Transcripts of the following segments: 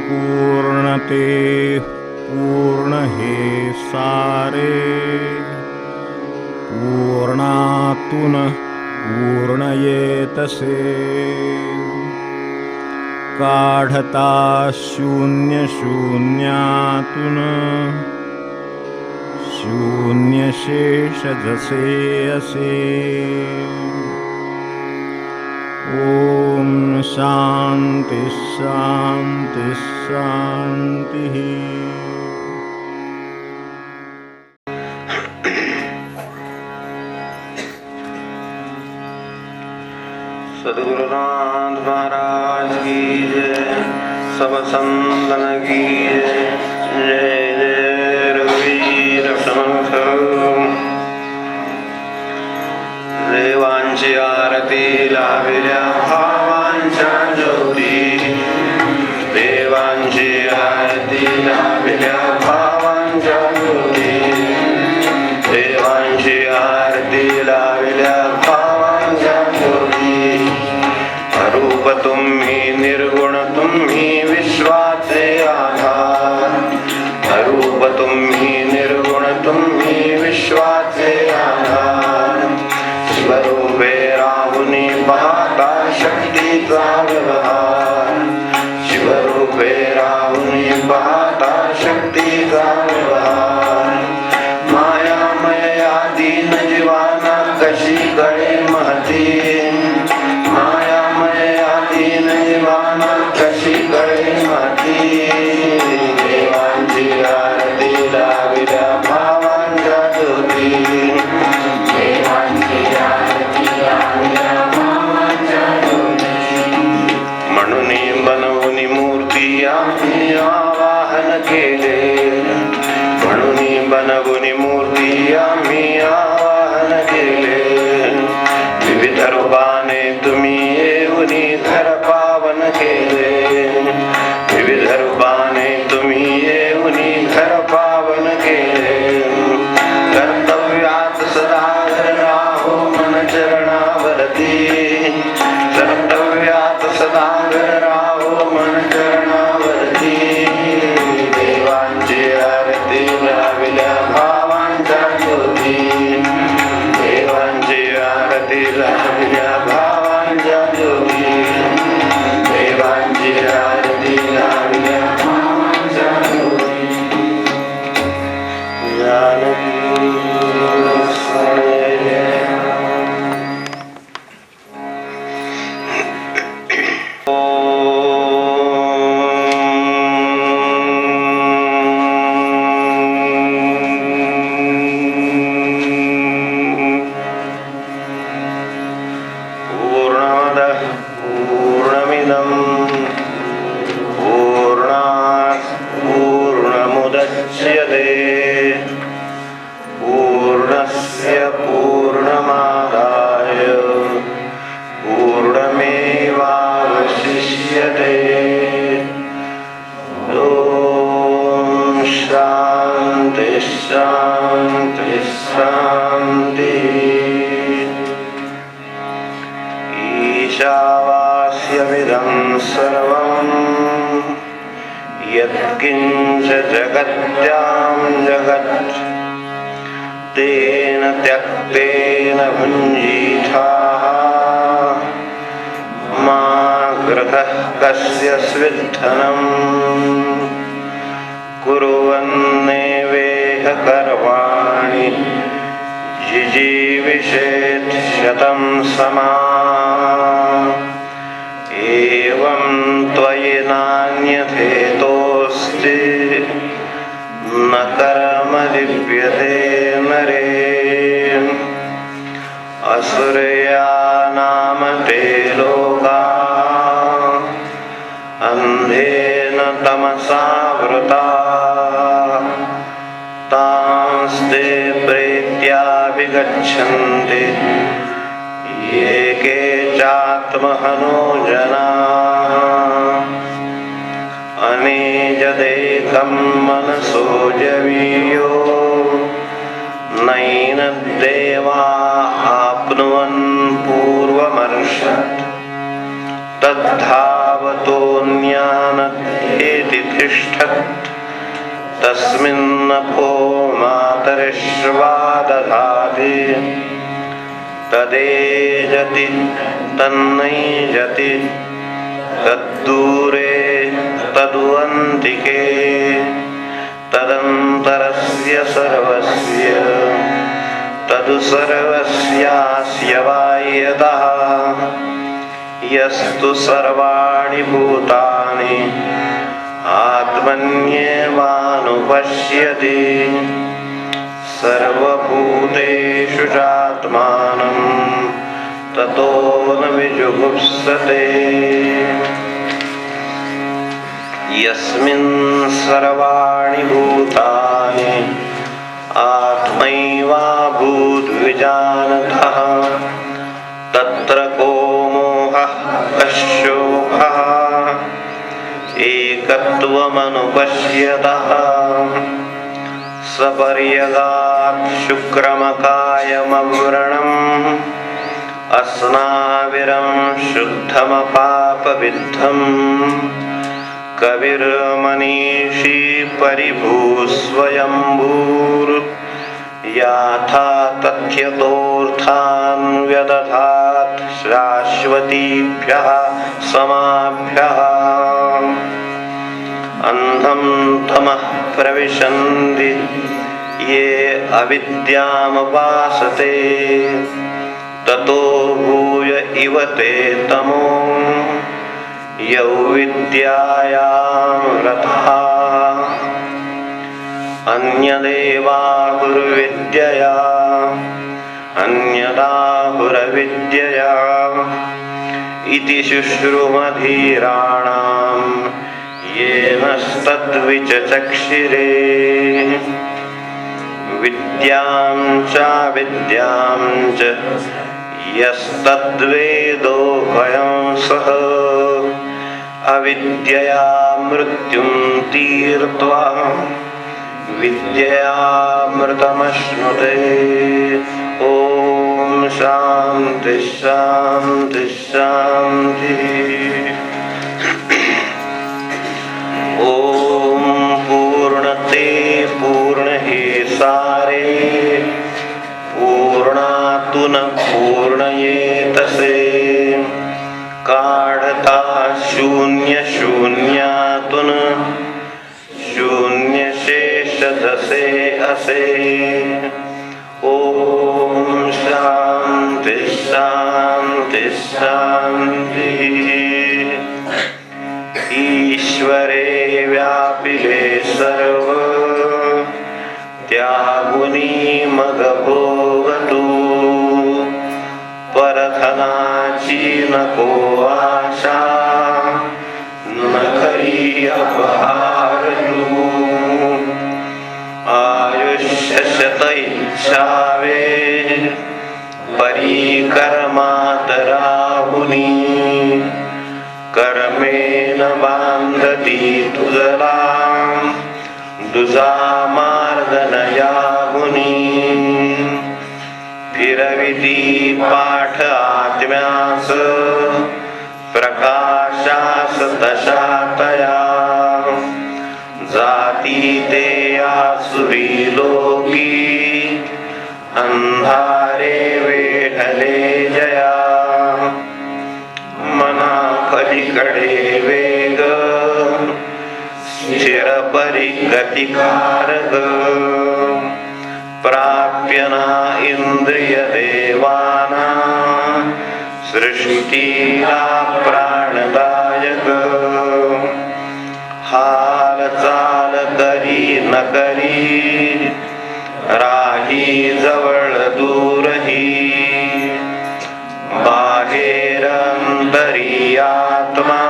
पूर्णते पूर्ण हे सारे पूर्णातून पूर्णयेतसे काढता शून्य शून्यातून शून्य शेष जसे असे ओम शांति शांति शांति। सद्गुरुनाथ महाराज की जय, सब संतन की जय। जय जय रघुवीर समर्थ। देवांची आरती लाविल्या भावांच्या ज्योती, देवांची आरती लाविल्या भावांच्या ज्योती, देवांची आरती लाविल्या भावांच्या ज्योती। अरूप तुम्ही निर्गुण तुम्ही विश्वाचे आधार, अरूप तुम्ही निर्गुण तुम्ही विश्वाचे आधार। शिवरूपे राहुनी पाहता शक्तीचा व्यवहार, शिवरूपे राहुनी पाहता शक्तीचा व्यवहार। मायामय दीन जीवाना कशी कळे महती, मायामय दीन जीवाना कशी कळे महती। देवांची आरती लाविल्या भावांच्या ज्योती, बनवून मूर्ती आम्ही आवाहन केले, म्हणून बनवून मूर्ती आम्ही आवाहन केले। विविध रूपाने तुम्ही येऊन घर पावन केले, विविध रूपाने तुम्ही येऊन घर पावन केले। कर्तव्यात सदा राहो मन चरणावरती, कर्तव्यात सदा राहो मन चरणावरती। देवांची आरती लाविल्या भावांच्या ज्योती, देवांची आरती लाविल्या भावांच्या ज्योती, देवांची आरती लाविल्या भावांच्या ज्योती। जानकी पूर्णस्य पूर्णमादाय पूर्णमेवावशिष्यते। ॐ शान्ति शान्ति शान्ति। ईशावास्यमिदं सर्वं यत्किञ्च जगत्यां जगत् तेन त्यक्तेन भुञ्जीथाः। मा गृहः कस्य स्विद्धनम् कुर्वन्नेवेह कर्माणि जिजीविषेत् शतं समाः। एवं त्वयि नान्यथेतोऽस्ति न कर्म लिप्यते नरे। असुरया नाम ते लोका अन्धेन तमसावृता। तांस्ते प्रेत्याभिगच्छन्ति ये के चात्महनो जनाः। अनेज यदेकं मनसो जवीयो नैन देवा आप्नुवन् पूर्वमर्षत् तद्धावतोऽन्यानद्धेति तिष्ठत् तस्मिन्नपो मातरिश्वा दधाति तदेजति तन्नैजति तद्दूरे तदुअन्तिके तदन्तरस्य सर्वस्य तदु सर्वस्यास्य बाह्यतः यस्तु सर्वाणि भूतानि आत्मन्येवानुपश्यति सर्वभूतेषु चात्मानं ततो न विजुगुप्सते यस्मिन् सर्वाणि भूतानि आत्मैवाभूद्विजानतः तत्र को मोहः कश्योऽभः एकत्वमनुपश्यतः सपर्यगात् शुक्रमकायमव्रणम् अस्नाविरं शुद्धमपापविद्धम् कविर्मनीषी परिभूस्वयम्भूर् याथा तथ्यतोऽर्थान् व्यदधात् शाश्वतीभ्यः समाभ्यः अन्धं तमः प्रविशन्ति ये अविद्यामुपासते ततो भूय इव ते तमो यौ विद्यायां रतः अन्यदेवाहुर्विद्यया अन्यदाहुरविद्यया इति शुश्रुमधीराणां येनस्तद्विचचक्षिरे विद्यां चाविद्यां च यस्तद्वेदोभयं सः अविद्यया मृत्युं तीर्त्वा विद्ययामृतमश्नुते ॐ शान्ति शान्ति शान्तिः ॐ पूर्णते पूर्णहे सारे पूर्णातु न पूर्णयेतसे काढता शून्य शून्यातून शून्य शेष जसे असे ओम शांति शांति शांति ईश्वरे व्यापिले सर्व त्यागुनी मग भोगतू परधनाची नको आशा न खरी अपहारतू आयुष्य शत इच्छावे परिकर्मात राहुनी कर्मेण बांधती तुझला दुजा मार्ग नयाहुनी फिरविती पाठ आत्म्यास प्रकाशास तशातया जाती ते आसुरी लोकी अंधारे वेढले जया मना पलीकडे वेग स्थिर परिगतिकारक प्राप्य ना इंद्रिय देवाना सृष्टीला प्राणदायक हाल चाल करी न करी राही जवळ दूरही बाहेर अंतरी आत्मा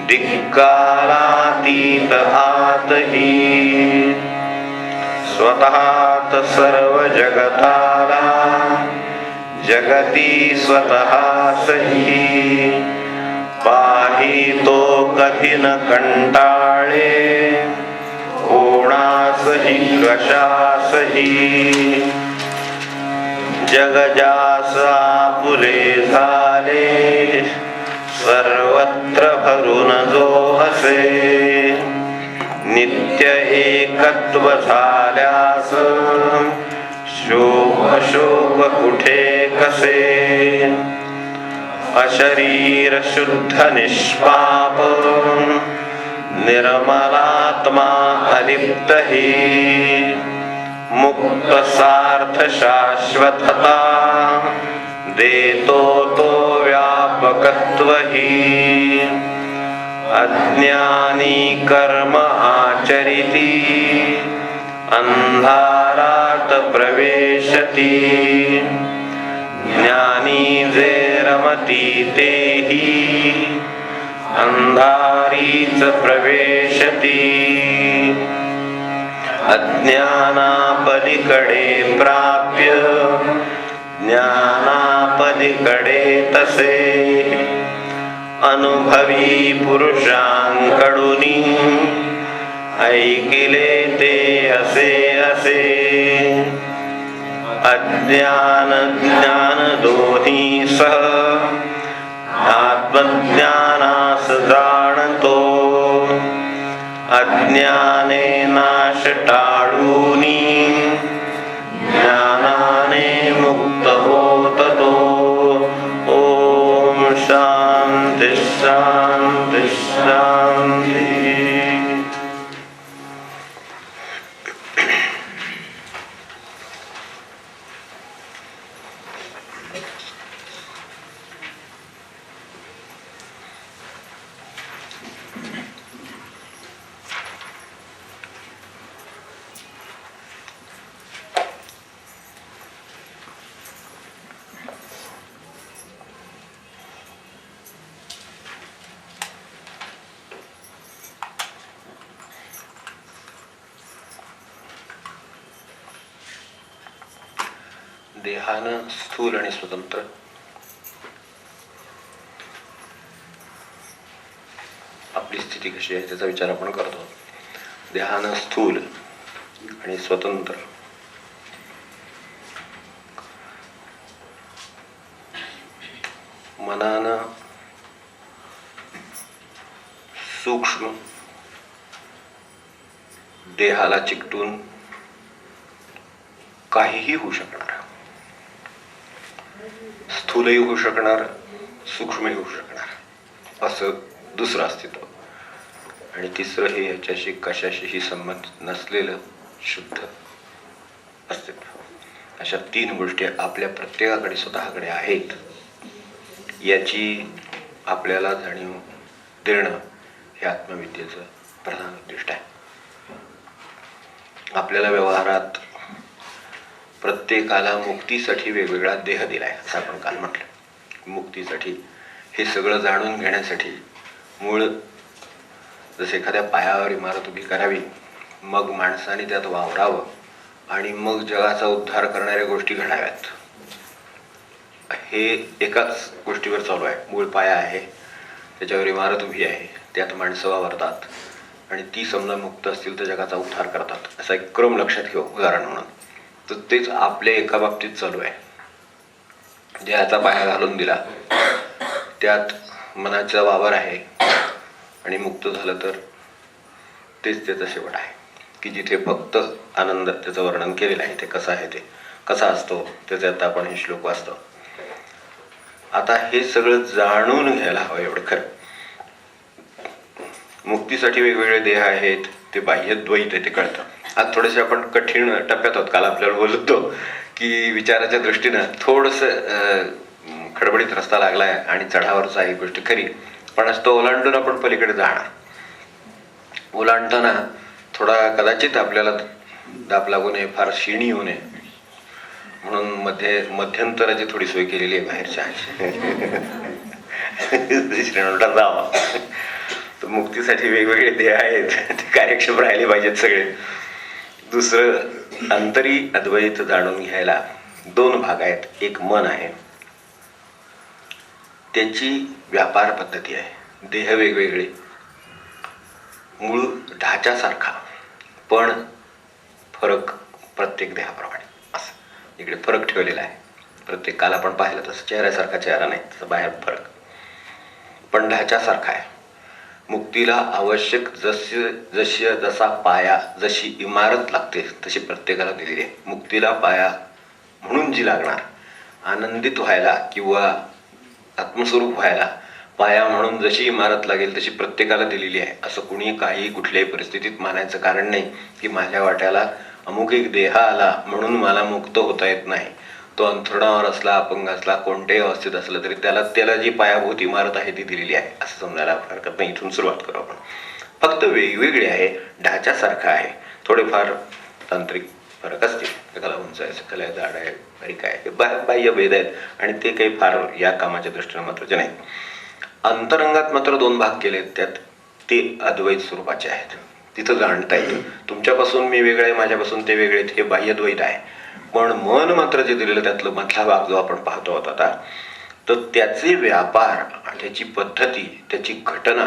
दिक्कालातीत आतही स्वतःत सर्व जगताला जगती स्वतः सही पाही तो कधी न कंटाळे कशासही जग जास आपुले झाले सर्वत्र भरून जो हसे नित्य एकत्व झाल्यास शोक अशोक कुठे कसे अशरीर शुद्ध निष्पाप निर्मलात्मा अलिप्त ही मुक्त सार्थ शाश्वतता देतो तो व्यापकत्व ही अज्ञानी कर्म आचरिती अंधारात प्रवेशती ज्ञानी जे रमती तेही अंधारीच प्रवेशती अज्ञानापलीकडे प्राप्य ज्ञानापलीकडे तसे अनुभवी पुरुषांकडूनी ऐकिले ते असे असे अज्ञान ज्ञान दोन्ही सह आत्मज्ञानास जाणतो अज्ञाने नाश टाळूनी ज्ञानाने मुक्त होत तो ओम शांती शांती शांती. देहानं स्थूल आणि स्वतंत्र आपली स्थिती कशी आहे त्याचा विचार आपण करतो. देहानं स्थूल आणि स्वतंत्र मनानं सूक्ष्म देहाला चिकटून काहीही होऊ शकणार, स्थूलही होऊ शकणार, सूक्ष्मही होऊ शकणार, असं दुसरं अस्तित्व. आणि तिसरं हे ह्याच्याशी कशाशीही संबंध नसलेलं शुद्ध अस्तित्व. अशा तीन गोष्टी आपल्या प्रत्येकाकडे स्वतःकडे आहेत याची आपल्याला जाणीव देणं हे आत्मविद्येचं प्रधान उद्दिष्ट आहे. आपल्याला व्यवहारात प्रत्येकाला मुक्तीसाठी वेगवेगळा देह दिलाय असं आपण काल म्हटलं. मुक्तीसाठी हे सगळं जाणून घेण्यासाठी मूळ जसे एखाद्या पायावर इमारत उभी करावी, मग माणसाने त्यात वावरावं आणि मग जगाचा उद्धार करणाऱ्या गोष्टी घडाव्यात, हे एकाच गोष्टीवर चालू आहे. मूळ पाया आहे, त्याच्यावर इमारत उभी आहे, त्यात माणसं वावरतात आणि ती समजा मुक्त असतील तर जगाचा उद्धार करतात, असा एक क्रम लक्षात घेऊ उदाहरण म्हणून. तर तेच आपल्या एका बाबतीत चालू आहे. देहाचा पाया घालून दिला, त्यात मनाचा वावर आहे आणि मुक्त झालं तर तेच त्याचा शेवट आहे की जिथे फक्त आनंद, त्याचं वर्णन केलेलं आहे. ते कसं आहे, ते कसा असतो त्याचे आता आपण हे श्लोक वाचतो. आता हे सगळं जाणून घ्यायला हवं एवढं खरं. मुक्तीसाठी वेगवेगळे देह आहेत, ते बाह्य द्वैत आहे, ते कळतं. आज थोडेसे आपण कठीण टप्प्यात आहोत. काल आपल्याला बोलतो की विचाराच्या दृष्टीनं थोडंसं खडबडीत रस्ता लागलाय आणि चढावरचा ही गोष्ट खरी, पण तो ओलांडून आपण पलीकडे जाणार. ओलांडताना थोडा कदाचित आपल्याला दाब लागू नये, फार शिणी होऊ नये म्हणून मध्यंतराची थोडी सोय केलेली आहे बाहेरच्या श्रीमंतात जावा. तर मुक्तीसाठी वेगवेगळे देह आहेत, ते कार्यक्षम राहिले पाहिजेत सगळे. दुसरं, अंतरी अद्वैत जाणून घ्यायला दोन भाग आहेत. एक मन आहे, त्याची व्यापार पद्धती आहे. देह वेगवेगळे, मूळ ढाच्यासारखा, पण फरक प्रत्येक देहाप्रमाणे असं इकडे फरक ठेवलेला आहे. प्रत्येकाला आपण पाहिलं तसं चेहऱ्यासारखा चेहरा नाही, तसं बाहेर फरक पण ढाच्यासारखा आहे. मुक्तीला आवश्यक जसा पाया, जशी इमारत लागते तशी प्रत्येकाला दिलेली आहे. मुक्तीला पाया म्हणून जी लागणार, आनंदित व्हायला किंवा आत्मस्वरूप व्हायला पाया म्हणून जशी इमारत लागेल तशी प्रत्येकाला दिलेली आहे. असं कुणी काही कुठल्याही परिस्थितीत मानायचं कारण नाही की माझ्या वाट्याला अमुक एक देह आला म्हणून मला मुक्त होता येत नाही. तो अंथरुणावर असला, अपंग असला, कोणत्याही अवस्थेत असलं तरी त्याला जी पायाभूत इमारत आहे ती दिलेली आहे असं समजायला हरकत नाही. इथून सुरुवात करू आपण. फक्त वेगवेगळे आहे, ढाच्यासारखा आहे. थोडेफार तांत्रिक फरक असतील. एकाला उंच आहे, एकाला जाड आहे, बारीक आहे, बाह्य भेद आहेत आणि ते काही फार या कामाच्या दृष्टीने महत्त्वाचे नाहीत. अंतरंगात मात्र 2 भाग केलेत, त्यात ते अद्वैत स्वरूपाचे आहेत. तिथं जाणता येतं तुमच्यापासून मी वेगळं आहे, माझ्यापासून ते वेगळे आहेत, हे बाह्य द्वैत आहे. पण मन मात्र जे दिलेलं त्यातलं मधला भाग जो आपण पाहतो आहोत आता, तर त्याचे व्यापार, त्याची पद्धती, त्याची घटना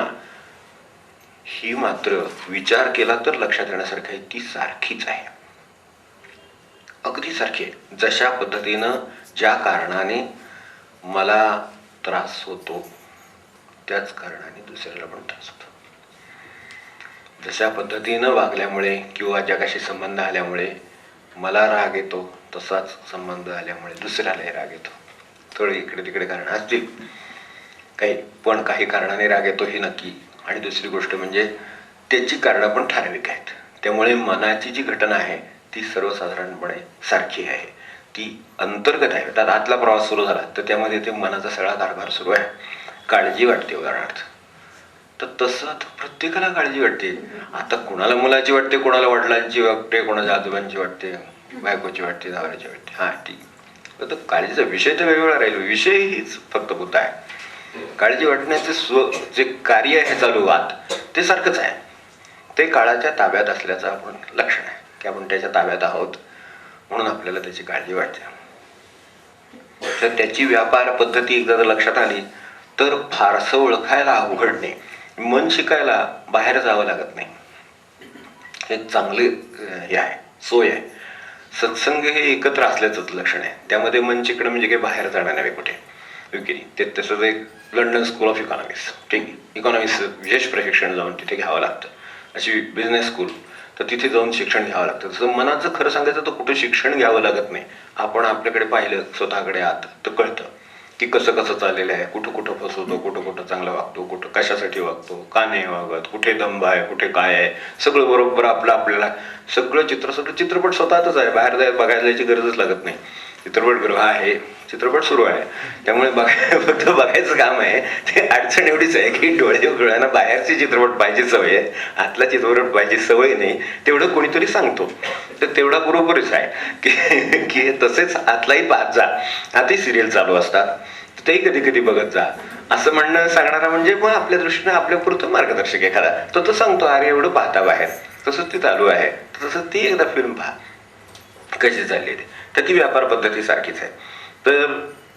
ही मात्र विचार केला तर लक्षात येण्यासारखी आहे. ती सारखीच आहे, अगदी सारखी आहे. जशा पद्धतीनं ज्या कारणाने मला त्रास होतो त्याच कारणाने दुसऱ्याला पण त्रास होतो. जशा पद्धतीनं वागल्यामुळे किंवा जगाशी संबंध आल्यामुळे मला राग येतो तसाच संबंध आल्यामुळे दुसऱ्यालाही राग येतो. थोडी इकडे तिकडे कारण असतील काही, पण काही कारणाने राग येतो हे नक्की. आणि दुसरी गोष्ट म्हणजे त्याची कारणं पण ठराविक आहेत. त्यामुळे मनाची जी घटना आहे ती सर्वसाधारणपणे सारखी आहे, ती अंतर्गत आहे. आता आतला प्रवास सुरू झाला तर त्यामध्ये ते मनाचा सगळा कारभार सुरू आहे. काळजी वाटते उदाहरणार्थ, तर तसं प्रत्येकाला काळजी वाटते. आता कोणाला मुलाची वाटते, कोणाला वडिलांची वाटते, कोणाच्या आजोबांची वाटते, बायकोची वाटते, नवऱ्याची वाटते. हा ठीक, तर काळजीचा विषय तर वेगवेगळा राहील, विषय हीच फक्त मुद्दा आहे. काळजी वाटण्याचे जे कार्य आहे चालू वाद ते सारखंच आहे. ते काळाच्या ताब्यात असल्याचं आपण लक्षण आहे की आपण त्याच्या ताब्यात आहोत म्हणून आपल्याला त्याची काळजी वाटते. तर त्याची व्यापार पद्धती एकदा जर लक्षात आली तर फारसं ओळखायला अवघड नाही. मन शिकायला बाहेर जावं लागत नाही, हे चांगले हे आहे, सोय आहे. सत्संग हे एकत्र असल्याचंच लक्षण आहे. त्यामध्ये मन शिकणं म्हणजे काही बाहेर जाणार नाही कुठे, ते तसंच एक लंडन स्कूल ऑफ इकॉनॉमिक्स, ठीक आहे, इकॉनॉमिक्स विशेष प्रशिक्षण जाऊन तिथे घ्यावं लागतं. अशी बिझनेस स्कूल, तर तिथे जाऊन शिक्षण घ्यावं लागतं. तसं मनाचं खरं सांगायचं तर कुठं शिक्षण घ्यावं लागत नाही. आपण आपल्याकडे पाहिलं स्वतःकडे आत तर कळतं की कसं कसं चाललेलं आहे, कुठं कुठं फसवतो, कुठं कुठं चांगलं वागतो, कुठं कशासाठी वागतो, का नाही वागत, कुठे दंभ आहे, कुठे काय आहे, सगळं बरोबर आपल्याला सगळं चित्रपट स्वतःच आहे. बाहेर बघायला जायची गरजच लागत नाही. चित्रपटगृह आहे, चित्रपट सुरू आहे, त्यामुळे फक्त बघायचं काम आहे. ते अडचण एवढीच आहे की डोळ्यांना बाहेरचे चित्रपट पाहिजे सवय आहे, आतला चित्रपट पाहिजे सवय नाही. तेवढं कोणीतरी सांगतो तर तेवढा बरोबरच आहे की तसेच आतलाही पाहत जा. आताही सिरियल चालू असतात तेही कधी कधी बघत जा असं म्हणणं सांगणारा म्हणजे मग आपल्या दृष्टीने आपल्या पुरतं मार्गदर्शक एखादा तो सांगतो अरे एवढं पाहता बाहेर, तसंच ते चालू आहे, तसं ती एकदा फिल्म पहा कशी चालली आहे. तर ती व्यापार पद्धती सारखीच आहे. तर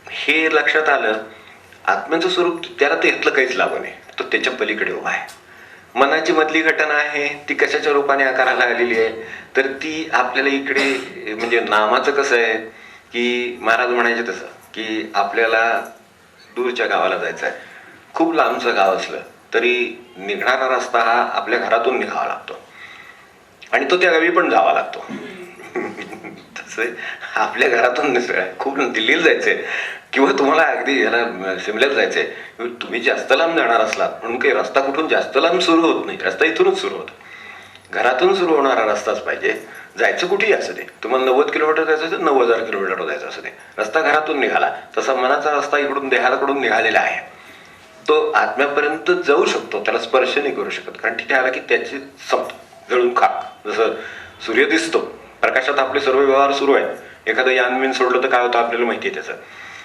हे लक्षात आलं, आत्म्याचं स्वरूप त्याला तर यातलं काहीच लागू नाही, तो त्याच्या पलीकडे उभा आहे. मनाची मधली घटना आहे ती कशाच्या रूपाने आकाराला आलेली आहे, तर ती आपल्याला इकडे म्हणजे नामाचं कसं आहे की महाराज म्हणायचे तसं की आपल्याला दूरच्या गावाला जायचं आहे. खूप लांबचं गाव असलं तरी निघणारा रस्ता हा आपल्या घरातून निघावा लागतो आणि तो त्या गावी पण जावा लागतो. तसं आपल्या घरातून खूप दिल्लीला जायचंय किंवा तुम्हाला अगदी याला शिमल्याला जायचंय, तुम्ही जास्त लांब जाणार असलात म्हणून काही रस्ता कुठून जास्त लांब सुरू होत नाही, रस्ता इथूनच सुरू होतो. घरातून सुरू होणारा रस्ताच पाहिजे. जायचं कुठेही असं ते, तुम्हाला 90 किलोमीटर जायचं असेल 90,000 किलोमीटर जायचं असं ते, रस्ता घरातून निघाला तसा मनाचा रस्ता इकडून देहाकडून निघालेला आहे. तो आत्म्यापर्यंत जाऊ शकतो, त्याला स्पर्श नाही करू शकत, कारण तिथे आला की त्याची संपतो, जळून खाक. जसं सूर्य दिसतो, प्रकाशात आपले सर्व व्यवहार सुरू आहेत. एखादं यानविन सोडलं तर काय होतं आपल्याला माहिती आहे त्याचं,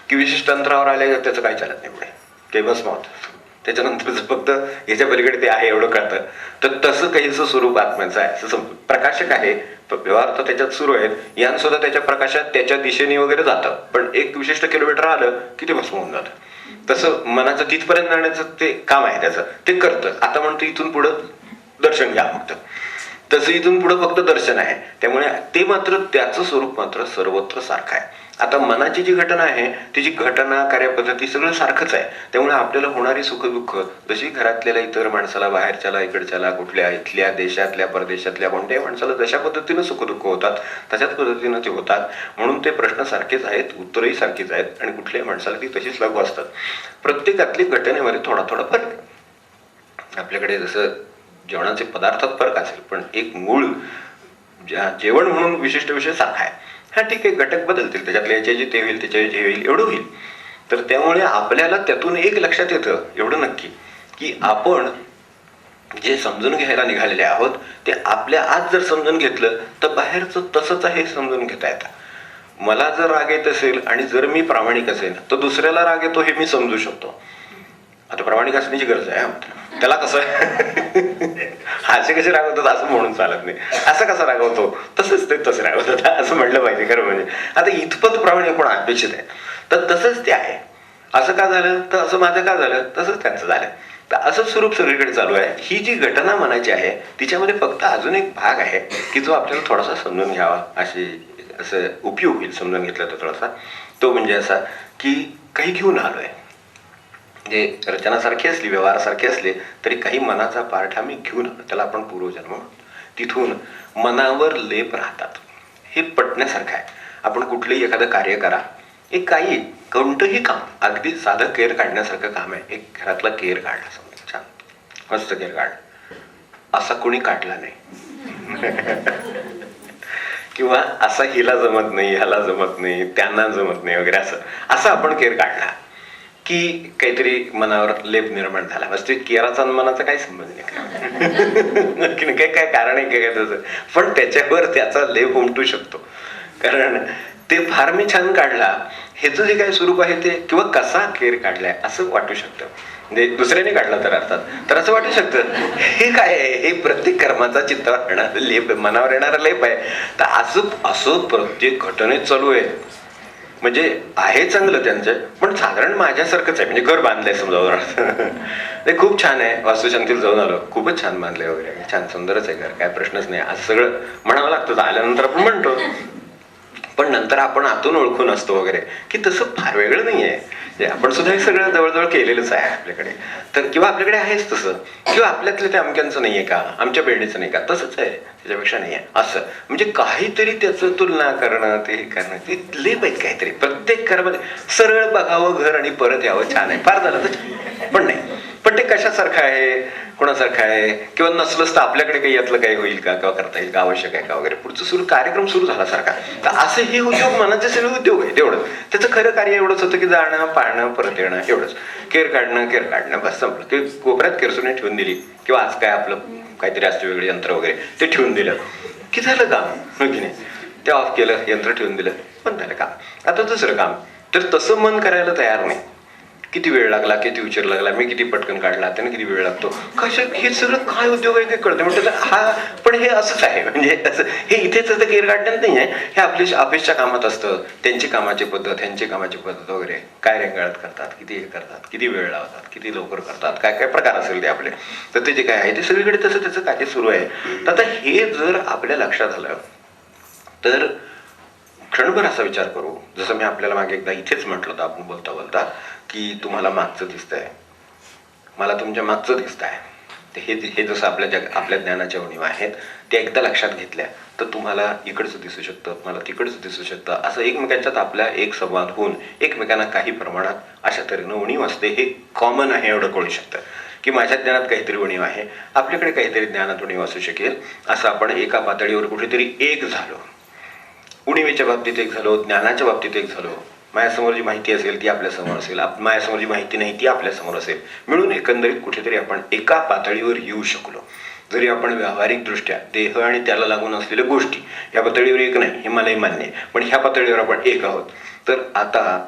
की विशिष्ट अंतरावर आले त्याचं काही चालत नाही पुढे, ते भस्म होतं. त्याच्यानंतरच फक्त याच्या पलीकडे ते आहे एवढं कळतं. तर तसं काहीचं स्वरूप आत्म्याचं आहे असं समजून. प्रकाशक आहे, व्यवहार तर त्याच्यात सुरू आहेत, यान सुद्धा त्याच्या प्रकाशात त्याच्या दिशेने वगैरे जातं, पण एक विशिष्ट किलोमीटर आलं की ते भस्म होऊन जातं. तसं मनाचं तिथपर्यंत जाण्याचं ते काम आहे त्याचं, ते करतं. आता म्हणतं इथून पुढं दर्शन घ्या फक्त. तसं इथून पुढे फक्त दर्शन आहे. त्यामुळे ते मात्र त्याचं स्वरूप मात्र सर्वत्र सारखं आहे. आता मनाची जी घटना आहे तिची घटना कार्यपद्धती सगळं सारखंच आहे. त्यामुळे आपल्याला होणारी सुखदुःख जशी घरातल्याला इतर माणसाला, बाहेरच्याला, इकडच्याला, कुठल्या इथल्या देशातल्या परदेशातल्या कोणत्याही माणसाला जशा पद्धतीनं सुखदुःख होतात तशाच पद्धतीनं ते होतात. म्हणून ते प्रश्न सारखेच आहेत, उत्तरही सारखीच आहेत आणि कुठल्याही माणसाला ती तशीच लागू असतात. प्रत्येकातली घटनेमध्ये थोडा थोडा फरक आहे. आपल्याकडे जसं जेवणाचे पदार्थात फरक असेल पण एक मूळ जेवण म्हणून विशिष्ट विषय सारखा आहे. हा ठीक आहे, घटक बदलतील, त्याच्यातले याचे ते होईल, त्याच्या जे होईल एवढं होईल. तर त्यामुळे आपल्याला त्यातून एक लक्षात येतं एवढं नक्की की आपण जे समजून घ्यायला निघालेले आहोत ते आपल्या आत जर समजून घेतलं तर बाहेरचं तसंच आहे समजून घेता येतं. मला जर राग येत असेल आणि जर मी प्रामाणिक असेल तर दुसऱ्याला राग येतो हे मी समजू शकतो. आता प्रामाणिक असण्याची गरज आहे. त्याला कसं असे कसे रागवतात असं म्हणून चालत नाही. असं कसं रागवतो तसंच ते तसं रागवतात असं म्हटलं पाहिजे खरं म्हणजे. आता इथपत प्रामाणिक पण अपेक्षित आहे. तर तसंच ते आहे. असं का झालं तर असं माझं का झालं तसंच त्यांचं झालं. तर असं स्वरूप सगळीकडे चालू आहे. ही जी घटना मनाची आहे तिच्यामध्ये फक्त अजून एक भाग आहे की जो आपल्याला थोडासा समजून घ्यावा असं उपयोग होईल समजून घेतला तर थोडासा. तो म्हणजे असा की काही घेऊन आलोय, म्हणजे रचनासारखी असली, व्यवहारासारखे असले तरी काही मनाचा पार्ट आम्ही घेऊन आलो, त्याला आपण पूर्वजन्म. तिथून मनावर लेप राहतात. हे पटण्यासारखं आहे. आपण कुठलंही एखादं कार्य करा, एक काही कोणतंही काम अगदी साधं केर काढण्यासारखं काम आहे. एक घरातला केर काढला समजा, छान मस्त केर काढला, असा कोणी काढला नाही किंवा असा हिला जमत नाही, ह्याला जमत नाही, त्यांना जमत नाही वगैरे असं आपण केर काढला की काहीतरी मनावर लेप निर्माण झाला. बस ते केराचा आणि मनाचा काही संबंध नाही. काय कारण आहे काय त्याचं, पण त्याच्यावर त्याचा लेप उमटू शकतो. कारण ते फार मी छान काढला ह्याचं जे काही स्वरूप आहे ते, किंवा कसा केर काढलाय असं वाटू शकतं. म्हणजे दुसऱ्याने काढला तर अर्थात तर असं वाटू शकतं हे काय आहे, हे प्रत्येक कर्माचा चित्तावर येणारा लेप, मनावर येणारा लेप आहे. तर असं प्रत्येक घटनेत चालू आहे. म्हणजे आहे चांगलं त्यांचं, पण साधारण माझ्यासारखंच आहे. म्हणजे घर बांधलंय समजा, ते खूप छान आहे, वास्तुशांतीला जाऊन आलो, खूपच छान बांधलंय वगैरे, छान सुंदरच आहे घर, काय प्रश्नच नाही, असं सगळं म्हणावं लागतं. आल्यानंतर आपण म्हणतो, पण नंतर आपण आतून ओळखून असतो वगैरे की तसं फार वेगळं नाही आहे. आपण सुद्धा हे सगळं जवळजवळ केलेलंच आहे आपल्याकडे. तर किंवा आपल्याकडे आहेच तसं, किंवा आपल्यातलं ते अमक्यांचं नाहीये का, आमच्या बेडीचं नाही का, तसंच आहे, त्याच्यापेक्षा नाही आहे असं. म्हणजे काहीतरी त्याचं तुलना करणं, ते करणं, ते लेप आहेत काहीतरी प्रत्येक घरामध्ये. सरळ बघावं घर आणि परत यावं, छान आहे, फार झालं तर पण नाही. पण ते कशासारखं आहे, कोणासारखं आहे, किंवा नसलंच तर आपल्याकडे काही यातलं काही होईल का, किंवा करता येईल का, आवश्यक आहे का वगैरे, पुढचं कार्यक्रम सुरू झाला सारखा. तर असे हे उद्योग मनाचे सगळे उद्योग आहे. तेवढं त्याचं खरं कार्य एवढंच होतं की जाणं, पाळणं, परत येणं, एवढंच. केर काढणं बस संपलं. ते कोपऱ्यात केरसुने ठेवून दिली, किंवा आज काय आपलं काहीतरी असतं वेगळे यंत्र वगैरे ते ठेवून दिलं की झालं काम, हो की नाही. ते ऑफ केलं, यंत्र ठेवून दिलं, पण झालं काम. आता दुसरं काम. तर तसं मन करायला तयार नाही. किती वेळ लागला, किती उशीर लागला, मी किती पटकन काढला, त्याने किती वेळ लागतो, हे सगळं काय उद्योग आहे ते कळतं. म्हणजे हा पण हे असंच आहे. म्हणजे असं हे इथेच तर केर काढण्यात नाही आहे, हे आपल्या ऑफिसच्या कामात असतं. त्यांची कामाची पद्धत, ह्यांची कामाची पद्धत वगैरे, काय रेंगाळत करतात, किती हे करतात, किती वेळ लावतात, किती लवकर करतात, काय काय प्रकार असेल ते आपले. तर ते जे काय आहे ते सगळीकडे तसं त्याचं कार्य सुरू आहे. तर आता हे जर आपल्या लक्षात आलं तर क्षणभर असा विचार करू, जसं मी आपल्याला मागे एकदा इथेच म्हटलं होतं आपण बोलता बोलता, की तुम्हाला मागचं दिसतंय, मला तुमच्या मागचं दिसतंय. हे जसं आपल्या ज्ञानाच्या उणीवा आहेत त्या एकदा लक्षात घेतल्या तर तुम्हाला इकडचं दिसू शकतं, मला तिकडचं दिसू शकतं. असं एकमेकांच्यात आपल्या एक संवाद होऊन एकमेकांना काही प्रमाणात अशा तऱ्हेनं उणीव असते. हे कॉमन आहे एवढं कळू शकतं की माझ्या ज्ञानात काहीतरी उणीव आहे, आपल्याकडे काहीतरी ज्ञानात उणीव असू शकेल. असं आपण एका पातळीवर कुठेतरी एक झालो, उणीवेच्या बाबतीत एक झालो, ज्ञानाच्या बाबतीत एक झालो. माझ्यासमोर जी माहिती असेल ती आपल्यासमोर असेल, माझ्यासमोर जी माहिती नाही ती आपल्यासमोर असेल, मिळून एकंदरीत कुठेतरी आपण एका पातळीवर येऊ शकलो. जरी आपण व्यावहारिक दृष्ट्या देह आणि त्याला लागून असलेल्या गोष्टी या पातळीवर एक नाही, हे मलाही मान्य आहे, पण ह्या पातळीवर आपण एक आहोत. तर आता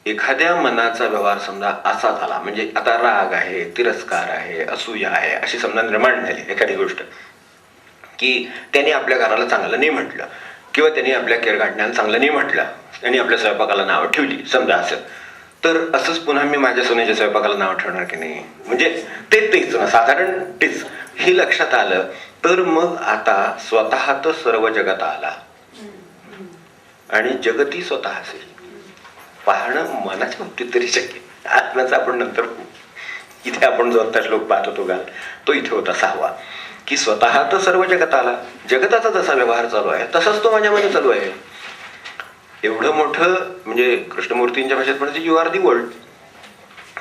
एखाद्या मनाचा व्यवहार समजा असा झाला, म्हणजे आता राग आहे, तिरस्कार आहे, असूया आहे, अशी समजा निर्माण झाली एखादी गोष्ट, की त्याने आपल्या घराला चांगलं नाही म्हटलं, किंवा त्यांनी आपल्या केर काढण्याला चांगलं नाही म्हटलं, त्यांनी आपल्या स्वयंपाकाला नावं ठेवली समजा असं. तर असंच पुन्हा मी माझ्या सोन्याच्या स्वयंपाकाला नावं ठेवणार की नाही, म्हणजे तेच ना साधारण तेच. हे लक्षात आलं तर मग आता स्वतः तर सर्व जगात आला आणि जगती स्वतःचे पाहणं मनाच्या बाबतीत तरी शक्य. आत्म्याचं आपण नंतर इथे आपण जो आता श्लोक पाहत होतो का तो इथे होता 6वा, की स्वतः तर सर्व जगत आला, जगताचा जसा व्यवहार चालू आहे तसाच तो माझ्यामध्ये चालू आहे. एवढं मोठं म्हणजे कृष्णमूर्तींच्या भाषेत म्हणजे यू आर दी वर्ल्ड.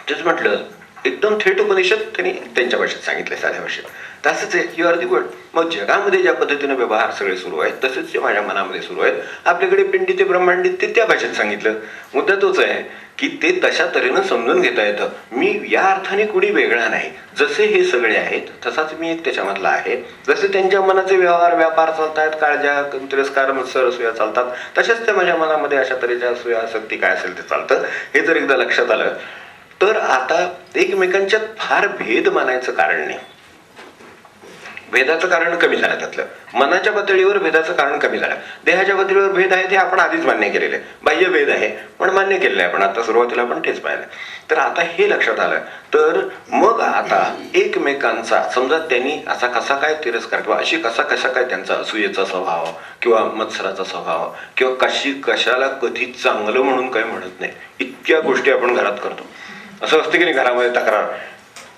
तेच म्हटलं एकदम थेट उपनिषद त्यांनी त्यांच्या भाषेत सांगितलंय, साध्या भाषेत. तसंच आहे, यू आर दी वर्ल्ड. मग जगामध्ये ज्या पद्धतीने व्यवहार सगळे सुरू आहेत तसेच जे माझ्या मनामध्ये सुरू आहेत. आपल्याकडे पिंडी ते ब्रह्मांडी ते त्या भाषेत सांगितलं. मुद्दा तोच आहे की ते तशा तऱ्हेनं समजून घेता येतं. मी या अर्थाने कुणी वेगळा नाही, जसे हे सगळे आहेत तसाच मी एक त्याच्यामधला आहे. जसे त्यांच्या मनाचे व्यवहार व्यापार चालतात, काळज्या तिरस्कार मत्सर असूया चालतात, तशाच त्या माझ्या मनामध्ये अशा तऱ्हेच्या असूया आसक्ती काय असेल ते चालतं. हे जर एकदा लक्षात आलं तर आता एकमेकांच्यात फार भेद मानायचं कारण नाही. भेदाचं कारण कमी झालं, त्यातलं मनाच्या पातळीवर भेदाचं कारण कमी झालं. देहाच्या पातळीवर भेद आहे ते आपण आधीच मान्य केलेलं आहे, बाह्य भेद आहे पण मान्य केलेलं आहे आपण. आता सुरुवातीला आपण तेच पाहिलं. तर आता हे लक्षात आलं तर मग आता एकमेकांचा समजा त्यांनी असा कसा काय तिरस्कार किंवा अशी कसा काय त्यांचा असूयेचा स्वभाव किंवा मत्सराचा स्वभाव किंवा कशाला कधी चांगलं म्हणून काही म्हणत नाही, इतक्या गोष्टी आपण घरात करतो. असं असतं की नाही घरामध्ये तक्रार.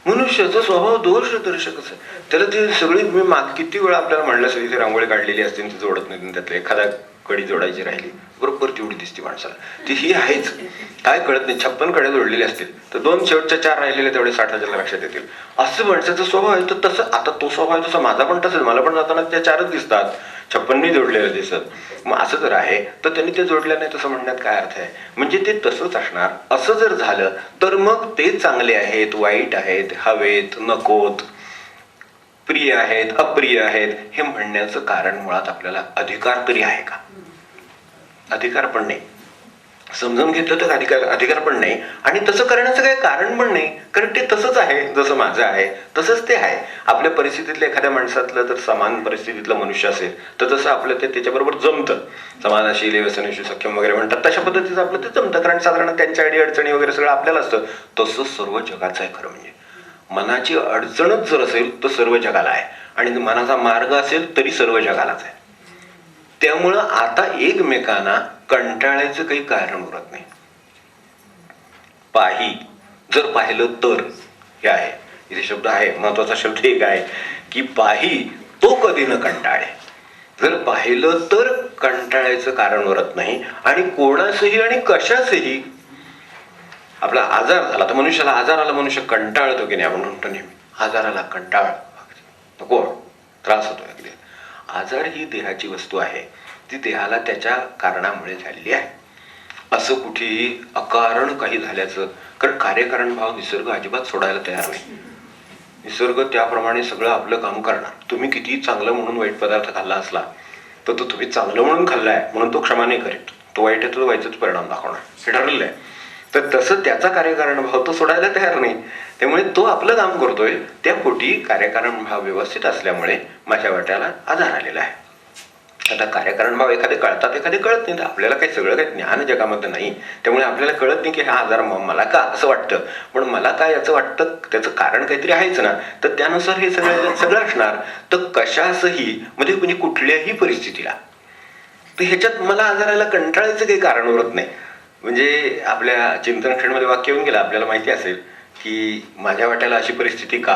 मनुष्याचा स्वभाव दोष दर्शकच आहे. त्याला ते सगळी मी किती वेळा आपल्याला म्हणलं असेल इथे रांगोळी काढलेली असते ती जोडत नाही, त्यातलं एखादा कडी जोडायची राहिली बरोबर तेवढी दिसते माणसाला, ती ही आहेच. काय कळत नाही, 56 कड्या जोडलेल्या असतील तर 2 शेवटच्या 4 राहिलेल्या तेवढे 60,000 लक्षात येतील. असं माणसाचा स्वभाव आहे. तर तसं आता तो स्वभाव आहे तसा माझा पण तसंच. मला पण जाताना त्या 4च दिसतात, 56 जोडलेलं दिसत. मग असं जर आहे तर त्यांनी ते जोडल्या नाही तसं म्हणण्यात काय अर्थ आहे. म्हणजे ते तसंच असणार. असं जर झालं तर मग ते चांगले आहेत वाईट आहेत हवेत नकोत प्रिय आहेत अप्रिय आहेत हे म्हणण्याचं कारण मुळात आपल्याला अधिकार तरी आहे का? अधिकार पण नाही. समजून घेतलं तर अधिकार पण नाही आणि तसं करण्याचं काही कारण पण नाही, कारण ते तसंच आहे. जसं माझं आहे तसंच ते आहे. आपल्या परिस्थितीतल्या एखाद्या माणसातलं जर समान परिस्थितीतलं मनुष्य असेल तर तसं आपलं ते त्याच्याबरोबर जमतं. समानाशी व्यसनाशी सक्षम वगैरे म्हणतात तशा पद्धतीचं आपलं ते जमतं, कारण साधारण त्यांच्या अडीअडचणी वगैरे सगळं आपल्याला असतं. तसंच सर्व जगाचं आहे. खरं म्हणजे मनाची अडचणच जर असेल तर सर्व जगाला आहे आणि मनाचा मार्ग असेल तरी सर्व जगालाच आहे. त्यामुळं आता एकमेकांना कंटाळायचं काही कारण उरत नाही. पाही जर पाहिलं तर हे आहे, इथे शब्द आहे महत्वाचा शब्द एक आहे की पाही तो कधी न कंटाळे. जर पाहिलं तर कंटाळायचं कारण उरत नाही. आणि कोणाचंही आणि कशाचंही आपला आजार झाला तर मनुष्याला आजार आला मनुष्य कंटाळतो की नाही. आपण म्हणतो नेहमी आजाराला कंटाळ नको, त्रास होतो. अगदी आजार ही देहाची वस्तू आहे, ती देहाला त्याच्या कारणामुळे झालेली आहे. असं कुठेही अकारण काही झाल्याचं, कारण कार्यकारण भाव निसर्ग अजिबात सोडायला तयार नाही. निसर्ग त्याप्रमाणे सगळं आपलं काम करणार. तुम्ही किती चांगलं म्हणून वाईट पदार्थ खाल्ला असला तर तो तुम्ही चांगलं म्हणून खाल्लाय म्हणून तो क्षमा नाही करेल, तो वाईट आहे तो वाईटच परिणाम दाखवणार, हे ठरलेलं आहे. तर तसं त्याचा कार्यकारण भाव तो सोडायला तयार नाही. त्यामुळे तो आपलं काम करतोय. त्या पोटी कार्यकारण भाव व्यवस्थित असल्यामुळे माझ्या वाट्याला आजार आलेला आहे. आता कार्यकारण भाव एखादे कळतात एखादे कळत नाही. आपल्याला काही सगळं काही ज्ञान जगामध्ये नाही, त्यामुळे आपल्याला कळत नाही की हा आजार मला का असं वाटतं. पण मला काय याचं वाटतं त्याचं कारण काहीतरी आहेच ना, तर त्यानुसार हे सगळं असणार. तर कशासही म्हणजे कुठल्याही परिस्थितीला तर ह्याच्यात मला आजाराला कंटाळायचं काही कारण उरत नाही. म्हणजे आपल्या चिंतन खेळमध्ये वाक्य येऊन गेलं, आपल्याला माहिती असेल की माझ्या वाट्याला अशी परिस्थिती का,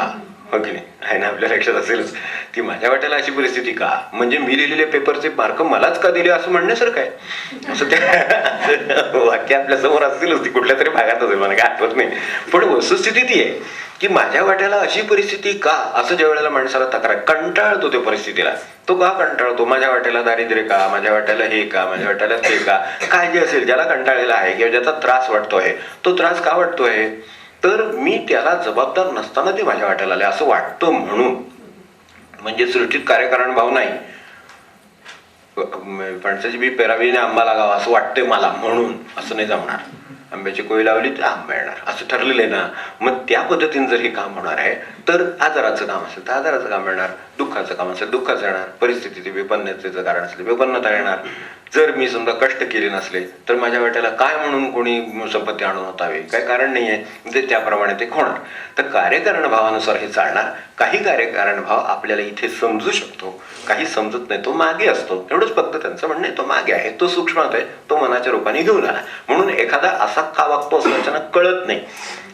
हो की नाही, आहे ना, आपल्या लक्षात असेलच की माझ्या वाट्याला अशी परिस्थिती का, म्हणजे मी लिहिलेले पेपरचे मार्क मलाच का दिले असं म्हणण्यासारखं आहे. असं त्या वाक्य आपल्या समोर असेलच, ती कुठल्या तरी भागात असेल, मला काय आठवत नाही. पण वस्तुस्थिती ती आहे की माझ्या वाट्याला अशी परिस्थिती का, असं ज्या वेळेला माणसाला तक्रार कंटाळतो त्या परिस्थितीला. तो का कंटाळतो? माझ्या वाट्याला दारिद्र्य का, माझ्या वाट्याला हे का, माझ्या वाट्याला ते का, काय जे असेल ज्याला कंटाळलेला आहे किंवा ज्याचा त्रास वाटतोय, तो त्रास का वाटतोय तर मी त्याला जबाबदार नसताना ते माझ्या वाट्याला आले असं वाटतं म्हणून. म्हणजे सृष्टीत कार्यकारण भाव नाही. फणसाची बी पेरावी आंबा लागावा असं वाटतंय मला म्हणून असं नाही जमणार. आंब्याची कोई लावली तर आंबा येणार, असं ठरलेलं आहे ना. मग त्या पद्धतीने जर हे काम होणार आहे तर आजाराचं काम असेल तर आजाराचं काम येणार, दुःखाचं काम असेल दुःखाचं येणार, परिस्थितीचे विपन्नतेचं कारण असेल विपन्नता येणार. जर मी समजा कष्ट केले नसले तर माझ्या वाट्याला काय म्हणून कोणी संपत्ती आणून होतावे, काय कारण नाही आहे, ते त्याप्रमाणे ते होणार. तर कार्यकारण भावानुसार हे चालणार. काही कार्यकारण भाव आपल्याला इथे समजू शकतो, काही समजत नाही, तो मागे असतो. एवढंच फक्त त्यांचं म्हणणं आहे, तो मागे आहे, तो सूक्ष्मात आहे, तो मनाच्या रूपाने घेऊन आला. म्हणून एखादा असा का वागतो असं अचानक कळत नाही.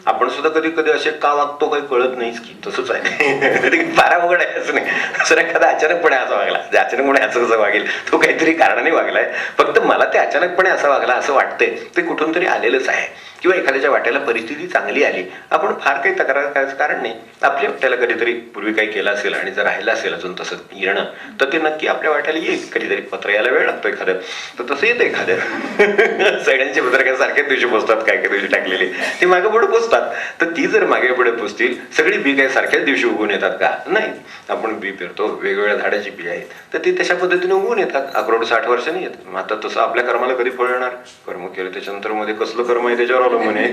आपण सुद्धा कधी कधी असे का वागतो काही कळत नाहीच की, तसंच आहे. फार अवघड आहे असं नाही. असं एखादा अचानकपणे असा वागला, अचानकपणे असं कसं वागेल, तो काहीतरी कारणाने वागलाय. फक्त मला ते अचानकपणे असा वागला असं वाटतंय, ते कुठून तरी आलेलंच आहे. किंवा एखाद्याच्या वाट्याला परिस्थिती चांगली आली, आपण फार काही तक्रार करायचं कारण नाही. आपल्या वाट्याला कधीतरी पूर्वी काही केलं असेल आणि जर राहिलं असेल अजून तसं येणं, तर ते नक्की आपल्या वाट्याला येईल. कधीतरी पत्र यायला वेळ लागतो एखादं, तर तसं येतं एखादं. सगळ्यांचे पत्र काय सारख्याच दिवशी पोचतात, काय काय दिवशी टाकलेले ते मागे पुढे पोचतात. तर ती जर मागे पुढे पोचतील, सगळी बी काय सारख्याच दिवशी उगवून येतात का? नाही. आपण बी पेरतो, वेगवेगळ्या झाडाची बी आहेत, तर ती तशा पद्धतीने उगवून येतात. अक्रोड 60 वर्षांनी येतात. मग आता तसं आपल्या कर्माला कधी फळ येणार? कर्म केलं त्याच्यानंतर मध्ये कसलं कर्म आहे त्याच्यावर अवलंबून आहे.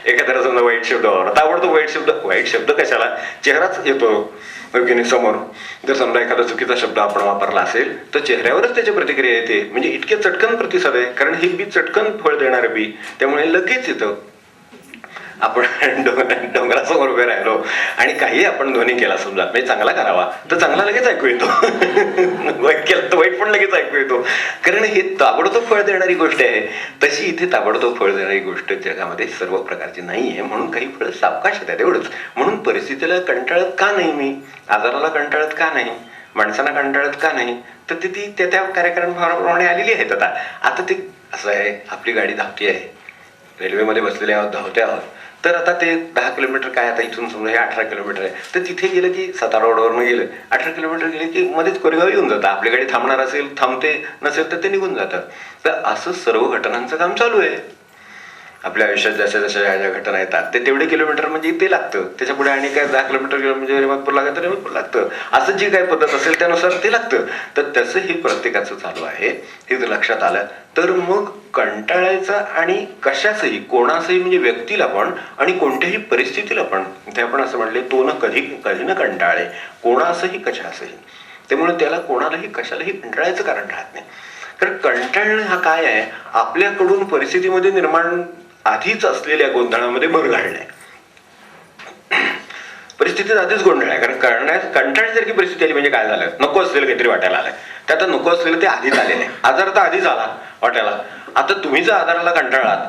एखाद्याला समजा वाईट शब्द आवडतो, वाईट शब्द कशाला? चेहराच येतो समोर. जर समजा एखादा चुकीचा शब्द आपण वापरला असेल तर चेहऱ्यावरच त्याची प्रतिक्रिया येते. म्हणजे इतके चटकन प्रतिसाद आहे, कारण हे बी चटकन फळ देणारं बी, त्यामुळे लगेच येतं. आपण डोंगरासमोर उभे राहिलो आणि काही आपण ध्वनी केला समजा, म्हणजे चांगला करावा तर चांगला लगेच ऐकू येतो. वाईट केला तर वाईट पण लगेच ऐकू येतो, कारण हे ताबडतोब फळ देणारी गोष्ट आहे. तशी इथे ताबडतोब फळ देणारी गोष्ट जगामध्ये सर्व प्रकारची नाही आहे. म्हणून काही फळं सावकाश येतात एवढंच. म्हणून परिस्थितीला कंटाळत का नाही मी, आजाराला कंटाळत का नाही, माणसांना कंटाळत का नाही, तर ती त्या कार्यक्रम भावाप्रमाणे आलेली आहेत. आता ते असं आहे, आपली गाडी धावती आहे, रेल्वेमध्ये बसलेले आहोत, धावते आहोत. तर आता ते 10 किलोमीटर काय, आता इथून समजा हे 18 किलोमीटर आहे, तर तिथे गेलं की सातारा रोडवरनं गेलं 18 किलोमीटर गेले की मध्येच कोरेगाव येऊन जातं. आपली गाडी थांबणार असेल, थांबते, नसेल तर ते निघून जातं. तर असं सर्व घटनांचं काम चालू आहे आपल्या आयुष्यात. जशा जशा ज्या घटना येतात ते तेवढे किलोमीटर म्हणजे ते लागतं. त्याच्या पुढे आणि काय 10 किलोमीटर गेलं म्हणजे रेमातपूर लागत तर रेमातपूर लागतं. असं जी काय पद्धत असेल त्यानुसार ते लागतं. तर तसं हे प्रत्येकाचं चालू आहे. हे जर लक्षात आलं तर मग कंटाळायचं आणि कशाचंही, कोणाचंही, म्हणजे व्यक्तीला पण आणि कोणत्याही परिस्थितीला पण, ते आपण असं म्हणले, तो न कधी न कंटाळे, कोणाचंही कशाचंही. त्यामुळे त्याला कोणालाही कशालाही कंटाळायचं कारण राहत नाही. कारण कंटाळणं हा काय आहे, आपल्याकडून परिस्थितीमध्ये निर्माण आधीच असलेल्या गोंधळामध्ये भर घालणे. परिस्थितीत आधीच गोंधळ आहे. कारण कंटाळण्यासारखी परिस्थिती आली म्हणजे काय झालं, नको असलेलं काहीतरी वाटायला आलंय. ते आता नको असलेलं ते आधीच आलेलं आहे. आजार तर आधीच आला वाटायला. आता तुम्ही जर आजाराला कंटाळात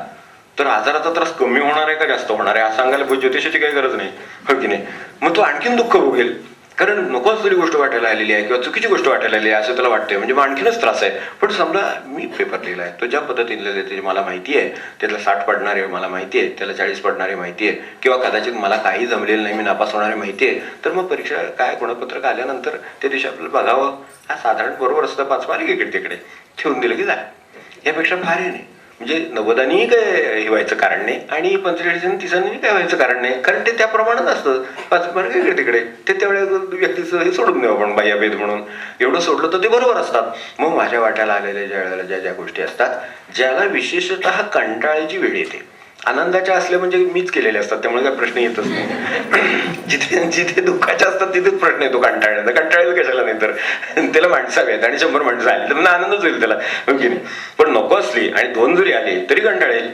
तर आजाराचा त्रास कमी होणार आहे का जास्त होणार आहे, असं सांगायला ज्योतिषाची काही गरज नाही, हो की नाही. मग तो आणखीन दुःख भोगेल, कारण नको असलेली गोष्ट वाटायला आलेली आहे किंवा चुकीची गोष्ट वाटायला आलेली आहे असं त्याला वाटतंय. म्हणजे मग आणखीनच त्रास आहे. पण समजा मी पेपर लिहिला आहे, तो ज्या पद्धतीने लिहिला ते मला माहिती आहे, त्याला 60 पडणारे मला माहिती आहे, त्याला 40 पडणारे माहिती आहे, किंवा कदाचित मला काही जमलेलं नाही, मी नापास होणारे माहिती आहे. तर मग परीक्षा काय, गुणपत्रक आल्यानंतर त्या दिवशी आपल्याला बघावं, हा साधारण बरोबर असतं, 5 मार्क इकडे तिकडे ठेवून दिलं की जाय. यापेक्षा फार हे नाही. म्हणजे 90 काय हे व्हायचं कारण नाही आणि 45 30 काय व्हायचं कारण नाही, कारण ते त्याप्रमाणात असतं. 5 मार्क इकडे तिकडे ते त्यावेळेस व्यक्तीचं हे सोडून देऊ आपण, बाह्यभेद म्हणून. एवढं सोडलं तर ते बरोबर असतात. मग माझ्या वाट्याला आलेल्या ज्या वेळेला ज्या गोष्टी असतात, ज्याला विशेषतः कंटाळाची वेळ येते, आनंदाच्या असल्या म्हणजे मीच केलेले असतात, त्यामुळे काय प्रश्न येतच नाही. जिथे जिथे दुःखाच्या असतात तिथेच प्रश्न येतो कंटाळण्याचा. कंटाळेल कशाला नाही, तर त्याला माणसं हवी आहेत आणि 100 माणसं आली तर आनंदच होईल त्याला, हो की नाही. पण नको असली आणि 2 जरी आले तरी कंटाळेल.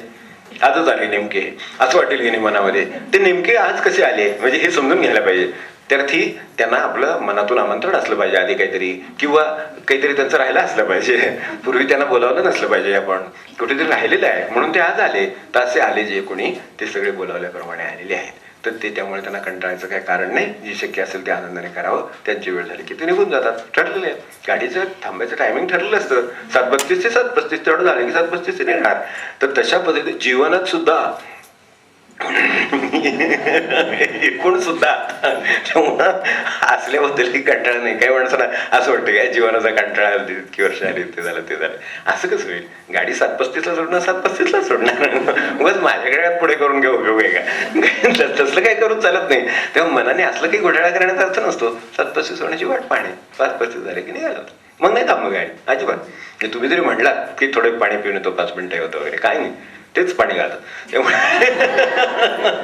आजच आले नेमके असं वाटेल की नाही मनामध्ये. ते नेमके आज कसे आले म्हणजे हे समजून घ्यायला पाहिजे. त्यार्थी त्यांना आपलं मनातून आमंत्रण असलं पाहिजे आधी काहीतरी, किंवा काहीतरी त्यांचं राहिलं असलं पाहिजे. पूर्वी त्यांना बोलावलं नसलं पाहिजे, आपण कुठेतरी राहिलेलं आहे म्हणून ते आज आले. तर असे आले जे कोणी, ते सगळे बोलावल्याप्रमाणे आलेले आहेत. तर ते त्यामुळे त्यांना कंटाळायचं काही कारण नाही. जे शक्य असेल ते आनंदाने करावं. त्यांची वेळ झाली की ते निघून जातात. ठरलेले आहे, गाडीचं थांबायचं टायमिंग ठरलेलं असतं. 7:35 ते 7:35 तेवढं झालं की 7:35 ते निघणार. तर तशा पद्धतीने जीवनात सुद्धा एकूण सुद्धा असल्याबद्दल कंटाळा नाही. काही माणसांना असं वाटतं काय जीवनाचा कंटाळा, इतकी वर्ष आली, ते झालं ते झालं. असं कसं होईल? गाडी 7:35 सोडणार, 7:35 सोडणार. उगाच माझ्याकडे पुढे करून घेऊ उपयोग आहे का? तसलं काही करून चालत नाही. तेव्हा मनाने असलं काही घोटाळा करण्याचा अर्थ नसतो. 7:35 होण्याची वाट पाहणे, 5:35 झाले की निघालं. मग नाही थांबू गाडी अजिबात. म्हणजे तुम्ही जरी म्हणलात की थोडं पाणी पिऊन येतो 5 मिनिटं होतं वगैरे, काय नाही, तेच पाणी घालतात. त्यामुळे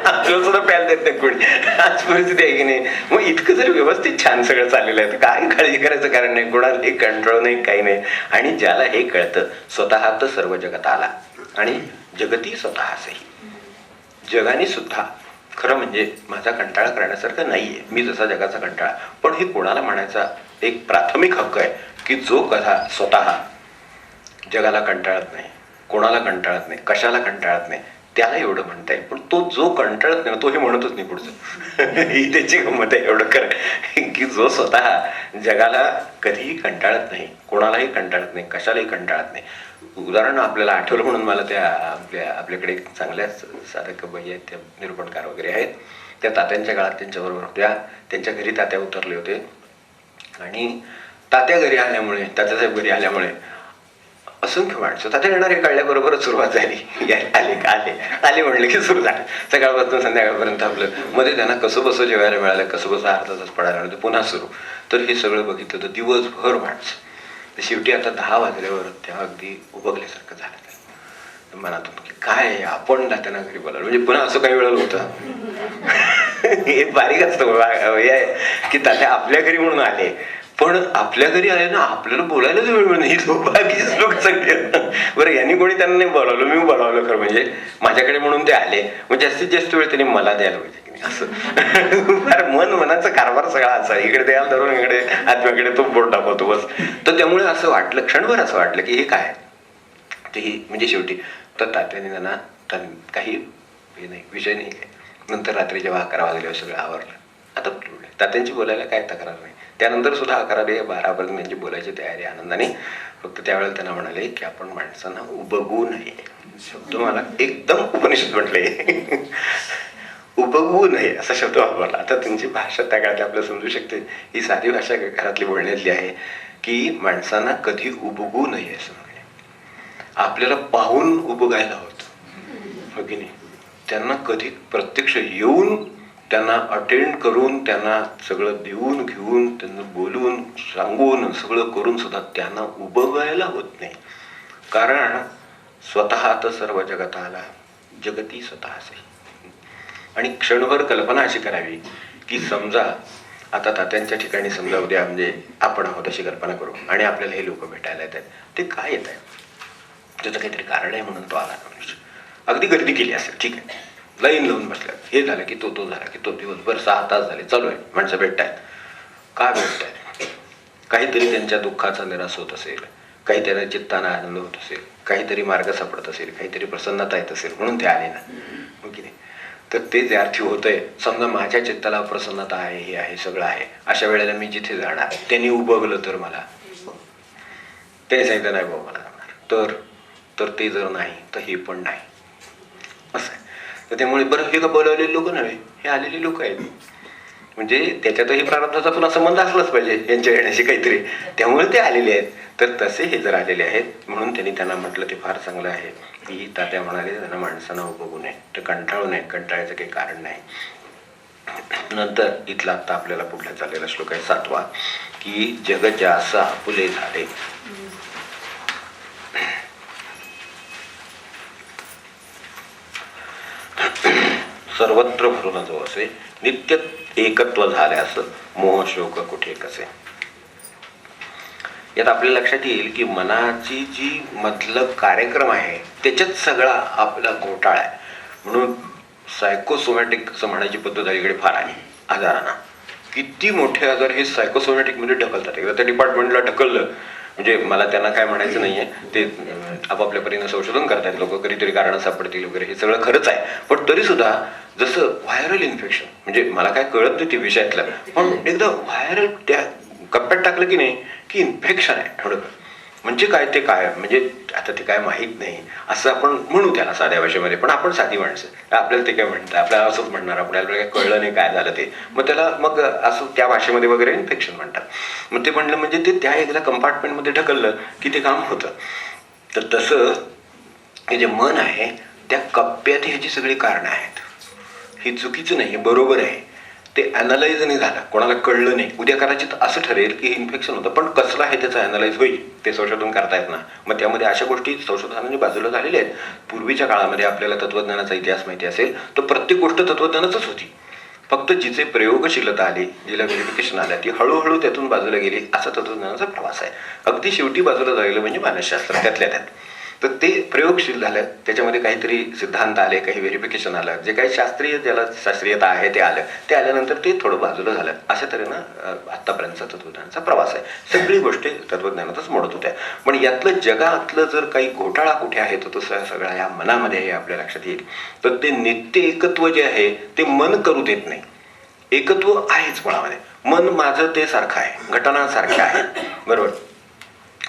आपल्याला सुद्धा प्यायला देत नाही कोणी. आज परिस्थिती आहे की नाही. मग इतकं जरी व्यवस्थित छान सगळं चाललेलं आहे तर काय काळजी करायचं कारण नाही, कोणाला कंट्रोल नाही, काही नाही. आणि ज्याला हे कळतं स्वतः तर सर्व जगत आला आणि जगती स्वतःचही, जगाने सुद्धा खरं म्हणजे माझा कंटाळा करण्यासारखं नाहीये, मी जसा जगाचा कंटाळा. पण हे कोणाला म्हणायचा एक प्राथमिक हक्क आहे की जो कथा स्वतः जगाला कंटाळत नाही, कोणाला कंटाळत नाही, कशाला कंटाळत नाही, त्याला एवढं म्हणता येईल. पण तो जो कंटाळत नाही तो हे म्हणतच नाही पुढचं. ही त्याची गंमत आहे. एवढं कर की जो स्वतः जगाला कधीही कंटाळत नाही, कोणालाही कंटाळत नाही, कशालाही कंटाळत नाही. उदाहरण आपल्याला आठवलं म्हणून मला त्या आपल्याकडे चांगल्याच साधक बाई आहेत, त्या निरूपणकार वगैरे आहेत, त्या तात्यांच्या काळात त्यांच्याबरोबर होत्या. त्यांच्या घरी तात्या उतरले होते आणि तात्या घरी आल्यामुळे, तात्यासाहेब घरी आल्यामुळे असंख्य माणसं तात्या येणार हे कळल्याबरोबरच सुरुवात झाली. आले म्हणलं की सुरू झालं. सकाळपासून संध्याकाळपर्यंत आपलं मध्ये त्यांना कसं बसं जेवायला मिळालं, कसं बसं अर्धा तास पडायला मिळालं, पुन्हा सुरू. तर हे सगळं बघितलं तर दिवसभर माणसं. शेवटी आता 10 वाजल्यावर तेव्हा अगदी उबगल्यासारखं झालं मनातून की काय आपण तात्यांना घरी बोलावलं. म्हणजे पुन्हा असं काही वेळेला होतं. हे बारीक असतं की तात्या आपल्या घरी म्हणून आले, पण आपल्या घरी आले ना आपल्याला बोलायलाच वेळ मिळून ही बाकीचे लोक सगळे. बरं यांनी कोणी त्यांना नाही बोलावलं, मी बोलावलं खरं म्हणजे माझ्याकडे म्हणून ते आले. मग जास्तीत जास्त वेळ त्यांनी मला द्यायला पाहिजे की नाही असं. फार मनाचा कारभार सगळा असा, इकडे द्यायला धरून इकडे आत्म्याकडे तो बोट दाखवतो बस. तर त्यामुळे असं वाटलं, क्षणभर असं वाटलं की हे काय ते ही म्हणजे शेवटी तर तात्याने त्यांना काही हे नाही, विषय नाही काय. नंतर रात्री जेव्हा 11 वाजल्यावर सगळं आवरलं. आता तात्यांची बोलायला काय तक्रार नाही. त्यानंतर सुद्धा 11 ते 12पर्यंत त्यांची बोलायची तयारी आनंदाने. फक्त त्यावेळेला त्यांना म्हणाले की आपण माणसांना उबगवू नये. शब्द मला एकदम उपनिषद म्हटलंय. उबगवू नये असा शब्द वापरला. आता त्यांची भाषा त्या काळात आपल्याला समजू शकते. ही साधी भाषा घरातली बोलण्यातली आहे की माणसांना कधी उबगवू नये असं म्हणे. आपल्याला पाहून उबगायला होतं हो की नाही. त्यांना कधी प्रत्यक्ष येऊन त्यांना अटेंड करून त्यांना सगळं देऊन घेऊन त्यांना बोलून सांगून सगळं करून सुद्धा त्यांना उबगायला होत नाही. कारण स्वतः तर सर्व जगत आला, जगती स्वतःच. आणि क्षणभर कल्पना अशी करावी की समजा आता तात्यांच्या ठिकाणी समजा उद्या म्हणजे आपण आहोत अशी कल्पना करू आणि आपल्याला हे लोक भेटायला येत आहेत. ते काय येत आहे त्याचं काहीतरी कारण आहे म्हणून तो आला मनुष्य. अगदी गर्दी केली असेल, ठीक आहे, लाईन लावून बसल्या, हे झालं की तो झाला की तो, दिवसभर 6 तास झाले चालू आहे, माणसं भेटतायत. का भेटतायत? काहीतरी त्यांच्या दुःखाचा निराश होत असेल, काही त्यांना चित्ताना आनंद होत असेल, काहीतरी मार्ग सापडत असेल, काहीतरी प्रसन्नता येत असेल म्हणून ते आले ना, हो की नाही. तर ते जे अर्थी होतंय, समजा माझ्या चित्ताला प्रसन्नता आहे, हे आहे, सगळं आहे, अशा वेळेला मी जिथे जाणार त्यांनी उबगलं तर मला, त्याने सांगितलं नाही बाबा मला जाणार, तर ते जर नाही तर हे पण नाही असं आहे. तर त्यामुळे बरं हे का बोलावलेले लोक नव्हे, हे आलेले लोक आहेत. म्हणजे त्याच्यातही प्रारब्धाचा पुन्हा संबंध असलाच पाहिजे यांच्या येण्याशी काहीतरी, त्यामुळे ते आलेले आहेत. तर तसे हे जर आलेले आहेत म्हणून त्यांना म्हटलं ते फार चांगलं आहे की तात्या म्हणाले त्यांना माणसांना बघू नये, तर कंटाळू नये, कंटाळायचं काही कारण नाही. नंतर इथला आता आपल्याला पुढला चाललेला श्लोक आहे 7वा की जग ज्यास आपुले झाले. सर्वत्र भरून जो असे नित्य एकत्व झाल्यास मोह शोक कुठे कसे. यात आपल्या लक्षात येईल की मनाची जी मधलं कार्यक्रम आहे त्याच्यात सगळा आपला घोटाळा आहे. म्हणून सायकोसोमॅटिक असं म्हणायची पद्धत अलीकडे फार आली आजारांना. किती मोठे आजार हे सायकोसोमॅटिक मध्ये ढकलतात. एकदा त्या डिपार्टमेंटला ढकललं म्हणजे मला त्यांना काय म्हणायचं नाहीये, ते आपापल्या परीनं संशोधन करतायत लोक, कधीतरी कारण सापडतील वगैरे, हे सगळं खरंच आहे. पण तरी सुद्धा जसं व्हायरल इन्फेक्शन, म्हणजे मला काय कळत नाही ते विषयातलं, पण एकदा व्हायरल त्या कप्प्यात टाकलं की नाही की इन्फेक्शन आहे थोडं. म्हणजे काय ते काय, म्हणजे आता ते काय माहीत नाही असं आपण म्हणू त्याला साध्या भाषेमध्ये. पण आपण साधी माणसं, आपल्याला ते काय म्हणतात, आपल्याला असंच म्हणणार, आपल्याला काय कळलं नाही काय झालं ते, मग त्याला मग असं त्या भाषेमध्ये वगैरे इन्फेक्शन म्हणतात. मग ते म्हणलं म्हणजे ते त्या एकदा कंपार्टमेंटमध्ये ढकललं की ते काम होतं. तर तसं हे जे मन आहे त्या कप्प्यात ह्याची सगळी कारणं आहेत. हे चुकीचं नाही, हे बरोबर आहे. ते अॅनालाइज नाही झालं, कोणाला कळलं नाही. उद्या कदाचित असं ठरेल की इन्फेक्शन होतं, पण कसलं आहे त्याचं अॅनालाइज होईल, ते संशोधन करतायत ना. मग त्यामध्ये अशा गोष्टी संशोधनाने बाजूला झालेल्या आहेत. पूर्वीच्या काळामध्ये आपल्याला तत्वज्ञानाचा इतिहास माहिती असेल तर प्रत्येक गोष्ट तत्वज्ञानाचंच होती. फक्त जिचे प्रयोगशीलता आली, जिला व्हेरिफिकेशन आल्या, ती हळूहळू त्यातून बाजूला गेली. असा तत्वज्ञानाचा प्रवास आहे. अगदी शेवटी बाजूला झालेलं म्हणजे मानसशास्त्र त्यातल्या त्यात. तर ते प्रयोगशील झालं, त्याच्यामध्ये काहीतरी सिद्धांत आले, काही व्हेरिफिकेशन आलं, जे काही शास्त्रीय, ज्याला शास्त्रीयता आहे ते आलं. ते आल्यानंतर ते थोडं बाजूला झालं. अशा तऱ्हेनं आत्तापर्यंतचा तत्वज्ञानाचा प्रवास आहे. सगळी गोष्टी तत्वज्ञानातच मोडत होत्या. पण यातलं जगातलं जर काही घोटाळा कुठे आहे तर तो सगळा या मनामध्ये आहे, आपल्या लक्षात येईल. तर ते नित्य एकत्व जे आहे ते मन करू देत नाही. एकत्व आहेच मुळामध्ये. मन माझं ते सारखं आहे, घटनांसारखे आहे, बरोबर.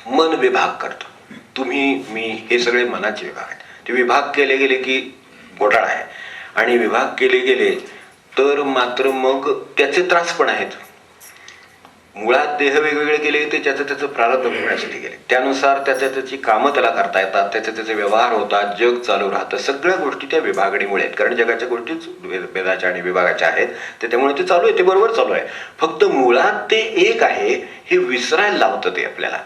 मन विभाग करतो, तुम्ही मी हे सगळे मनाचे विभाग आहेत. ते विभाग केले गेले की घोटाळा आहे. आणि विभाग केले गेले तर मात्र मग त्याचे त्रास पण आहेत. मुळात देह वेगवेगळे केले ते त्याचं प्रारब्ध भोगण्यासाठी गेले, त्यानुसार त्याची कामं त्याला करता येतात, त्याचे व्यवहार होतात, जग चालू राहतं. सगळ्या गोष्टी त्या विभागणीमुळे आहेत, कारण जगाच्या गोष्टीच भेदाच्या आणि विभागाच्या आहेत. त्याच्यामुळे ते चालू आहे, ते बरोबर चालू आहे. फक्त मुळात ते एक आहे हे विसरायला लावतं ते आपल्याला,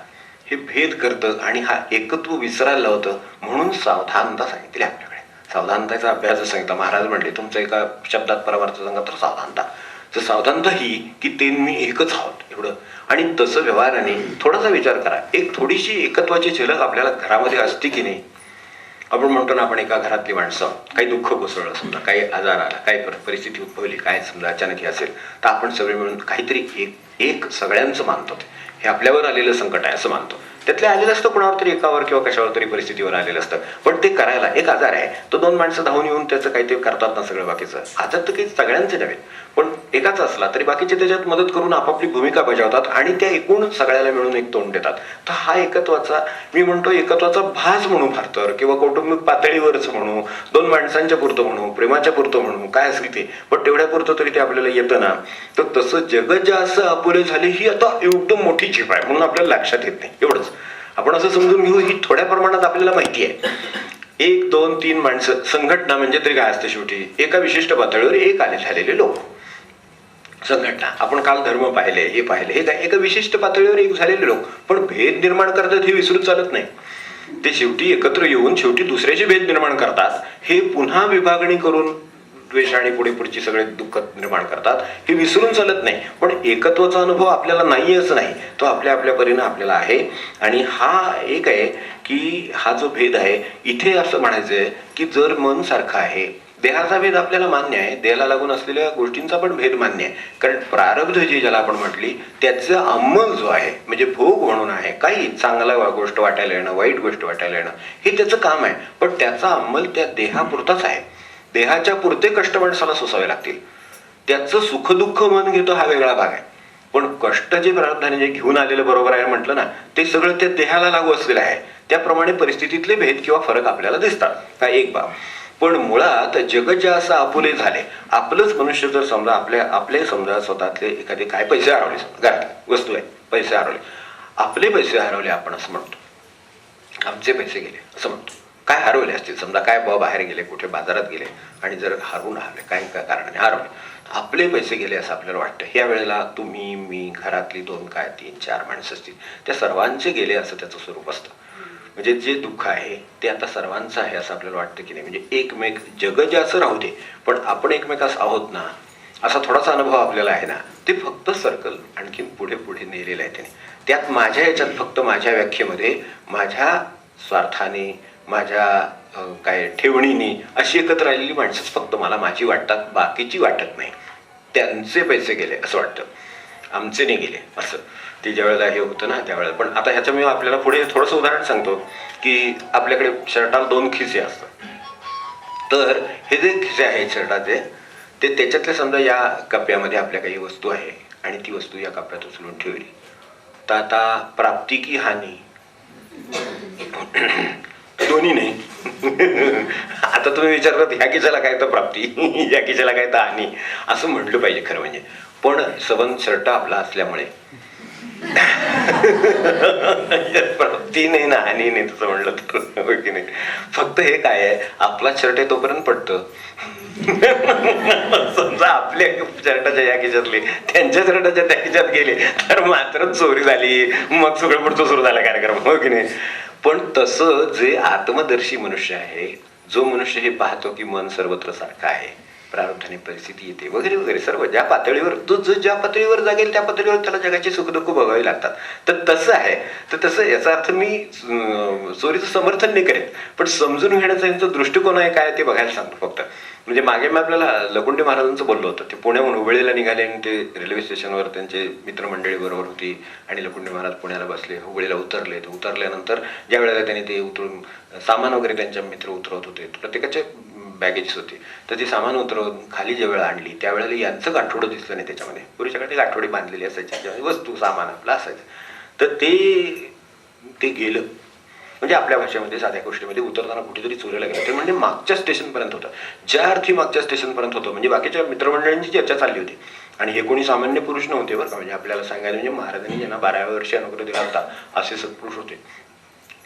हे भेद करतं आणि हा एकत्व विसरायला लावतं. म्हणून सावधानता सांगितली आपल्याकडे. सावधानतेचा अभ्यास सांगितला महाराज म्हणले. तुमचं एका शब्दात परामार्थ सांगा तर सावधानता. तर सावधानता ही की ते मी एकच आहोत एवढं. आणि तसं व्यवहाराने थोडासा विचार करा, एक थोडीशी एकत्वाची झलक आपल्याला घरामध्ये असते की नाही. आपण म्हणतो ना, आपण एका घरातली माणसं, काही दुःख कोसळलं समजा, काही आजार आला, काही परिस्थिती उद्भवली, काय समजा अचानक हे असेल, तर आपण सगळे मिळून काहीतरी एक सगळ्यांचं मानतो. हे आपल्यावर आलेलं संकट आहे असं मानतो. त्यातले आलेलं असतं कोणावर तरी, एकावर किंवा कशावर तरी परिस्थितीवर आलेलं असतं. पण ते करायला, एक आजार आहे तो 2 माणसं धावून येऊन त्याचं काही ते करतात ना सगळं बाकीचं. आजार तर काही सगळ्यांचे नव्हे, पण एकाचा असला तरी बाकीचे त्याच्यात मदत करून आपापली भूमिका बजावतात आणि त्या एकूण सगळ्याला मिळून एक तोंड देतात. तर हा एकत्वाचा, मी म्हणतो एकत्वाचा भास म्हणू फार तर, किंवा कौटुंबिक पातळीवरच म्हणू, 2 माणसांच्या पुरतं म्हणू, प्रेमाच्या पुरतं म्हणू, काय असेल ते, पण तेवढ्या पुरतं तरी ते आपल्याला येतं ना. तर तसं जगत जे असं आपुले झाले ही आता एकदम मोठी झेप आहे म्हणून आपल्याला लक्षात येत नाही. एवढंच आपण असं समजून घेऊ, ही थोड्या प्रमाणात आपल्याला माहिती आहे. 1, 2, 3 माणसं, संघटना म्हणजे तरी काय असते शेवटी, एका विशिष्ट पातळीवर एक आले झालेले लोक. संघटना, आपण काल धर्म पाहिले, हे पाहिले, हे काय एका विशिष्ट पातळीवर एक झालेले लोक. पण भेद निर्माण करतात हे विसरून चालत नाही. ते शेवटी एकत्र येऊन शेवटी दुसऱ्याचे भेद निर्माण करतात, हे पुन्हा विभागणी करून द्वेष आणि पुढची सगळे दुःख निर्माण करतात, हे विसरून चालत नाही. पण एकत्वाचा अनुभव आपल्याला नाही असं नाही, तो आपल्या आपल्या परीनं आपल्याला आहे. आणि हा एक आहे की हा जो भेद आहे, इथे असं म्हणायचंय की जर मन सारखं आहे, देहाचा भेद आपल्याला मान्य आहे, देहाला लागून असलेल्या गोष्टींचा पण भेद मान्य आहे. कारण प्रारब्ध जी ज्याला आपण म्हटली त्याचा अंमल जो आहे, म्हणजे भोग म्हणून आहे, काही चांगला गोष्ट वाटायला येणं, वाईट गोष्ट वाटायला येणं, हे त्याचं काम आहे. पण त्याचा अंमल त्या देहापुरताच आहे. देहाच्या पुरते कष्ट माणसाला सोसावे लागतील. त्याचं सुखदुःख मन घेतो हा वेगळा भाग आहे. पण कष्ट जे प्रारब्धाने जे घेऊन आलेलं बरोबर आहे म्हटलं ना, ते सगळं त्या देहाला लागू असलेलं आहे. त्याप्रमाणे परिस्थितीतले भेद किंवा फरक आपल्याला दिसतात, हा एक बाब. पण मुळात जग जे असं आपुले झाले, आपलंच मनुष्य जर समजा आपले समजा स्वतःतले एखादे काय पैसे हरवले, घरात वस्तू आहे, पैसे हरवले, आपले पैसे हरवले आपण असं म्हणतो, आमचे पैसे गेले असं म्हणतो. काय हरवले असतील समजा, काय बाहेर गेले, कुठे बाजारात गेले आणि जर हरवून हरवले, काय कारणाने हरवले, आपले पैसे गेले असं आपल्याला वाटतं. ह्या वेळेला तुम्ही, मी, घरातली 2 काय 3 4 माणसं असतील, त्या सर्वांचे गेले असं त्याचं स्वरूप असतं. म्हणजे जे दुःख आहे ते आता सर्वांचं आहे असं आपल्याला वाटतं की नाही. म्हणजे एकमेक, जग जे असं राहू दे पण आपण एकमेकास आहोत ना, असा थोडासा अनुभव आपल्याला आहे ना. ते फक्त सर्कल आणखीन पुढे पुढे नेलेलं आहे त्याने. त्यात माझ्या याच्यात फक्त माझ्या व्याख्येमध्ये, माझ्या स्वार्थाने, माझ्या काय ठेवणीने अशी एकत्र राहिलेली माणसंच फक्त मला माझी वाटतात, बाकीची वाटत नाही. त्यांचे पैसे गेले असं वाटतं, आमचे नाही गेले असं. ते ज्या वेळेला हे होतं ना त्यावेळेला. पण आता ह्याच्या मी आपल्याला पुढे थोडंसं उदाहरण सांगतो की आपल्याकडे शर्टाला 2 खिसे असतात. तर हे जे खिसे आहेत शर्टाचे, ते त्याच्यातले समजा या कप्प्यामध्ये आपल्या काही वस्तू आहे आणि ती वस्तू या कप्प्यात उचलून ठेवली, तर आता प्राप्ती की हानी, दोन्ही नाही. आता तुम्ही विचारतात ह्या खिशाला काय तर प्राप्ती, या खिशाला काय तर हानी असं म्हटलं पाहिजे खरं म्हणजे. पण सबंध शर्ट आपला असल्यामुळे प्राप्ती नाही ना हानी नाही तसं म्हणलं तर की नाही. फक्त हे काय आहे, आपला शर्ट आहे तोपर्यंत पडतं, समजा आपल्या शर्टाच्या या खिशातले त्यांच्या शर्टाच्या त्या खिशात गेले तर मात्र चोरी झाली, मग सगळं पुढचं सुरू झाला कार्यक्रम, हो की नाही? पण तसं जे आत्मदर्शी मनुष्य आहे, जो मनुष्य हे पाहतो की मन सर्वत्र सारखं आहे, प्रारब्धाने परिस्थिती येते वगैरे वगैरे, सर्व ज्या पातळीवर जो ज्या पातळीवर जागेल त्या पातळीवर त्याला जगाची सुखदुःख भोगावी लागतात. तर तसं आहे. तर तसं याचा अर्थ मी चोरीचं समर्थन नाही करेन, पण समजून घेण्याचा यांचा दृष्टिकोन आहे काय ते बघायला सांगतो फक्त. म्हणजे मागे मी आपल्याला लकुंडे महाराजांचं बोललो होतं. ते पुण्याहून हुबळीला निघाले आणि ते रेल्वे स्टेशनवर त्यांचे मित्रमंडळी बरोबर होती आणि लकुंडे महाराज पुण्याला बसले, हुबळीला उतरले. तर उतरल्यानंतर ज्या वेळेला त्यांनी ते उतरून सामान वगैरे त्यांच्या मित्र उतरवत होते, प्रत्येकाचे बॅगेज होती, तर ती सामान उतरवून खाली ज्या वेळा आणली त्यावेळेला यांचं गाठोडं दिसलं नाही त्याच्यामध्ये. पूर्वीच्याकडे गाठोडी बांधलेली असायची, वस्तू सामान आपलं असायचं. तर ते गेलं. म्हणजे आपल्या भाषेमध्ये साध्या गोष्टीमध्ये उतरताना कुठेतरी चोरीला गेलं. ते म्हणजे मागच्या स्टेशनपर्यंत होतं. ज्या अर्थी मागच्या स्टेशनपर्यंत होतं म्हणजे बाकीच्या मित्रमंडळींची चर्चा चालली होती आणि हे कोणी सामान्य पुरुष नव्हते बरं का. म्हणजे आपल्याला सांगायला म्हणजे महाराजांनी ज्यांना 12व्या वर्षी अनुग्रह दिला होता असे सत्पुरुष होते,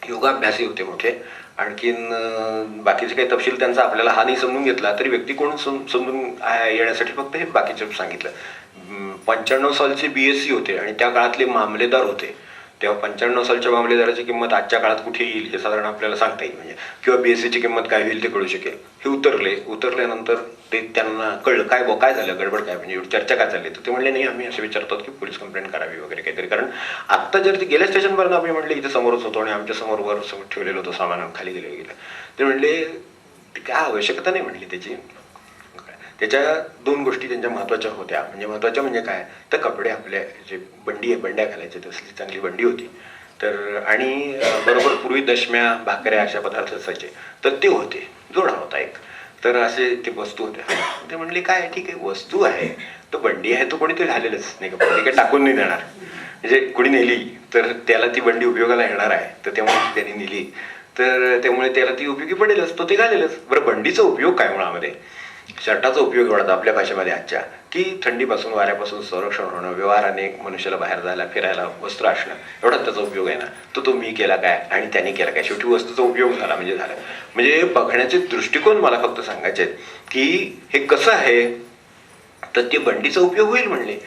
योगाभ्यासी होते मोठे. आणखीन बाकीचे काही तपशील त्यांचा आपल्याला हा नाही समजून घेतला तरी व्यक्ती कोण समजून येण्यासाठी फक्त हे बाकीचे सांगितलं. 95 सालचे BSc होते आणि त्या काळातले मामलेदार होते. तेव्हा 95 सालच्या मामलेदाराची किंमत आजच्या काळात कुठे येईल हे साधारण आपल्याला सांगता येईल, म्हणजे किंवा BScची किंमत काय होईल ते कळू शकेल. हे उतरल्यानंतर ते त्यांना कळलं काय झालं, गडबड काय, म्हणजे चर्चा काय चालली. तर ते म्हणले नाही आम्ही असं विचारतो की पोलीस कंप्लेंट करावी वगैरे काहीतरी. कारण आत्ता जर ते गेल्या स्टेशनपर्यंत आम्ही म्हणले इथे समोरच होतो आणि आमच्या समोर वर ठेवलेलं होतं सामान, खाली गेलं. ते म्हणले काय आवश्यकता नाही म्हणली त्याची. त्याच्या 2 गोष्टी त्यांच्या महत्त्वाच्या होत्या. महत्त्वाच्या म्हणजे काय, तर कपडे आपल्या जे बंड्या घालायचे तसली चांगली बंडी होती. तर आणि बरोबर पूर्वी दशम्या भाकऱ्या अशा पदार्थ असायचे तर ते होते, जोडा होता एक. तर असे ते वस्तू होत्या. ते म्हणले काय ठीक आहे वस्तू आहे तर बंडी आहे तो कोणी ते घालेलच नाही का, बंडी काय टाकून नाही देणार. म्हणजे कुणी नेली तर त्याला ती बंडी उपयोगाला येणार आहे, तर त्यामुळे त्यांनी नेली तर त्यामुळे त्याला ती उपयोगी पडेलच, तो ते घालेलच. बरं बंडीचा उपयोग काय मुळामध्ये, शर्टाचा उपयोग एवढाच आपल्या भाषेमध्ये आजच्या की थंडीपासून वाऱ्यापासून संरक्षण होणं, व्यवहाराने मनुष्याला बाहेर जायला फिरायला वस्त्र असणं, एवढाच त्याचा उपयोग आहे ना. तो मी केला काय आणि त्यांनी केला काय, शेवटी वस्तूचा उपयोग झाला म्हणजे झालं. म्हणजे बघण्याचे दृष्टिकोन मला फक्त सांगायचे आहेत की हे कसं आहे. तर ते बंडीचा उपयोग होईल म्हणले.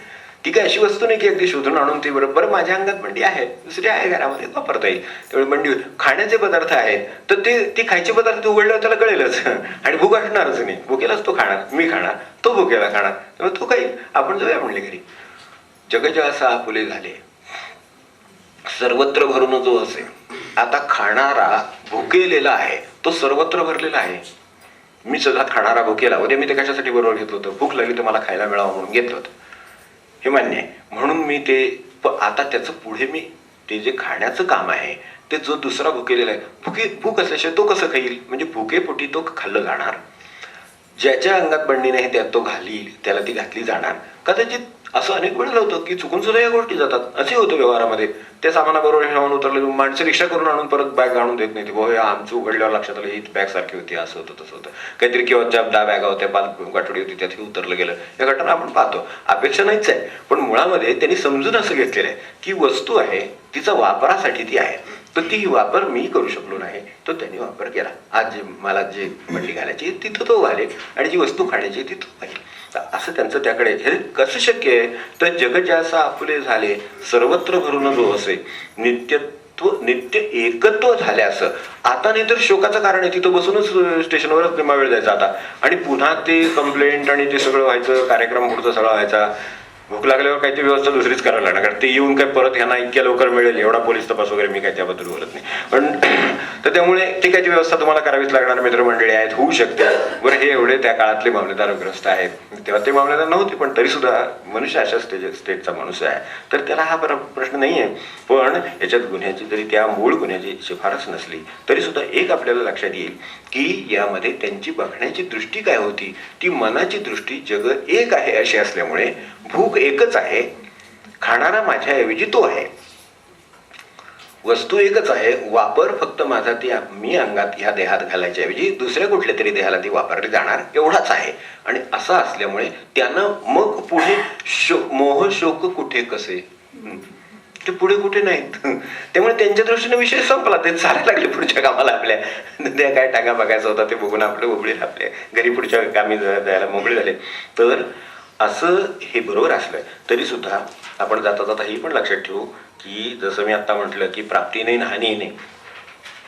ती काय अशी वस्तू नाही की अगदी शोधून आणून ती बरोबर माझ्या अंगात बंडी आहे, दुसरी आहे घरामध्ये वापरता येईल त्यामुळे बंडी होईल. खाण्याचे पदार्थ आहेत तर ते खायचे पदार्थ उघडल्यावर त्याला कळेलच आणि भूक असणारच नाही. भुकेलाच तो खाणार, मी खाणार, तो भुकेला खाणार, त्यामुळे तो काही आपण जाऊया म्हणले घरी. जगजा असा आपुले झाले सर्वत्र भरून जो असे. आता खाणारा भुकेलेला आहे तो सर्वत्र भरलेला आहे. मी सगळा खाणारा भुकेला, उद्या मी ते कशासाठी बरोबर घेतलं होतं, भूक लागली तर मला खायला मिळावं म्हणून घेतलं होतं, हे मान्य आहे. म्हणून मी ते आता त्याचं पुढे मी ते जे खाण्याचं काम आहे ते जो दुसरा भुकेलेला आहे, भूक असल्याशिवाय तो कसं खाईल, म्हणजे भुकेपोटी तो खाल्लं जाणार. ज्याच्या अंगात बंडी नाही त्यात तो घालील, त्याला ती घातली जाणार. कदाचित असं अनेक वेळेला होतं की चुकून सुद्धा या गोष्टी जातात. असे होतं व्यवहारामध्ये. त्या सामानाबरोबर घेऊन उतरले माणसं रिक्षा करून आणून परत बॅग आणून देत नाही. हे आमचं उघडल्यावर लक्षात आलं ही बॅग सारखी होती, असं होतं तसं होतं काहीतरी, किंवा ज्या 10 बॅगा होत्या 5 गाठोडी होती त्यात उतरलं गेलं. या घटना आपण पाहतो. अपेक्षा नाहीच आहे, पण मुळामध्ये त्यांनी समजून असं घेतलेलं आहे की वस्तू आहे तिचा वापरासाठी ती आहे, तर ती वापर मी करू शकलो नाही तो त्यांनी वापर केला. आज जे मला जे बंडी घालायची तिथं तो घालेल आणि जी वस्तू खाण्याची ती तो घालेल. असं त्यांचं त्याकडे. हे कसं शक्य आहे, तर जग ज्यासा आपुले झाले सर्वत्र भरून जो असे. नित्य एकत्व झाले असं. आता नाही तर शोकाचं कारण आहे, तिथं बसूनच स्टेशनवरच निमा वेळ जायचा आता, आणि पुन्हा ते कंप्लेंट आणि ते सगळं व्हायचं, कार्यक्रम पुढचा सगळा व्हायचा. भूक लागल्यावर काही ती व्यवस्था दुसरीच करायला लागणार, कारण ते येऊन काय परत ह्यांना इतक्या लवकर मिळेल एवढा पोलीस तपास वगैरे मी काय त्याबद्दल बोलत नाही. पण तर त्यामुळे ती काही व्यवस्था तुम्हाला करावीच लागणार. मित्रमंडळी आहेत, होऊ शकते. बरं हे एवढे त्या काळातले मामलेदारग्रस्त आहेत, तेव्हा ते मामलेदार नव्हते पण तरी सुद्धा मनुष्य अशा स्टेटचा मनुष्य आहे, तर त्याला हा प्रश्न नाही आहे. पण याच्यात गुन्ह्याची जरी त्या मूळ गुन्ह्याची शिफारस नसली तरी सुद्धा एक आपल्याला लक्षात येईल की यामध्ये त्यांची बघण्याची दृष्टी काय होती, ती मनाची दृष्टी जग एक आहे अशी असल्यामुळे भूक एकच आहे, खाणारा माझ्याऐवजी तो आहे, वस्तू एकच आहे, वापर फक्त माझा ती मी अंगात ह्या देहात घालायच्या ऐवजी दुसऱ्या कुठल्या तरी देहाला ती वापरली जाणार एवढाच आहे. आणि असं असल्यामुळे त्यानं मग पुढे मोह शोक कुठे कसे, ते पुढे कुठे नाहीत. त्यामुळे त्यांच्या दृष्टीने विषय संपला. ते चालायला लागले पुढच्या कामाला आपल्या. त्या काय टांगा बघायचा होता ते बघून आपलं उघडे आपल्या घरी पुढच्या कामी जायला मोकळे झाले. तर असं हे बरोबर असलं तरी सुद्धा आपण जाता जाता ही पण लक्षात ठेवू की जसं मी आत्ता म्हटलं की प्राप्ती नाही आणि हानी नाही.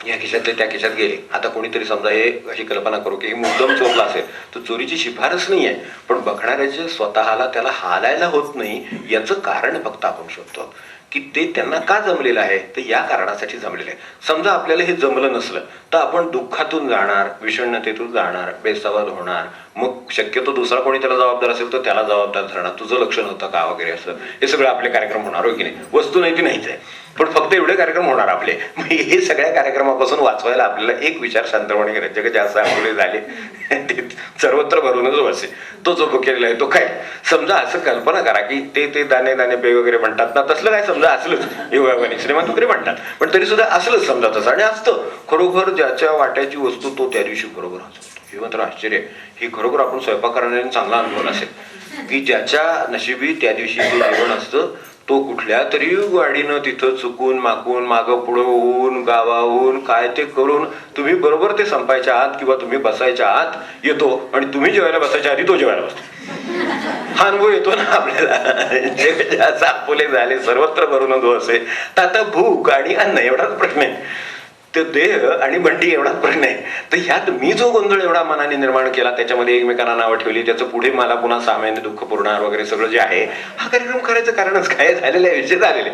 या खिशातले त्या खिशात गेले. आता कोणीतरी समजा हे अशी कल्पना करू की मुद्दाम चोरला असेल तर चोरीची शिफारस नाही आहे, पण बघणाऱ्याचे स्वतःला त्याला हालायला होत नाही याचं कारण फक्त आपण शोधतो की ते त्यांना का जमलेलं आहे. तर या कारणासाठी जमलेलं आहे. समजा आपल्याला हे जमलं नसलं तर आपण दुःखातून जाणार, विषण्णतेतून जाणार, बेसवाद होणार. मग शक्यतो दुसरा कोणी त्याला जबाबदार असेल तर त्याला जबाबदार धरणार, तुझं लक्ष नव्हतं का वगैरे असं हे सगळं आपले कार्यक्रम होणार हो की नाही. वस्तू नाही ती नाहीच आहे, पण फक्त एवढे कार्यक्रम होणार आपले. मग हे सगळ्या कार्यक्रमापासून वाचवायला आपल्याला एक विचार शांतपणे करायचे की जास्त आंघोळी झाले ते सर्वत्र भरूनच बसे. तो जो भुकेलेला आहे तो काय. समजा असं कल्पना करा की ते दाणे दाणे पे वगैरे म्हणतात ना, तसलं काय समजा असलंच योगाने श्रीमंत वगैरे म्हणतात, पण तरी सुद्धा असलंच समजा तसं. आणि असतं खरोखर ज्याच्या वाट्याची वस्तू तो त्या दिवशी बरोबर असतो. हे मात्र आश्चर्य. हे खरोखर आपण स्वयंपाक करणाऱ्याने चांगला अनुभव असेल की ज्याच्या नशिबी त्या दिवशी जे जेवण असतं तो कुठल्या तरी गाडीनं तिथं चुकून मागून मागं पुढं होऊन गावाहून काय ते करून तुम्ही बरोबर ते संपायच्या आत किंवा तुम्ही बसायच्या आत येतो आणि तुम्ही जेवायला बसायच्या आधी तो जेवायला बसतो. हा अनुभव येतो ना आपल्याला. जे सापोले झाले सर्वत्र भरून असे तर आता भूक आणि अन्न एवढाच प्रश्न आहे. ते देह आणि बंडी एवढाच प्रश्न आहे. तर ह्यात मी जो गोंधळ एवढा मनाने निर्माण केला, त्याच्यामध्ये एकमेकांना नावं ठेवली, त्याचं पुढे मला पुन्हा 6 महिने दुःख पुरणार वगैरे सगळं जे आहे, हा कार्यक्रम करायचं कारणच काय झालेलं आहे, विषय झालेले.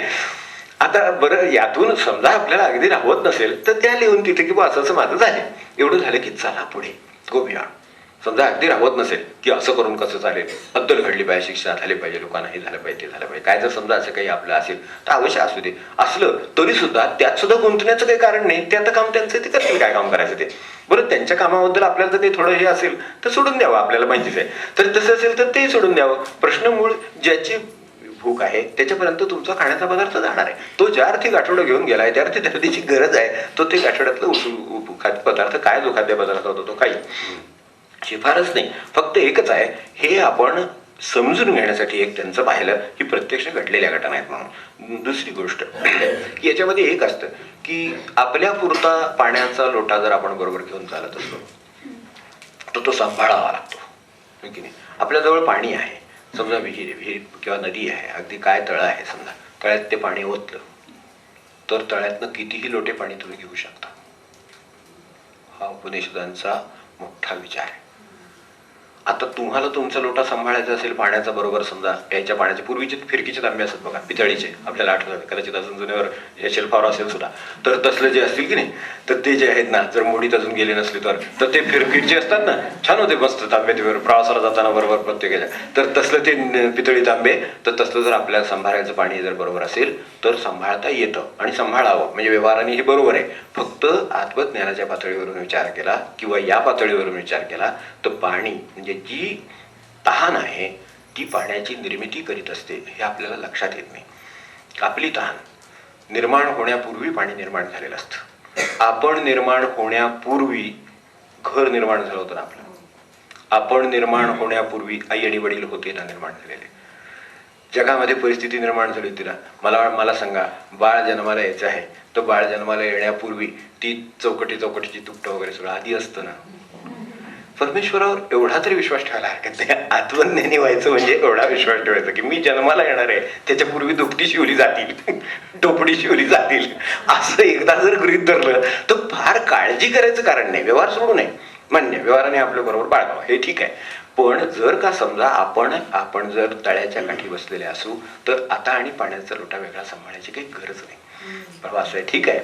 आता बरं यातून समजा आपल्याला अगदी राहत नसेल तर त्या लिहून तिथे की असं असं माझं झालं, एवढं झालं की चला पुढे गो बियॉन्ड. समजा अगदी राहत नसेल की असं करून कसं चालेल, अद्दल घडली पाहिजे, शिक्षा झाली पाहिजे, लोकांना हे झालं पाहिजे, ते झालं पाहिजे, काय जर समजा असं काही आपलं असेल तर अवश्य असू दे. असलं तरी सुद्धा त्यात सुद्धा गुंतण्याचं काही कारण नाही. ते आता काम त्यांचं ते करतील, काय काम करायचं ते. बरं त्यांच्या कामाबद्दल आपल्याला जर ते थोडं हे असेल तर सोडून द्यावं, आपल्याला माहितीच आहे. तर तसं असेल तर ते सोडून द्यावं. प्रश्न मूळ ज्याची भूक आहे त्याच्यापर्यंत तुमचा खाण्याचा पदार्थ जाणार आहे. तो ज्या अर्थी गाठोडं घेऊन गेलाय त्या अर्थी त्याला त्याची गरज आहे, तो ते गाठोड्यातलं खाद्यपदार्थ काय जो खाद्यपदार्थ होतो तो काही शिफारस नाही. फक्त एकच आहे, हे आपण समजून घेण्यासाठी एक त्यांचं पाहिलं की प्रत्यक्ष घडलेल्या घटना आहेत म्हणून. दुसरी गोष्ट की याच्यामध्ये एक असतं की आपल्या पुरता पाण्याचा लोटा जर आपण बरोबर घेऊन चालत असतो तर तो सांभाळावा लागतो की नाही. आपल्याजवळ पाणी आहे, समजा विहीर किंवा नदी आहे, अगदी काय तळं आहे समजा, तळ्यात ते पाणी ओतलं तर तळ्यातनं कितीही लोटे पाणी तुम्ही घेऊ शकता. हा उपनिषदांचा मोठा विचार आहे. आता तुम्हाला तुमचा लोटा सांभाळायचा असेल पाण्याचा बरोबर, समजा प्यायच्या पाण्याचे पूर्वीचे फिरकीचे तांबे असतात बघा, पितळीचे, आपल्याला आठवतात कदाचित अजून जुन्यावर हे शेल्फावर असेल सुद्धा, तर तसले जे असतील की नाही तर ते जे आहेत ना, जर मोडीत अजून गेले नसले तर ते फिरकीचे असतात ना, छान होते मस्त तांबे, ते प्रवासाला जाताना बरोबर प्रत्येकाच्या. तर तसलं ते पितळी तांबे, तर तसलं जर आपल्याला सांभाळायचं पाणी जर बरोबर असेल तर सांभाळता येतं आणि सांभाळावं. म्हणजे व्यवहाराने हे बरोबर आहे. फक्त आत्मज्ञानाच्या पातळीवरून विचार केला किंवा या पातळीवरून विचार केला तर पाणी म्हणजे जी तहान आहे ती पाण्याची निर्मिती करीत असते हे आपल्याला लक्षात येत नाही. आपली तहान निर्माण होण्यापूर्वी पाणी निर्माण झालेलं असतं. आपण निर्माण होण्यापूर्वी घर निर्माण झालं होतं ना आपलं. आपण निर्माण होण्यापूर्वी आई आणि वडील होते ना निर्माण झालेले. जगामध्ये परिस्थिती निर्माण झाली होती ना. मला सांगा, बाळ जन्माला यायचं आहे तर बाळ जन्माला येण्यापूर्वी ती चौकटीची तुकटं वगैरे सगळं आधी असतं ना. परमेश्वरावर एवढा तरी विश्वास ठेवायला हरकत नाही. आत्मज्ञानी व्हायचं म्हणजे एवढा विश्वास ठेवायचा की मी जन्माला येणार आहे त्याच्यापूर्वी दुपटी शिवली जातील, टोपडी शिवली जातील, असं एकदा जर गृहीत धरलं तर फार काळजी करायचं कारण नाही. व्यवहार सोडू नये, मान्य, व्यवहाराने आपल्या बरोबर बाळगावं हे ठीक आहे. पण जर का समजा आपण जर तळ्याच्या काठी बसलेले असू तर आता आणि पाण्याचा लोटा वेगळा सांभाळायची काही गरज नाही. बरोबर असं आहे, ठीक आहे.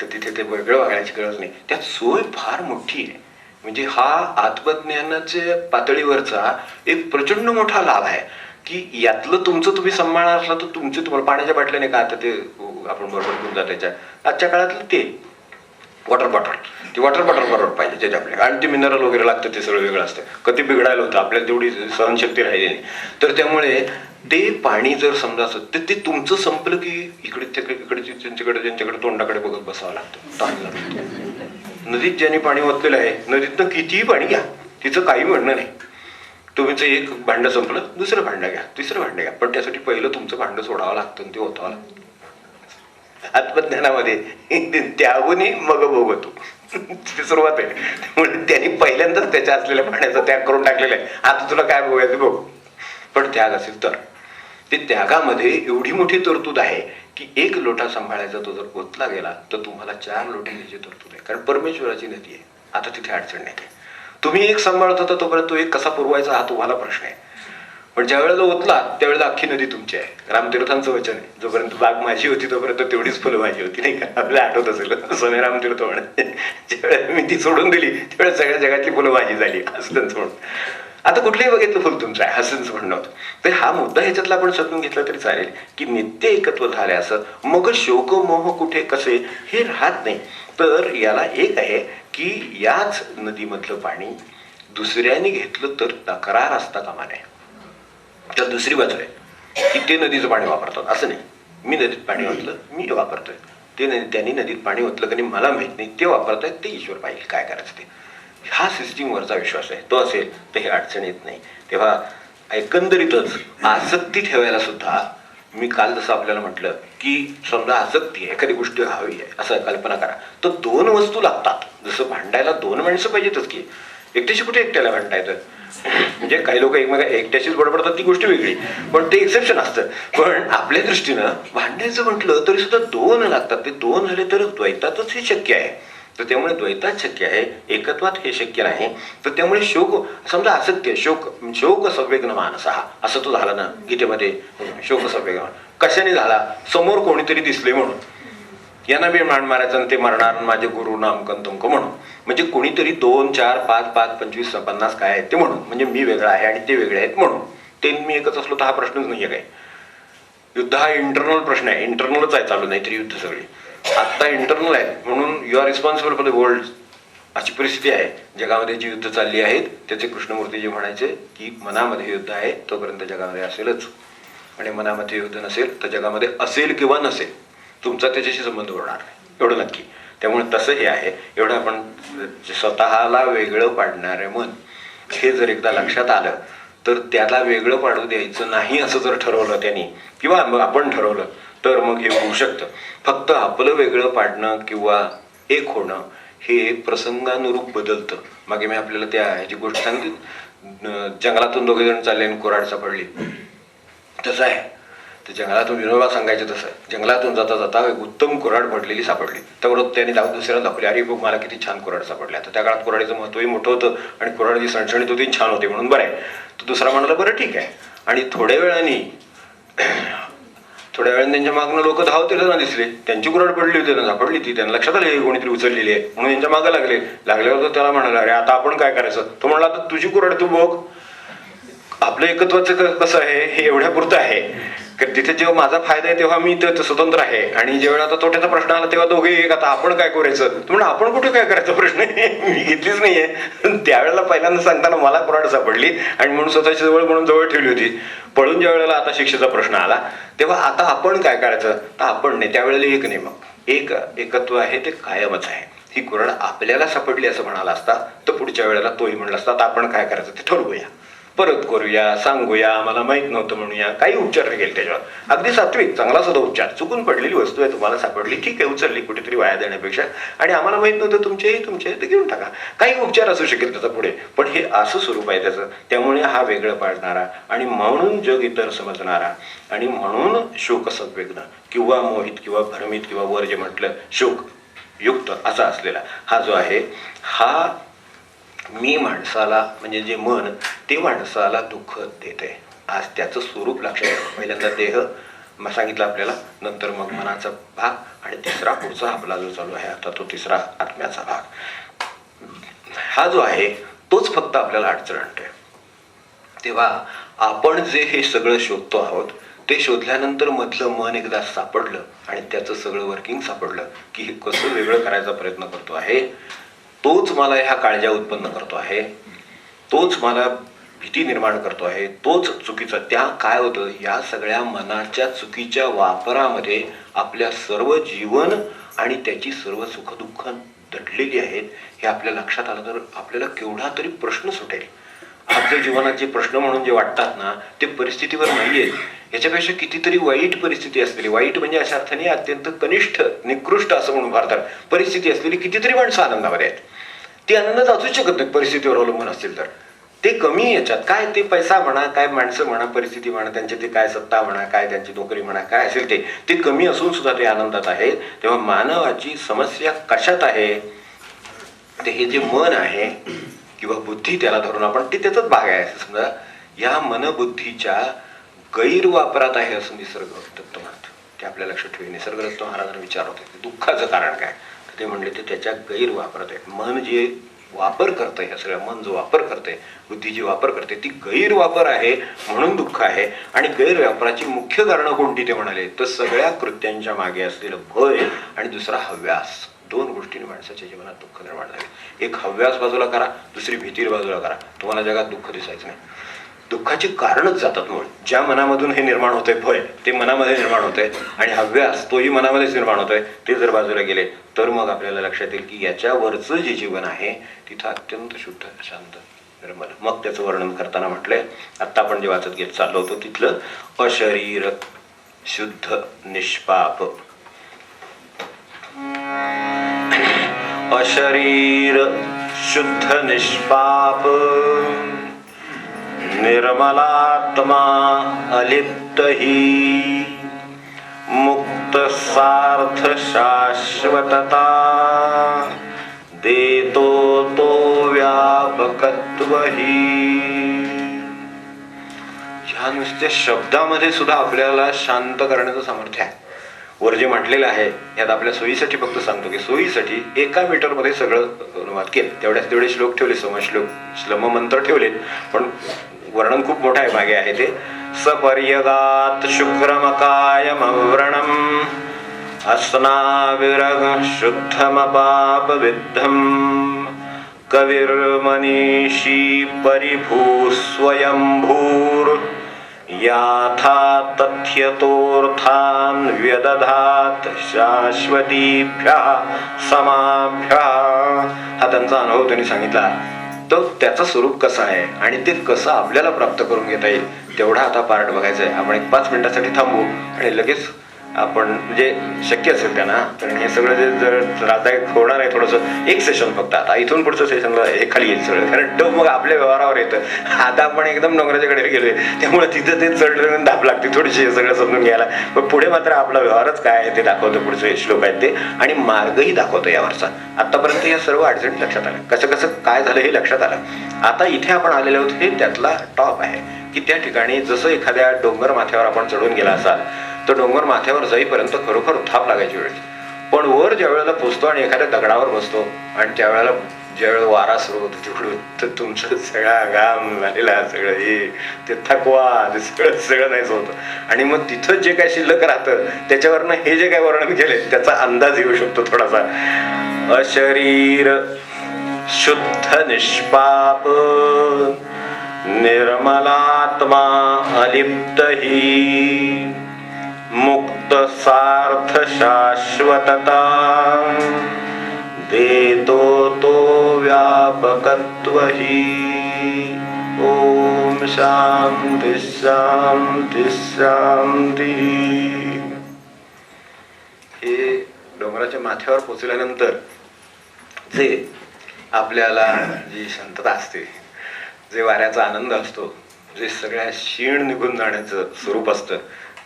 तर तिथे ते वेगळं वागण्याची गरज नाही. त्यात सोय फार मोठी आहे. म्हणजे हा आत्मज्ञानाच्या पातळीवरचा एक प्रचंड मोठा लाभ आहे की यातलं तुमचं तुम्ही सांभाळणार असला तर तुम्हाला पाण्याच्या बाटल्याने का आता ते आपण बरोबर घेऊन जातायच्या. आजच्या काळातलं ते वॉटर बॉटल बरोबर पाहिजे ज्याच्या आपल्याला, आणि ते मिनरल वगैरे लागतं ते सगळं वेगळं असतं. कधी बिघडायला होतं, आपल्याला तेवढी सहनशक्ती राहिली नाही. तर त्यामुळे ते पाणी जर समजा असत तर ते तुमचं संपलं की इकडे त्यांच्याकडे तोंडाकडे बघत बसावं लागतं, ताण लागतं. नदीत ज्याने पाणी ओतलेलं आहे नदीतनं कितीही पाणी घ्या, तिचं काही म्हणणं नाही. तुमचं एक भांडं संपलं, दुसरं भांडं घ्या, तिसरं भांडं घ्या, पण त्यासाठी पहिलं तुमचं भांडं सोडावं लागतं आणि ते ओतावं लागतं. आत्मज्ञानामध्ये त्यागुनी मग भोगतो ती सुरुवात आहे. त्यामुळे त्यांनी पहिल्यांदाच त्याच्या असलेल्या पाण्याचा त्याग करून टाकलेला आहे. आता तुला काय बघायचं बघ. पण त्याग असेल तर ते त्यागामध्ये एवढी मोठी तरतूद आहे की 1 लोटा सांभाळायचा तो जर ओतला गेला तर तुम्हाला 4 लोटे घ्यायची तरतूद आहे. कारण परमेश्वराची नदी आहे. आता तिथे अडचण नाही. तुम्ही 1 सांभाळत होता तोपर्यंत तो 1 कसा पुरवायचा हा तुम्हाला प्रश्न आहे. पण ज्या वेळेला ओतला त्यावेळेला अख्खी नदी तुमची आहे. रामतीर्थांचं वचन आहे, जोपर्यंत बाग माझी होती तोपर्यंत तेवढीच फुलं माझी होती, नाही का? आपल्याला आठवत असेल सोने रामतीर्थ म्हणत. ज्या वेळेला मी ती सोडून दिली त्यावेळेस सगळ्या जगातली फुलं माझी झाली असं त्यांचं म्हणून. आता कुठलंही बघितलं फुल तुमचं आहे असंच म्हणणं होतं. तर हा मुद्दा ह्याच्यातला आपण समजून घेतला तरी चालेल की नित्य एकत्व झाले असं मग शोक मोह कुठे कसे हे राहत नाही. तर याला एक आहे की याच नदीमधलं पाणी दुसऱ्याने घेतलं तर तक्रार असता कामा नये. तर दुसरी बाजू आहे की ते नदीचं पाणी वापरतात असं नाही. मी नदीत पाणी ओतलं मी वापरतोय, ते त्यांनी नदीत पाणी ओतलं की मला माहित नाही ते वापरतायत, ते ईश्वर पाहिजे काय करायचं ते. हा सिस्टीमवरचा विश्वास आहे, तो असेल तर हे अडचण येत नाही. तेव्हा एकंदरीतच आसक्ती ठेवायला सुद्धा मी काल जसं आपल्याला म्हटलं की समजा आसक्ती आहे, एखादी गोष्ट हवी आहे असं कल्पना करा तर 2 वस्तू लागतात. जसं भांडायला 2 माणसं पाहिजेतच की. एकट्याशी कुठे एकट्याला भांडता येतं. म्हणजे काही लोक एकट्याशीच बडबडतात ती गोष्ट वेगळी, पण ते एक्सेप्शन असतं. पण आपल्या दृष्टीनं भांडायचं म्हटलं तरी सुद्धा 2 लागतात. ते 2 झाले तर द्वैतातच हे शक्य आहे. तर त्यामुळे द्वैतात शक्य आहे, एकत्वात हे शक्य नाही. तर त्यामुळे शोक समजा आसक्ती आहे, शोक संवेगन मानस हा असं तो झाला ना गीतेमध्ये. शोक संवेगन कशाने झाला? समोर कोणीतरी दिसले म्हणून. यांना बी मान मारायचं आणि ते मरणार माझे गुरु नामकन तुमक म्हणून. म्हणजे कोणीतरी 2, 4, 5, 5, 25, 50 काय आहे ते म्हणून. म्हणजे मी वेगळा आहे आणि ते वेगळे आहेत म्हणून. ते मी एकच असलो तर हा प्रश्नच नाही आहे. काय युद्ध हा इंटरनल प्रश्न आहे, इंटरनलच आहे चालू, नाहीतरी युद्ध सगळी आत्ता इंटरनल आहे. म्हणून you are responsible for the world अशी परिस्थिती आहे. जगामध्ये जी युद्ध चालली आहेत त्याचे कृष्णमूर्ती जे म्हणायचे की मनामध्ये युद्ध आहे तोपर्यंत जगामध्ये असेलच, आणि मनामध्ये युद्ध नसेल तर जगामध्ये असेल किंवा नसेल तुमचा त्याच्याशी संबंध होणार नाही, एवढं नक्की. त्यामुळे तसं हे आहे. एवढं आपण स्वतःला वेगळं पाडणारं मन हे जर एकदा लक्षात आलं तर त्याला वेगळं पाडू द्यायचं नाही असं जर ठरवलं त्यांनी किंवा आपण ठरवलं तर मग हे होऊ शकतं. फक्त आपलं वेगळं पाडणं किंवा एक होणं हे प्रसंगानुरूप बदलतं. मागे मी आपल्याला त्या ह्याची गोष्ट सांगितली, जंगलातून 2 जण चालले आणि कुऱ्हाड सापडली. तसं आहे ते जंगलातून विनोबा सांगायचं तसं. जंगलातून जाता जाता एक उत्तम कुऱ्हाड भरलेली सापडली. त्याबरोबर त्यांनी दुसऱ्याला दाखवली, अरे बघ मला किती छान कुऱ्हाड सापडली. आता त्या काळात कुऱ्हाडीचं महत्वही मोठं होतं आणि कुऱ्हाड जी सणसणीत होती छान होती म्हणून बरं आहे. तर दुसरा म्हणाला बरं ठीक आहे. आणि थोड्या वेळाने त्यांच्या मागणं लोक धावते त्यांना दिसले, त्यांची कुऱ्हाड पडली होती, त्यांना सापडली ती, त्यांना लक्षात आले कोणीतरी उचललेली आहे म्हणून त्यांच्या मागं लागल्यावर तर त्याला म्हणाला, अरे आता आपण काय करायचं? तो म्हणला आता तुझी कुऱ्हाड तू बघ. आपलं एकत्वाचं कसं आहे हे एवढ्या पुरतं आहे की तिथे जेव्हा माझा फायदा आहे तेव्हा मी तर स्वतंत्र आहे, आणि जेव्हा आता तोट्याचा प्रश्न आला तेव्हा दोघे एक. आता आपण काय करायचं? म्हणून आपण कुठे काय करायचा प्रश्न मी घेतलीच नाहीये. त्यावेळेला पहिल्यांदा सांगताना मला कुऱ्हाड सापडली आणि म्हणून स्वतःची जवळ म्हणून जवळ ठेवली होती. पळून ज्या वेळेला आता शिक्षेचा प्रश्न आला तेव्हा आता आपण काय करायचं? तर आपण नाही, त्यावेळेला एक नाही, मग एकत्व आहे ते कायमच आहे. ही कुऱ्हाड आपल्याला सापडली असं म्हणाला असता तर पुढच्या वेळेला तोही म्हणला असता आता आपण काय करायचं ते ठरवूया, परत करूया, सांगूया, मला माहित नव्हतं म्हणूया, काही उपचार नाही केले त्याच्यावर. अगदी सात्विक चांगला सुद्धा उपचार. चुकून पडलेली वस्तू आहे तुम्हाला सापडली, ठीक आहे, उचलली कुठेतरी वाया देण्यापेक्षा, आणि आम्हाला माहित नव्हतं तुमचे तर घेऊन टाका. काही उपचार असू शकेल त्याचा पुढे, पण हे असं स्वरूप आहे त्याचं. त्यामुळे हा वेगळं पाडणारा आणि म्हणून जग इतर समजणारा आणि म्हणून शोक संवेगन किंवा मोहित किंवा भ्रमित किंवा वर जे म्हटलं शोक युक्त असा असलेला हा जो आहे हा मी माणसाला म्हणजे जे मन ते माणसाला दुःख देते. आज त्याचं स्वरूप लक्षात घ्या. पहिल्यांदा देह सांगितलं आपल्याला, नंतर मग मनाचा भाग, आणि तिसरा पुढचा आपला जो चालू आहे आता तो तिसरा आत्म्याचा भाग. हा जो आहे तोच फक्त आपल्याला अडचण आणतोय. तेव्हा आपण जे हे सगळं शोधतो आहोत ते शोधल्यानंतर मधलं मन एकदा सापडलं आणि त्याचं सगळं वर्किंग सापडलं की हे कसं वेगळं करायचा प्रयत्न करतो आहे, तोच मला ह्या काळज्या उत्पन्न करतो आहे, तोच मला भीती निर्माण करतो आहे, तोच चुकीचा. त्या काय होतं, या सगळ्या मनाच्या चुकीच्या वापरामध्ये आपल्या सर्व जीवन आणि त्याची सर्व सुखदुःख दडलेली आहेत. हे आपल्या लक्षात आलं तर आपल्याला केवढा तरी प्रश्न सुटेल. आपल्या जीवनाचे प्रश्न म्हणून जे वाटतात ना ते परिस्थितीवर नाहीये. याच्यापेक्षा कितीतरी वाईट परिस्थिती असलेली, वाईट म्हणजे अशा अर्थाने अत्यंत कनिष्ठ निकृष्ट असं म्हणून भारतात परिस्थिती असलेली कितीतरी माणसं आनंदामध्ये आहेत. ती आनंदात असूच शकत नाही परिस्थितीवर अवलंबून असतील तर. ते कमी याच्यात काय ते पैसा म्हणा, काय माणसं म्हणा, परिस्थिती म्हणा, त्यांचे ते काय सत्ता म्हणा, काय त्यांची नोकरी म्हणा, काय असेल ते कमी असून सुद्धा ते आनंदात आहेत. तेव्हा मानवाची समस्या कशात आहे, ते हे जे मन आहे किंवा बुद्धी त्याला धरून आपण ते त्याचाच भाग आहे असं समजा. या मनबुद्धीच्या गैरवापरात आहे असं निसर्गदत्त म्हणतो. ते आपल्या लक्षात ठेवी. निसर्गदत्त महाराजांना विचारत होते दुःखाचं कारण काय, तर ते म्हणले ते त्याच्या गैरवापरात आहे. मन जे वापर करतंय, ह्या सगळ्या मन जो वापर करते, बुद्धी जी वापर करते ती गैरवापर आहे म्हणून दुःख आहे. आणि गैरवापराची मुख्य कारणं कोणती ते म्हणाले तर सगळ्या कृत्यांच्या मागे असलेलं भय आणि दुसरा हव्यास. दोन गोष्टींनी माणसाच्या जीवनात दुःख निर्माण झाले. एक हव्यास बाजूला करा, दुसरी भीती बाजूला करा, तुम्हाला जगात दुःख दिसायचं नाही. दुःखाची कारणच जातात मूळ. ज्या मनामधून हे निर्माण होतंय भय ते मनामध्ये निर्माण होतंय आणि हव्यास तोही मनामध्येच निर्माण होतोय. ते जर बाजूला गेले तर मग आपल्याला लक्षात येईल की याच्यावरचं जे जीवन आहे तिथं अत्यंत शुद्ध, शांत, निर्मल. मग त्याचं वर्णन करताना म्हटलंय आत्ता आपण जे वाचत घेत चाललो होतो तिथलं अशरीर शुद्ध निष्पाप. अशरीर शुद्ध निष्पाप निर्मलात्मा अलिप्त ही मुक्त सार्थ शाश्वतता देतो तो व्यापकत्व ही. ह्या नुसत्या शब्दामध्ये सुद्धा आपल्याला शांत करण्याचं सामर्थ्य आहे. वर जे म्हटलेलं आहे यात आपल्या सोयीसाठी फक्त सांगतो की सोयीसाठी 1 मीटरमध्ये सगळं अनुवाद केलं. तेवढे श्लोक ठेवले, समश्लोक श्लम मंत्र ठेवले, पण वर्णन खूप मोठं आहे. मागे आहे ते सपर्यगात शुक्रमकायमव्रणम् अस्नाविरग शुद्धमपाप विद्धम् कविर्मनीषी परिभू स्वयंभूर् याथा तथ्यतोर्थान् व्यदधात शाश्वतीभ्यः समाभ्यः. हा त्यांचा अनुभव त्यांनी सांगितला. तर त्याचं स्वरूप कसं आहे आणि ते कसं आपल्याला प्राप्त करून घेता येईल तेवढा आता पार्ट बघायचा आहे. आपण 1-5 मिनिटासाठी थांबू आणि लगेच आपण म्हणजे शक्य असेल त्यांना, कारण हे सगळं जे जर त्रासदायक होणार आहे थोडंसं. एक सेशन फक्त आता इथून पुढचं सेशनला हे खाली येईल सगळं, कारण तो मग आपल्या व्यवहारावर येतं. आता आपण एकदम डोंगराच्या कडेला गेलोय त्यामुळे तिथं ते चढ धाप लागते थोडीशी हे सगळं समजून घ्यायला. पण पुढे मात्र आपला व्यवहारच काय आहे ते दाखवतं, पुढचे श्लोक आहेत ते, आणि मार्गही दाखवतो यावरचा. आतापर्यंत या सर्व अडचणी लक्षात आल्या, कसं कसं काय झालं हे लक्षात आलं. आता इथे आपण आलेले आहोत हे त्यातला टॉप आहे की त्या ठिकाणी जसं एखाद्या डोंगर माथ्यावर आपण चढून गेला असाल तर डोंगर माथ्यावर जाईपर्यंत खरोखर थाप लागायची वेळ. पण वर ज्या वेळेला पोचतो आणि एखाद्या दगडावर बसतो आणि त्यावेळेला ज्यावेळेला वारा सुरू होतो तिकडून तर तुमचं सगळा घाम झालेला सगळं हे ते थकवा ते सगळं नाहीच होतं. आणि मग तिथं जे काय शिल्लक राहतं त्याच्यावरनं हे जे काय वर्णन केले त्याचा अंदाज येऊ शकतो थोडासा. अशरीर शुद्ध निष्पाप निर्मलात्मा अलिप्त ही मुक्त सार्थ शाश्वतता देतो तो व्यापकत्व ही. ओम शांती शांती शांती. हे डोंगराच्या माथ्यावर पोचल्यानंतर जे आपल्याला जी शांतता असते, जे वाऱ्याचा आनंद असतो, जे सगळ्या क्षीण निघून जाण्याचं स्वरूप असतं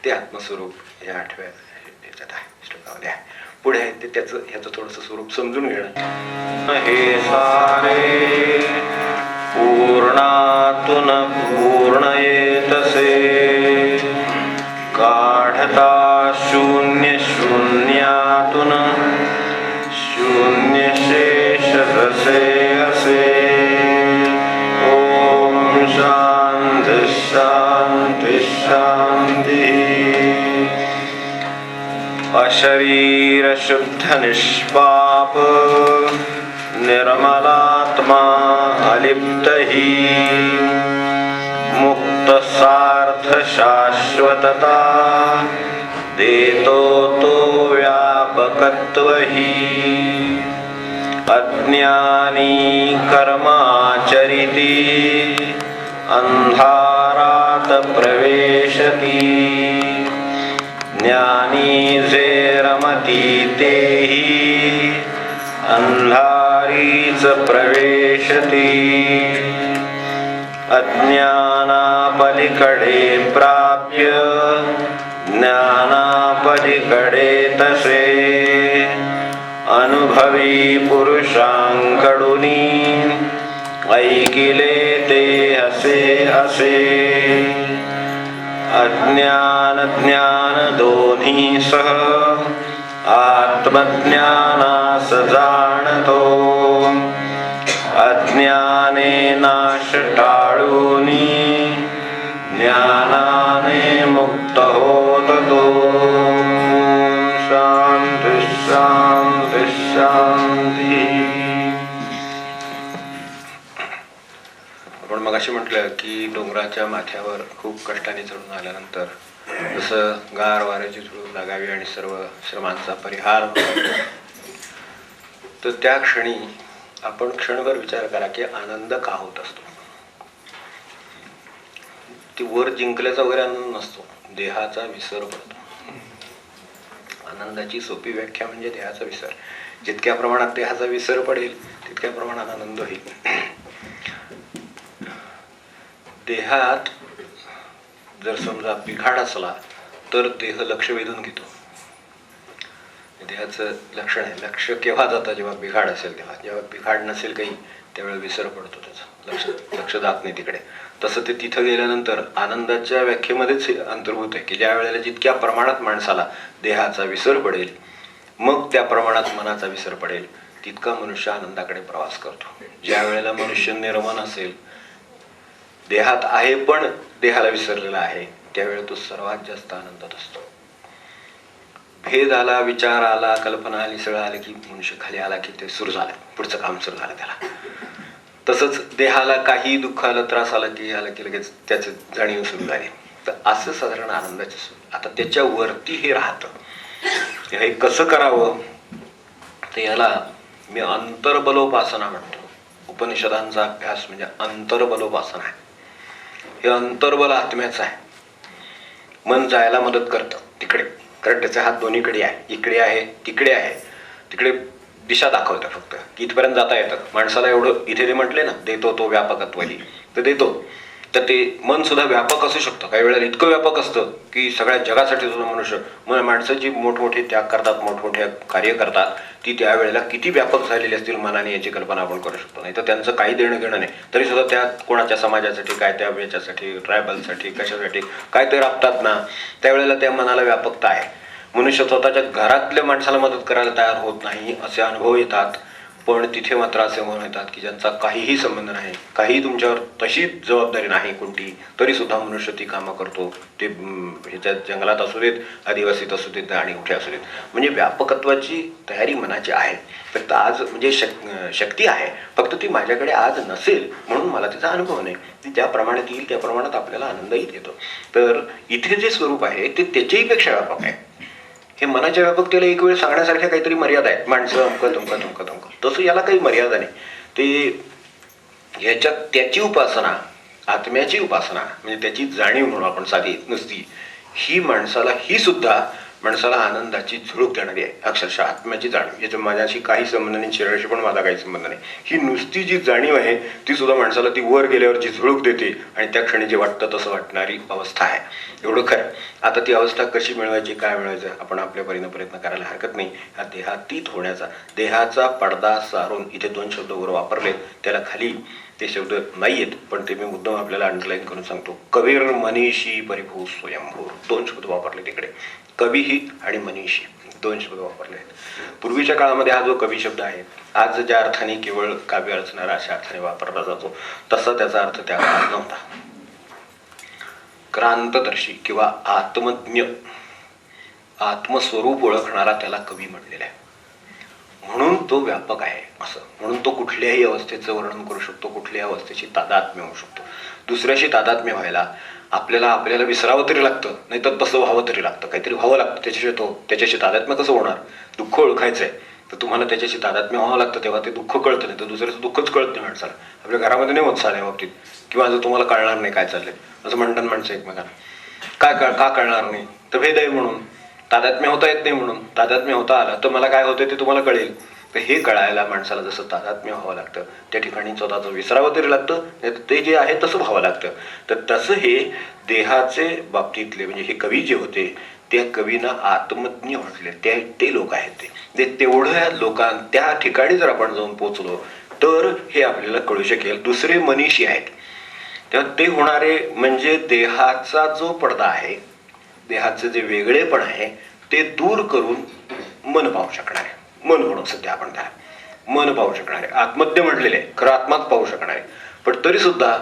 ते आत्मस्वरूप या 8व्या याच्यात आहे, श्लोकामध्ये आहे. पुढे आहे ते त्याचं ह्याचं थोडंसं स्वरूप समजून घेणं. हे सारे पूर्णातून पूर्णयेतसे काढता शून्य शून्यातून शून्य शेष जसे असे. ओम शांती शांती शांती. अशरीर शुद्ध निष्पाप निर्मलात्मा अलिप्त ही मुक्त सार्थ शाश्वतता देतो तो व्यापकत्व ही. अज्ञानी कर्माचरिती अंधारात प्रवेशती ज्ञानी जे रमती तेही अंधारीच प्रवेशती अज्ञानापलिकडे प्राप्य ज्ञानापलिकडे तसे अनुभवी पुरुषांकडूनी ऐकिले ते असे असे अज्ञान ज्ञान दोन्ही सह आत्मज्ञानास जाणतो अज्ञाने नाश टाळूनी ज्ञानाने मुक्त होत तो. शांती शांती शांती. आपण मगाशी म्हटलं की डोंगराच्या माथ्यावर खूप कष्टाने चढून आल्यानंतर जसं गार वाऱ्याची झुळूक लागावी आणि सर्व श्रमांचा परिहार तर त्या क्षणी आपण क्षणभर विचार करा की आनंद का होत असतो. ती वर जिंकल्याचा वगैरे आनंद नसतो, देहाचा विसर पडतो. आनंदाची सोपी व्याख्या म्हणजे देहाचा विसर. जितक्या प्रमाणात देहाचा विसर पडेल तितक्या प्रमाणात आनंद होईल. देहात जर समजा बिघाड असला तर देह लक्ष वेधून घेतो. देहाचं लक्षण आहे. लक्ष केव्हा जातं? जेव्हा बिघाड असेल तेव्हा. जेव्हा बिघाड नसेल काही त्यावेळेला विसर पडतो त्याचा, लक्ष जात नाही तिकडे. तसं ते तिथं गेल्यानंतर आनंदाच्या व्याख्येमध्येच अंतर्भूत आहे की ज्या वेळेला जितक्या प्रमाणात माणसाला देहाचा विसर पडेल मग त्या प्रमाणात मनाचा विसर पडेल तितका मनुष्य आनंदाकडे प्रवास करतो. ज्या वेळेला मनुष्य निर्मन असेल, देहात आहे पण देहाला विसरलेला आहे, त्यावेळेला तो सर्वात जास्त आनंदात असतो. भेद आला, विचार आला, कल्पना आली, सगळं आलं की मनुष्य खाली आला की ते सुरू झालं, पुढचं काम सुरू झालं त्याला. तसंच देहाला काही दुःख आलं, त्रास आला की लगेच त्याचं जाणीव सुरू झाली. तर असं साधारण आनंदाचं सुरू. आता त्याच्यावरती हे राहतं. हे कसं करावं तर याला मी अंतर्बलोपासना म्हणतो. उपनिषदांचा अभ्यास म्हणजे अंतर्बलोपासना आहे. हे अंतर्बल आत्म्याचं आहे. मन जायला मदत करतं तिकडे, कारण त्याचे हात दोन्हीकडे आहे. इकडे आहे, तिकडे आहे. तिकडे दिशा दाखवतं फक्त की इथपर्यंत जाता येतं. माणसाला एवढं इथे ते म्हटले ना, देतो तो व्यापकत्वाली, तर देतो. तर ते मन सुद्धा व्यापक असू शकतं. काही वेळेला इतकं व्यापक असतं की सगळ्या जगासाठी सुद्धा मनुष्य माणसं जी मोठमोठे त्याग करतात, मोठमोठे कार्य करतात, ती त्यावेळेला किती व्यापक झालेली असतील मनाने याची कल्पना आपण करू शकतो. नाही तर त्यांचं काही देणं घेणं नाही, तरी सुद्धा त्या कोणाच्या समाजासाठी, काय त्या याच्यासाठी, ट्रायबलसाठी, कशासाठी काय ते राबतात ना, त्यावेळेला त्या मनाला व्यापकता आहे. मनुष्य स्वतःच्या घरातल्या माणसाला मदत करायला तयार होत नाही असे अनुभव येतात. पण तिथे मात्र असे म्हणून येतात की ज्यांचा काहीही संबंध नाही, काही तुमच्यावर तशी जबाबदारी नाही कोणती, तरी सुद्धा मनुष्य ती कामं करतो. ते ह्याच्यात जंगलात असू देत, आदिवासीत असू देत आणि कुठे असू देत. म्हणजे व्यापकत्वाची तयारी मनाची आहे. फक्त आज म्हणजे शक्ती आहे, फक्त ती माझ्याकडे आज नसेल म्हणून मला तिचा अनुभव नाही. ती ज्या प्रमाणात येईल त्या प्रमाणात आपल्याला आनंदही येतो. तर इथे जे स्वरूप आहे ते त्याच्याही पेक्षा व्यापक आहे. हे मनाच्या व्यापकतेला एक वेळ सांगण्यासारख्या काहीतरी मर्यादा आहेत. माणसं अमकं तसं याला काही मर्यादा नाही. ते ह्याच्यात त्याची उपासना, आत्म्याची उपासना म्हणजे त्याची जाणीव म्हणून आपण साधी नुसती, ही माणसाला ही सुद्धा माणसाला आनंदाची झुळूक देणारी आहे. अक्षरशः आत्म्याची जाणीव, याच्या माझ्याशी काही संबंध नाही, शरीराशी पण माझा काही संबंध नाही. ही नुसती जी जाणीव आहे ती सुद्धा माणसाला ती वर गेल्यावरची झुळूक देते आणि त्या क्षणी जे वाटतं तसं वाटणारी अवस्था आहे. एवढं खरं. आता ती अवस्था कशी मिळवायची, काय मिळवायचं, आपण आपल्या परीनं प्रयत्न करायला हरकत नाही. हा देहातीत होण्याचा, देहाचा पडदा सारून इथे 2 शब्द वर वापरलेत, त्याला खाली ते शब्द नाही आहेत पण ते मी मुद्दाम आपल्याला अंडरलाईन करून सांगतो. कबीर मनीषी परिभू स्वयंभू 2 शब्द वापरले तिकडे. कवीही आणि मनीषी 2 शब्द वापरले आहेत. पूर्वीच्या काळामध्ये हा जो कवी शब्द आहे आज ज्या अर्थाने केवळ काव्य रचणारा अशा अर्थाने वापरला जातो तसा त्याचा अर्थ त्या काळात नव्हता. क्रांतदर्शी किंवा आत्मज्ञ, आत्मस्वरूप ओळखणारा त्याला कवी म्हणलेला आहे. म्हणून तो व्यापक आहे असं. म्हणून तो कुठल्याही अवस्थेचं वर्णन करू शकतो, कुठल्याही अवस्थेची तादात्म्य होऊ शकतो. दुसऱ्याशी तादात्म्य व्हायला आपल्याला विसरावं तरी लागतं, नाहीतर तसं व्हावं तरी लागतं, काहीतरी व्हावं लागतं. त्याच्याशी तादात्म्य कसं होणार? दुःख ओळखायचंय तर तुम्हाला त्याच्याशी तादात्म्य व्हावं लागतं, तेव्हा ते दुःख कळतं. नाही तर दुसऱ्याचं दुःखच कळत नाही माणसाला. आपल्या घरामध्ये नाही होत साऱ्या बाबतीत किंवा जर तुम्हाला कळणार नाही काय चाललंय असं म्हणतात माणसं एकमेकांना. का कळणार नाही? तर भेद आहे म्हणून. तादात्म्य होता येत नाही म्हणून. तादात्म्य होता आला तर मला काय होतं ते तुम्हाला कळेल. तर हे कळायला माणसाला जसं तादात्म्य व्हावं लागतं, त्या ठिकाणी स्वतःचं विसरावं तरी लागतं, ते जे आहे तसं व्हावं लागतं. तर तसं हे देहाचे बाबतीतले म्हणजे हे कवी जे होते त्या कवींना आत्मज्ञ म्हटले ते लोक आहेत. ते तेवढ्या त्या ठिकाणी जर आपण जाऊन पोचलो तर हे आपल्याला कळू शकेल. दुसरे मनीषी आहेत तेव्हा ते होणारे म्हणजे देहाचा जो पडदा आहे, देहाचं जे वेगळेपण आहे ते दूर करून मन पाहू शकणार आहे. मन म्हणून सध्या आपण त्याला मन पाहू शकणार आहे. आत्मज्ञ म्हटलेले आहे, खरं आत्माच पाहू शकणार आहे. पण तरी सुद्धा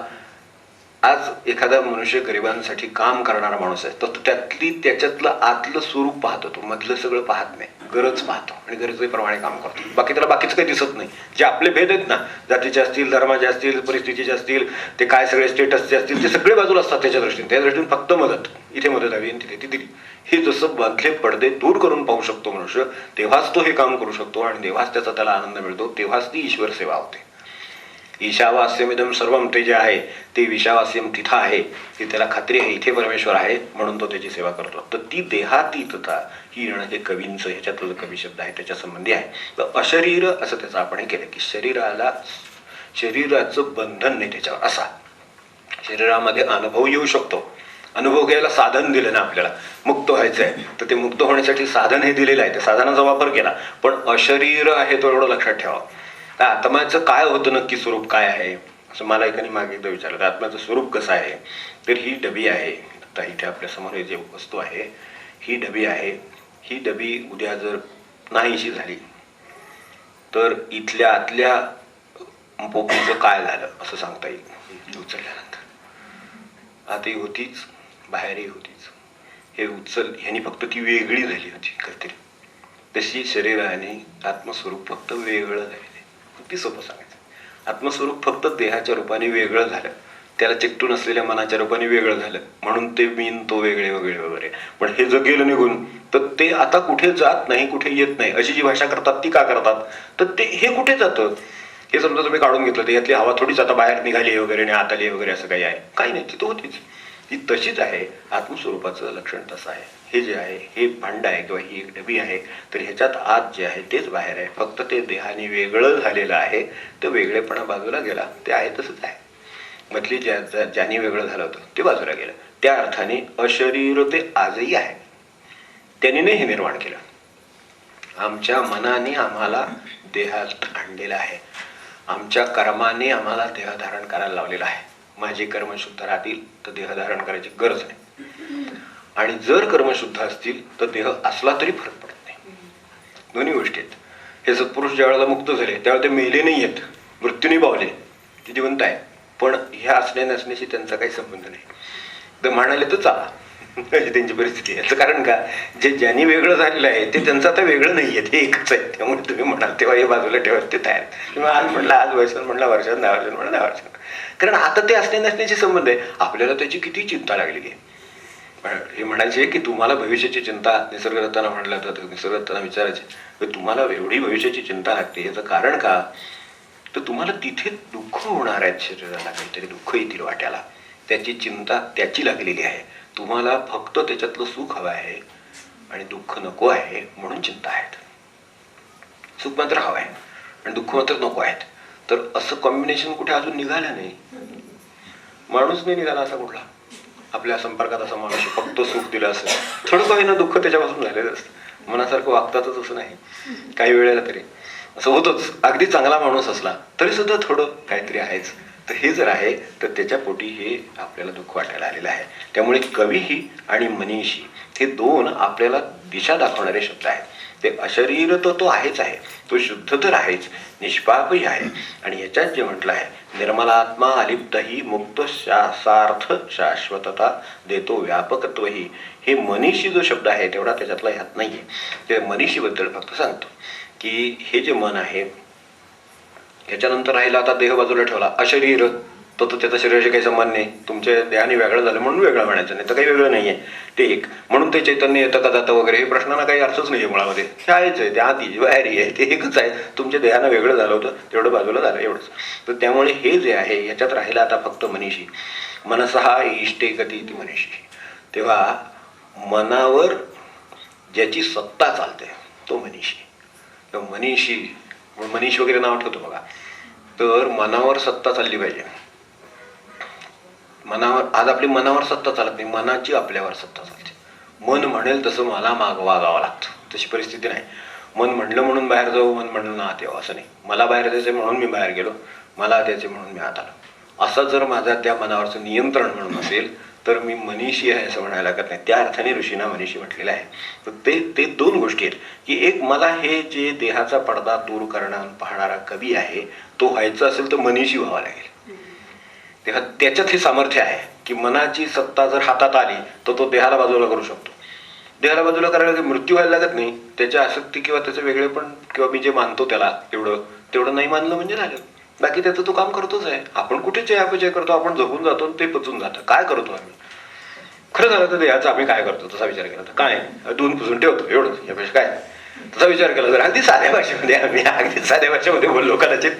आज एखादा मनुष्य गरिबांसाठी काम करणारा माणूस आहे तर त्याच्यातलं आतलं स्वरूप पाहतो, तो मधलं सगळं पाहत नाही, गरज पाहतो आणि गरजेप्रमाणे काम करतो. बाकी त्याला बाकीचं काही दिसत नाही. जे आपले भेद आहेत ना, जातीचे असतील, धर्माचे असतील, परिस्थितीचे असतील, ते काय सगळे स्टेटसचे असतील, ते सगळे बाजूला असतात त्याच्या दृष्टीने. त्या दृष्टीने फक्त मदत, इथे मदत हवी आणि तिथे ती दिली. हे जसं मधले पडदे दूर करून पाहू शकतो मनुष्य, तेव्हाच तो हे काम करू शकतो आणि तेव्हाच त्याला आनंद मिळतो, तेव्हाच ती ईश्वर सेवा होते. ईशावास्यमिदं सर्वम, ते जे आहे ते ईशावास्यम तिथं आहे, ती त्याला खात्री आहे इथे परमेश्वर आहे म्हणून तो त्याची सेवा करतो. तर ती देहातीतता ही येणं हे कवींचं, ह्याच्यातलं जो कवी शब्द आहे त्याच्या संबंधी आहे. तर अशरीर असं त्याचं आपण हे केलं की शरीराचं बंधन नाही त्याच्यावर. असा शरीरामध्ये अनुभव येऊ शकतो. अनुभव घ्यायला साधन दिलं ना आपल्याला, मुक्त व्हायचं आहे तर ते मुक्त होण्यासाठी साधन हे दिलेलं आहे, त्या साधनाचा वापर केला. पण अशरीर आहे तो एवढं लक्षात ठेवा. आत्म्याचं काय होतं नक्की, स्वरूप काय आहे असं मला एकाने मागे एकदा विचारलं. आत्म्याचं स्वरूप कसं आहे? तर ही डबी आहे, आता इथे आपल्यासमोर हे जे वस्तू आहे ही डबी आहे. ही डबी उद्या जर नाहीशी झाली तर इथल्या आतल्या पोपीचं काय झालं असं सांगता येईल उचलल्यानंतर. आतही होतीच बाहेरही होतीच. हे ह्यानी फक्त ती वेगळी झाली होती काहीतरी. तशी शरीराने आत्मस्वरूप फक्त वेगळं झालेलं. ती सोपं सांगायचं. आत्मस्वरूप फक्त देहाच्या रूपाने वेगळं झालं, त्याला चिकटून असलेल्या मनाच्या रूपाने वेगळं झालं म्हणून ते मीन तो वेगळे वगैरे वगैरे. पण हे जर गेलं निघून तर ते आता कुठे जात नाही, कुठे येत नाही. अशी जी भाषा करतात ती का करतात? तर ते हे कुठे जातं हे समजा तुम्ही काढून घेतलं तर यातली हवा थोडीच आता बाहेर निघाली वगैरे आणि आत आली वगैरे असं काही आहे? काही नाही, ती तर होतीच. ती तशीच आहे. आत्मस्वरूपाचं लक्षण तसं आहे. हे जे आहे हे भांड आहे किंवा ही एक डबी आहे तर ह्याच्यात आत जे आहे तेच बाहेर आहे. फक्त ते देहाने वेगळं झालेलं आहे. तर वेगळेपणा बाजूला गेला, ते आहे तसंच आहे. मधली ज्याने वेगळं झालं होतं ते बाजूला गेलं. त्या अर्थाने अशरीर ते आजही आहे. त्याने नाही हे निर्माण केलं. आमच्या मनाने आम्हाला देहात आणलेलं आहे. आमच्या कर्माने आम्हाला देह धारण करायला लावलेलं आहे. माझे कर्म शुद्ध राहतील तर देह धारण करायची गरज नाही, आणि जर कर्म शुद्ध असतील तर देह असला तरी फरक पडत नाही. दोन्ही गोष्टी आहेत. हे सत्पुरुष ज्या वेळेला मुक्त झाले त्यावेळेला ते मेले नाही आहेत, मृत्यूने पावले, ते जिवंत आहे. पण ह्या असण्या नसण्याशी त्यांचा काही संबंध नाही. तर म्हणाले तर चाला त्यांची परिस्थिती. याचं कारण का, ज्यांनी वेगळं झालेलं आहे ते त्यांचं आता वेगळं नाही आहे, ते एकच आहे. त्यामुळे तुम्ही म्हणाल तेव्हा हे बाजूला ठेवत ते तयार. किंवा आज म्हटलं आज वर्षात, म्हटलं वर्षात, 10 वर्षात, म्हणलं 10 वर्षात. कारण आता ते असण्या नसण्याशी संबंध आहे. आपल्याला त्याची किती चिंता लागलेली आहे. हे म्हणायचे की तुम्हाला भविष्याची चिंता, निसर्गदत्तांना म्हटलं तर निसर्गदत्तांना विचारायचे तुम्हाला एवढी भविष्याची चिंता लागते याचं कारण का? तर तुम्हाला तिथे दुःख होणार आहेत, शरीराला काहीतरी दुःख येतील वाट्याला, त्याची चिंता त्याची लागलेली आहे. तुम्हाला फक्त त्याच्यातलं सुख हवं आहे आणि दुःख नको आहे म्हणून चिंता आहेत. सुख मात्र हवं आहे आणि दुःख मात्र नको आहेत. तर असं कॉम्बिनेशन कुठे अजून निघालं नाही. माणूस नाही निघाला असा कुठला आपल्या संपर्कात असा माणूस फक्त सुख दिलं असं. थोडं काही ना दुःख त्याच्यापासून झालेलं असतं. मनासारखं वागतातच असं नाही, काही वेळेला तरी असं होतच. अगदी चांगला माणूस असला तरी सुद्धा थोडं काहीतरी आहेच. तर हे जर आहे तर त्याच्या पोटी हे आपल्याला दुःख वाटायला आलेलं आहे. त्यामुळे कवीही आणि मनीषी हे दोन आपल्याला दिशा दाखवणारे शब्द आहेत. ते अशरीर तर तो आहेच आहे, तो शुद्ध तर आहेच, निष्पापही आहे. आणि याच्यात जे म्हटलं आहे निर्मलात्मा अलिप्तही मुक्त सार्थ शाश्वतता देतो व्यापकत्वही, हे मनीषी जो शब्द आहे तेवढा त्याच्यातला ह्यात नाही आहे. ते मनीषीबद्दल फक्त सांगतो की हे जे मन आहे ह्याच्यानंतर राहिला, आता देह बाजूला ठेवला, अशरीर तो त्याचा शरीराशी काही संबंध नाही, तुमच्या देहाने वेगळं झालं म्हणून वेगळं म्हणायचं, नाही तर काही वेगळं नाही आहे ते एक. म्हणून ते चैतन्य येतं का जातं वगैरे हे प्रश्नांना काही अर्थच नाही आहे मुळामध्ये. हे आहेच आहे, ते आधी बाहेरी आहे, ते एकच आहे. तुमच्या देहानं वेगळं झालं होतं तेवढं बाजूला झालं एवढंच. तर त्यामुळे हे जे आहे याच्यात राहिलं आता फक्त मनीषी. मनसहा इष्टे गती ती मनीषी. तेव्हा मनावर ज्याची सत्ता चालते तो मनीषी. मनीषी मनीष वगैरे नाव ठेवतो बघा. तर मनावर सत्ता चालली पाहिजे. मनावर आज आपली मनावर सत्ता चालत नाही, मनाची आपल्यावर सत्ता चालते. मन म्हणेल तसं मला वागावं लागतं, तशी परिस्थिती नाही. मन म्हणलं म्हणून बाहेर जाऊ, मन म्हणलं ना आत यावं असं नाही. मला बाहेर जायचं म्हणून मी बाहेर गेलो, मला आत यायचं म्हणून मी आत आलो. असं जर माझ्या त्या मनावरचं नियंत्रण म्हणून असेल तर मी मनीषी आहे असं म्हणायला लागत नाही. त्या अर्थाने ऋषींना मनीषी म्हटलेलं आहे. तर ते दोन गोष्टी आहेत की एक मला हे जे देहाचा पडदा दूर करणार पाहणारा कवी आहे तो व्हायचं असेल तर मनीषी व्हावा लागेल. तेव्हा त्याच्यात हे सामर्थ्य आहे की मनाची सत्ता जर हातात आली तर तो देहाला बाजूला करू शकतो. देहाला बाजूला करायला मृत्यू व्हायला लागत नाही. त्याच्या आसक्ती किंवा त्याचं वेगळेपण किंवा मी जे मानतो त्याला तेवढं नाही मानलं म्हणजे झालं. बाकी त्याचं तो काम करतोच आहे. आपण कुठे जय अपजय करतो, आपण जगून जातो ते पचून जातं. काय करतो आम्ही खरं झालं तर देहाचं आम्ही काय करतो तसा विचार केला तर काय धुवून पुसून ठेवतो एवढंच, यापेक्षा काय तसा विचार केला तर अगदी साध्या भाषेमध्ये आम्ही अगदी साध्या भाषेमध्ये बोललो कदाचित.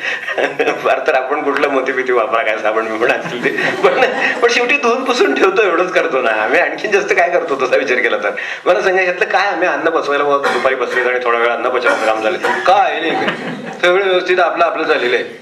फार तर आपण कुठलं मोतीपिती वापरा काय साबण मी असतील ते पण शेवटी धुवून पुसून ठेवतो एवढंच करतो ना आम्ही. आणखीन जास्त काय करतो तसा विचार केला तर मला सांगा यातलं काय आम्ही अन्न पचवायला दुपारी बसले आणि थोडा वेळ अन्न पचवायचं काम झालं काय नाही, सगळं व्यवस्थित आपलं झालेलं आहे.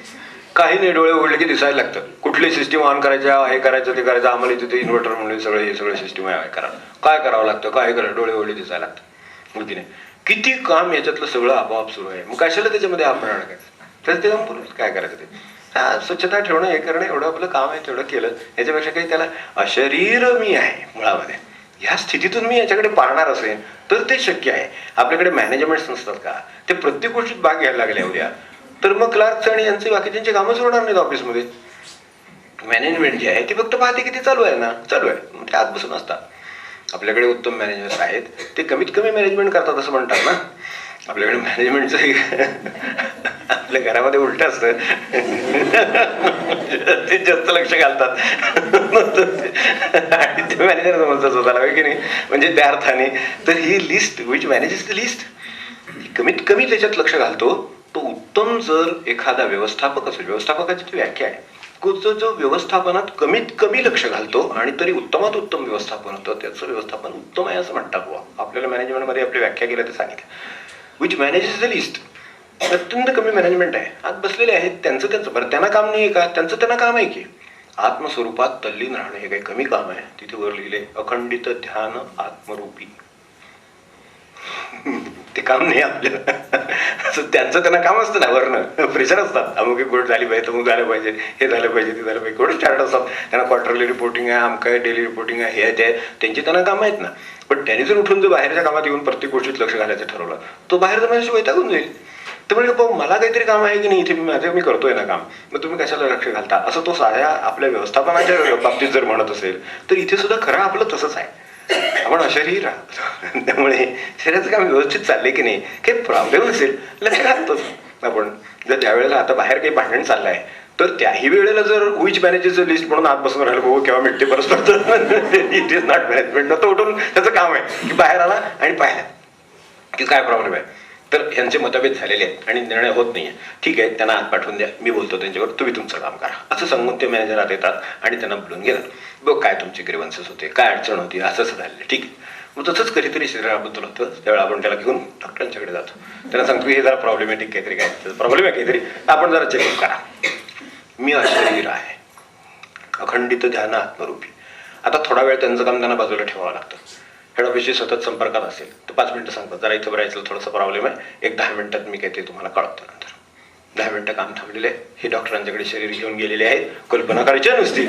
काही नाही, डोळे उघडले की दिसायला लागतं. कुठली सिस्टीम ऑन करायच्या, हे करायचं ते करायचं. आम्हाला तिथे इन्व्हर्टर म्हणून हे सगळं सिस्टीम आहे करा. काय करावं लागतं, काय करायचं, डोळे उघडले दिसायला लागतं. की नाही किती काम याच्यातलं सगळं आपोआप सुरू आहे. मग कशाला त्याच्यामध्ये आपण अडकायचं, तर ते जाऊन काय करायचं ते स्वच्छता ठेवणं हे करणं एवढं आपलं काम आहे, तेवढं केलं. याच्यापेक्षा काही त्याला अशरीर मी आहे मुळामध्ये ह्या स्थितीतून मी याच्याकडे पाहणार असेल तर ते शक्य आहे. आपल्याकडे मॅनेजमेंट्स नसतात का, ते प्रत्येक गोष्टीत भाग घ्यायला लागल्या उद्या तर मग क्लार्क्स आणि यांचे बाकीच्यांची कामच होणार नाहीत ऑफिसमध्ये. मॅनेजमेंट जी आहे ती फक्त पाहते की ती चालू आहे ना, चालू आहे, ते आत बसून असतात. आपल्याकडे उत्तम मॅनेजर्स आहेत, ते कमीत कमी मॅनेजमेंट करतात असं म्हणतात ना. आपल्याकडे मॅनेजमेंटचं आपल्या घरामध्ये उलट असतं, ते जास्त लक्ष घालतात आणि ते मॅनेजर समजतात स्वतःला की नाही. म्हणजे त्या अर्थाने तर ही list which manages the list कमीत कमी त्याच्यात लक्ष घालतो तो उत्तम. जर एखादा व्यवस्थापक असेल, व्यवस्थापकाची ती व्याख्या आहे, जो व्यवस्थापनात कमीत कमी लक्ष घालतो आणि तरी उत्तमात उत्तम व्यवस्थापन होतं त्याचं व्यवस्थापन उत्तम आहे असं म्हणतात. बुवा आपल्याला मॅनेजमेंटमध्ये आपली व्याख्या केलं ते सांगितलं. विच मॅनेजेस द लिस्ट, अत्यंत कमी मॅनेजमेंट आहे. आत बसलेले आहेत त्यांचं बरं, त्यांना काम नाही आहे का, त्यांना काम आहे की आत्मस्वरूपात तल्लीन राहणं हे काही कमी काम आहे. तिथे वर लिहिले अखंडित ध्यान आत्मरूपी, ते काम नाही आपल्याला. त्यांना काम असतं ना, वरनं प्रेशर असतात. अमुक एक गोष्ट झाली पाहिजे, तमुक झालं पाहिजे, हे झालं पाहिजे, ते झालं पाहिजे, एवढे चार्ट असतात. त्यांना क्वार्टरली रिपोर्टिंग आहे, अमकं आहे, डेली रिपोर्टिंग आहे, हे आहे ते त्यांची त्यांना कामं आहेत ना. पण त्यांनी जर उठून जर बाहेरच्या कामात येऊन प्रत्येक गोष्टीत लक्ष घालायचं ठरवलं तो बाहेर जाण्याशी वैतागून जाईल. तर म्हणजे मला काहीतरी काम आहे की नाही इथे, मी करतोय ना काम, मग तुम्ही कशाला लक्ष घालता, असं तो साध्या आपल्या व्यवस्थापनाच्या बाबतीत जर म्हणत असेल तर इथे सुद्धा खरं आपलं तसंच आहे. आपण अशरीर राहतो, त्यामुळे शरीराचं काम व्यवस्थित चालले की नाही, काही प्रॉब्लेम असेल लक्ष घालतोच आपण. जर ज्या वेळेला आता बाहेर काही भांडण चाललं आहे तर त्याही वेळेला जर विच मॅनेजरचं लिस्ट म्हणून आत बसून राहिलं हो केव्हा मिळते परस्पर, इट इज नॉट मॅनेजमेंट. तो उठून त्याचं काम आहे की बाहेर आला आणि पाहिलं की काय प्रॉब्लेम आहे. तर यांचे मतभेद झालेले आहेत आणि निर्णय होत नाहीये, ठीक आहे त्यांना आत पाठवून द्या, मी बोलतो त्यांच्यावर, तुम्ही तुमचं काम करा असं सांगून ते मॅनेजर आत येतात आणि त्यांना बोलून गेलं. बघ काय तुमचे ग्रीव्हन्सेस होते, काय अडचण होती, असं झालेलं, ठीक आहे. मग तसंच कधीतरी शरीराबद्दल होतं त्यावेळेला आपण त्याला घेऊन डॉक्टरांच्याकडे जातो, त्यांना सांगतो हे जरा प्रॉब्लेमॅटिक काहीतरी, काय प्रॉब्लेम आहे काहीतरी, आपण जरा चेकअप करा. मी अशरीर आहे, अखंडित ध्यान आत्मरूपी. आता थोडा वेळ त्यांचं काम त्यांना बाजूला ठेवावं लागतं. हेड ऑफिसशी सतत संपर्कात असेल तर 5 मिनिटं सांगतात जरा इथं राहायचं थोडंसं प्रॉब्लेम आहे, एक 10 मिनिटात मी काय ते तुम्हाला कळवतो. नंतर 10 मिनिटं काम थांबलेले आहे, हे डॉक्टरांच्याकडे शरीर घेऊन गेलेले आहेत, कल्पना करायची नुसती.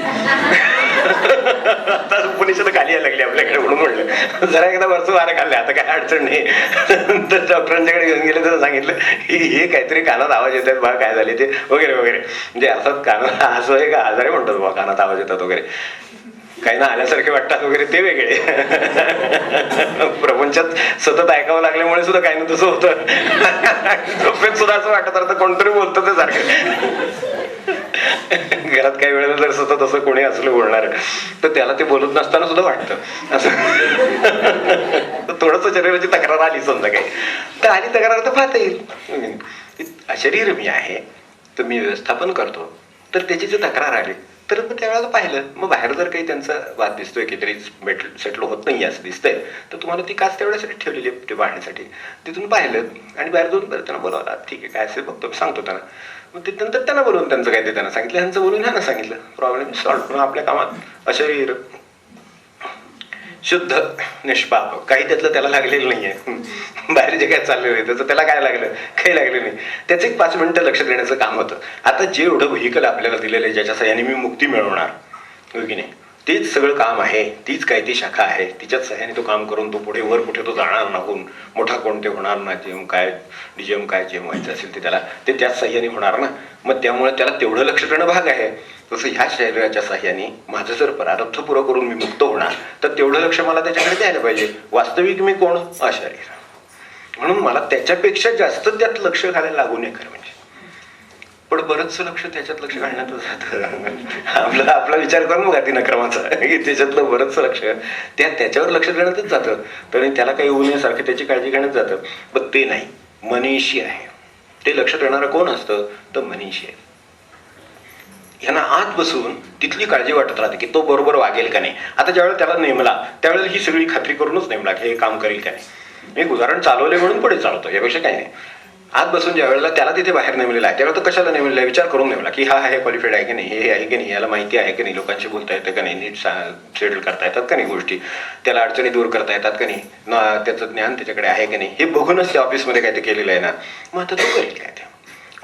आता पुलिसाला खाली यायला लागली आपल्याकडे म्हणून म्हणलं जरा एकदा वरचं वारं खाल्लं, आता काय अडचण नाही. तर डॉक्टरांच्याकडे घेऊन गेले तर सांगितलं हे काहीतरी कानात आवाज येतात बा, काय झाले ते वगैरे वगैरे. म्हणजे अर्थात कानात असं आहे का आजारी म्हणतात बा, कानात आवाज येतात वगैरे, काही ना आल्यासारखे वाटतात वगैरे ते वेगळे. प्रपंचात सतत ऐकावं लागल्यामुळे सुद्धा काही ना तसं होतं. झोपेत सुद्धा असं वाटत कोणतरी बोलतं ते सारखं. घरात काही वेळेला जर सतत असं कोणी असलं बोलणार तर त्याला ते बोलत नसताना सुद्धा वाटतं असं. थोडंसं शरीराची तक्रार आली समजा काही तर आली तक्रार तर पाहता येईल. शरीर मी आहे तर मी व्यवस्थापन करतो, तर त्याची जर तक्रार आली तर मग त्यावेळेला पाहिलं, मग बाहेर जर काही त्यांचा वाद दिसतोय की तरी सेटल होत नाही असं दिसतंय तर तुम्हाला ती काच तेवढ्यासाठी ठेवलेली आहे ते पाहण्यासाठी. तिथून पाहिलं आणि बाहेर जाऊन त्यांना बोलावला, ठीक आहे काय असेल बघतो मी सांगतो त्यांना. मग ते नंतर त्यांना बोलवून त्यांचं काय ते त्यांना सांगितलं, ह्यांचं बोलून ह्यांना सांगितलं, प्रॉब्लेम सॉल्व्ह. आपल्या कामात अशरीर शुद्ध निष्पाप काही त्यातलं त्याला लागलेलं नाहीये. बाहेर जे काय चाललेलं आहे त्याचं त्याला काय लागलं, काही लागलं नाही. त्याचं एक 5 मिनिटं लक्ष देण्याचं काम होतं. आता जे एवढं व्हेकल आपल्याला दिलेलं आहे ज्याच्या सहाय्याने मी मुक्ती मिळवणार, हो की नाही, तेच सगळं काम आहे, तीच काय ती शाखा आहे, तिच्याच सहाय्याने तो काम करून तो पुढे वर कुठे तो जाणार नाहून मोठा कोणते होणार ना. जेम काय डिजेम काय जेम व्हायचं असेल ते त्याला ते त्याच सहाय्याने होणार ना. मग त्यामुळे त्याला तेवढं लक्ष देणं भाग आहे. तसं ह्या शरीराच्या सहाय्याने माझं जर प्रारब्ध पुरं करून मी मुक्त होणार तर तेवढं लक्ष मला त्याच्याकडे द्यायला पाहिजे. वास्तविक मी कोण, अशरीर. म्हणून मला त्याच्यापेक्षा जास्त त्यात लक्ष घालायला लागू नये खरं म्हणजे. पण बरंचसं लक्ष त्याच्यात लक्ष घालण्यातच जातं. आपला विचार करून बघा ती नक्रमाचा, त्याच्यातलं बरंचसं लक्ष त्याच्यावर लक्ष देण्यातच जातं. तरी त्याला काही होऊ नये सारखं त्याची काळजी घेण्यात जातं. पण ते नाही, मनीषी आहे. ते लक्ष देणारं कोण असतं तर मनीषी आहे. यांना आत बसून तिथली काळजी वाटत राहते की तो बरोबर वागेल का नाही. आता ज्यावेळेला त्याला नेमला त्यावेळेला ही सगळी खात्री करूनच नेमला की हे काम करेल का नाही. एक उदाहरण चालवले म्हणून पुढे चालवतो, यापेक्षा काही नाही. आत बसून ज्या वेळेला त्याला तिथे बाहेर नेमलेला आहे त्यावेळेला तो कशाला नेमलेला आहे विचार करून नेमला की हा हे क्वालिफाईड आहे की नाही, हे आहे की नाही, याला माहिती आहे की नाही, लोकांशी बोलता येतं का नाही, नीट सेटल करता येतात का नाही गोष्टी, त्याला अडचणी दूर करता येतात का नाही, त्याचं ज्ञान त्याच्याकडे आहे की नाही, हे बघूनच त्या ऑफिसमध्ये काय ते केलेलं आहे ना. मग आता तो करेल काय ते.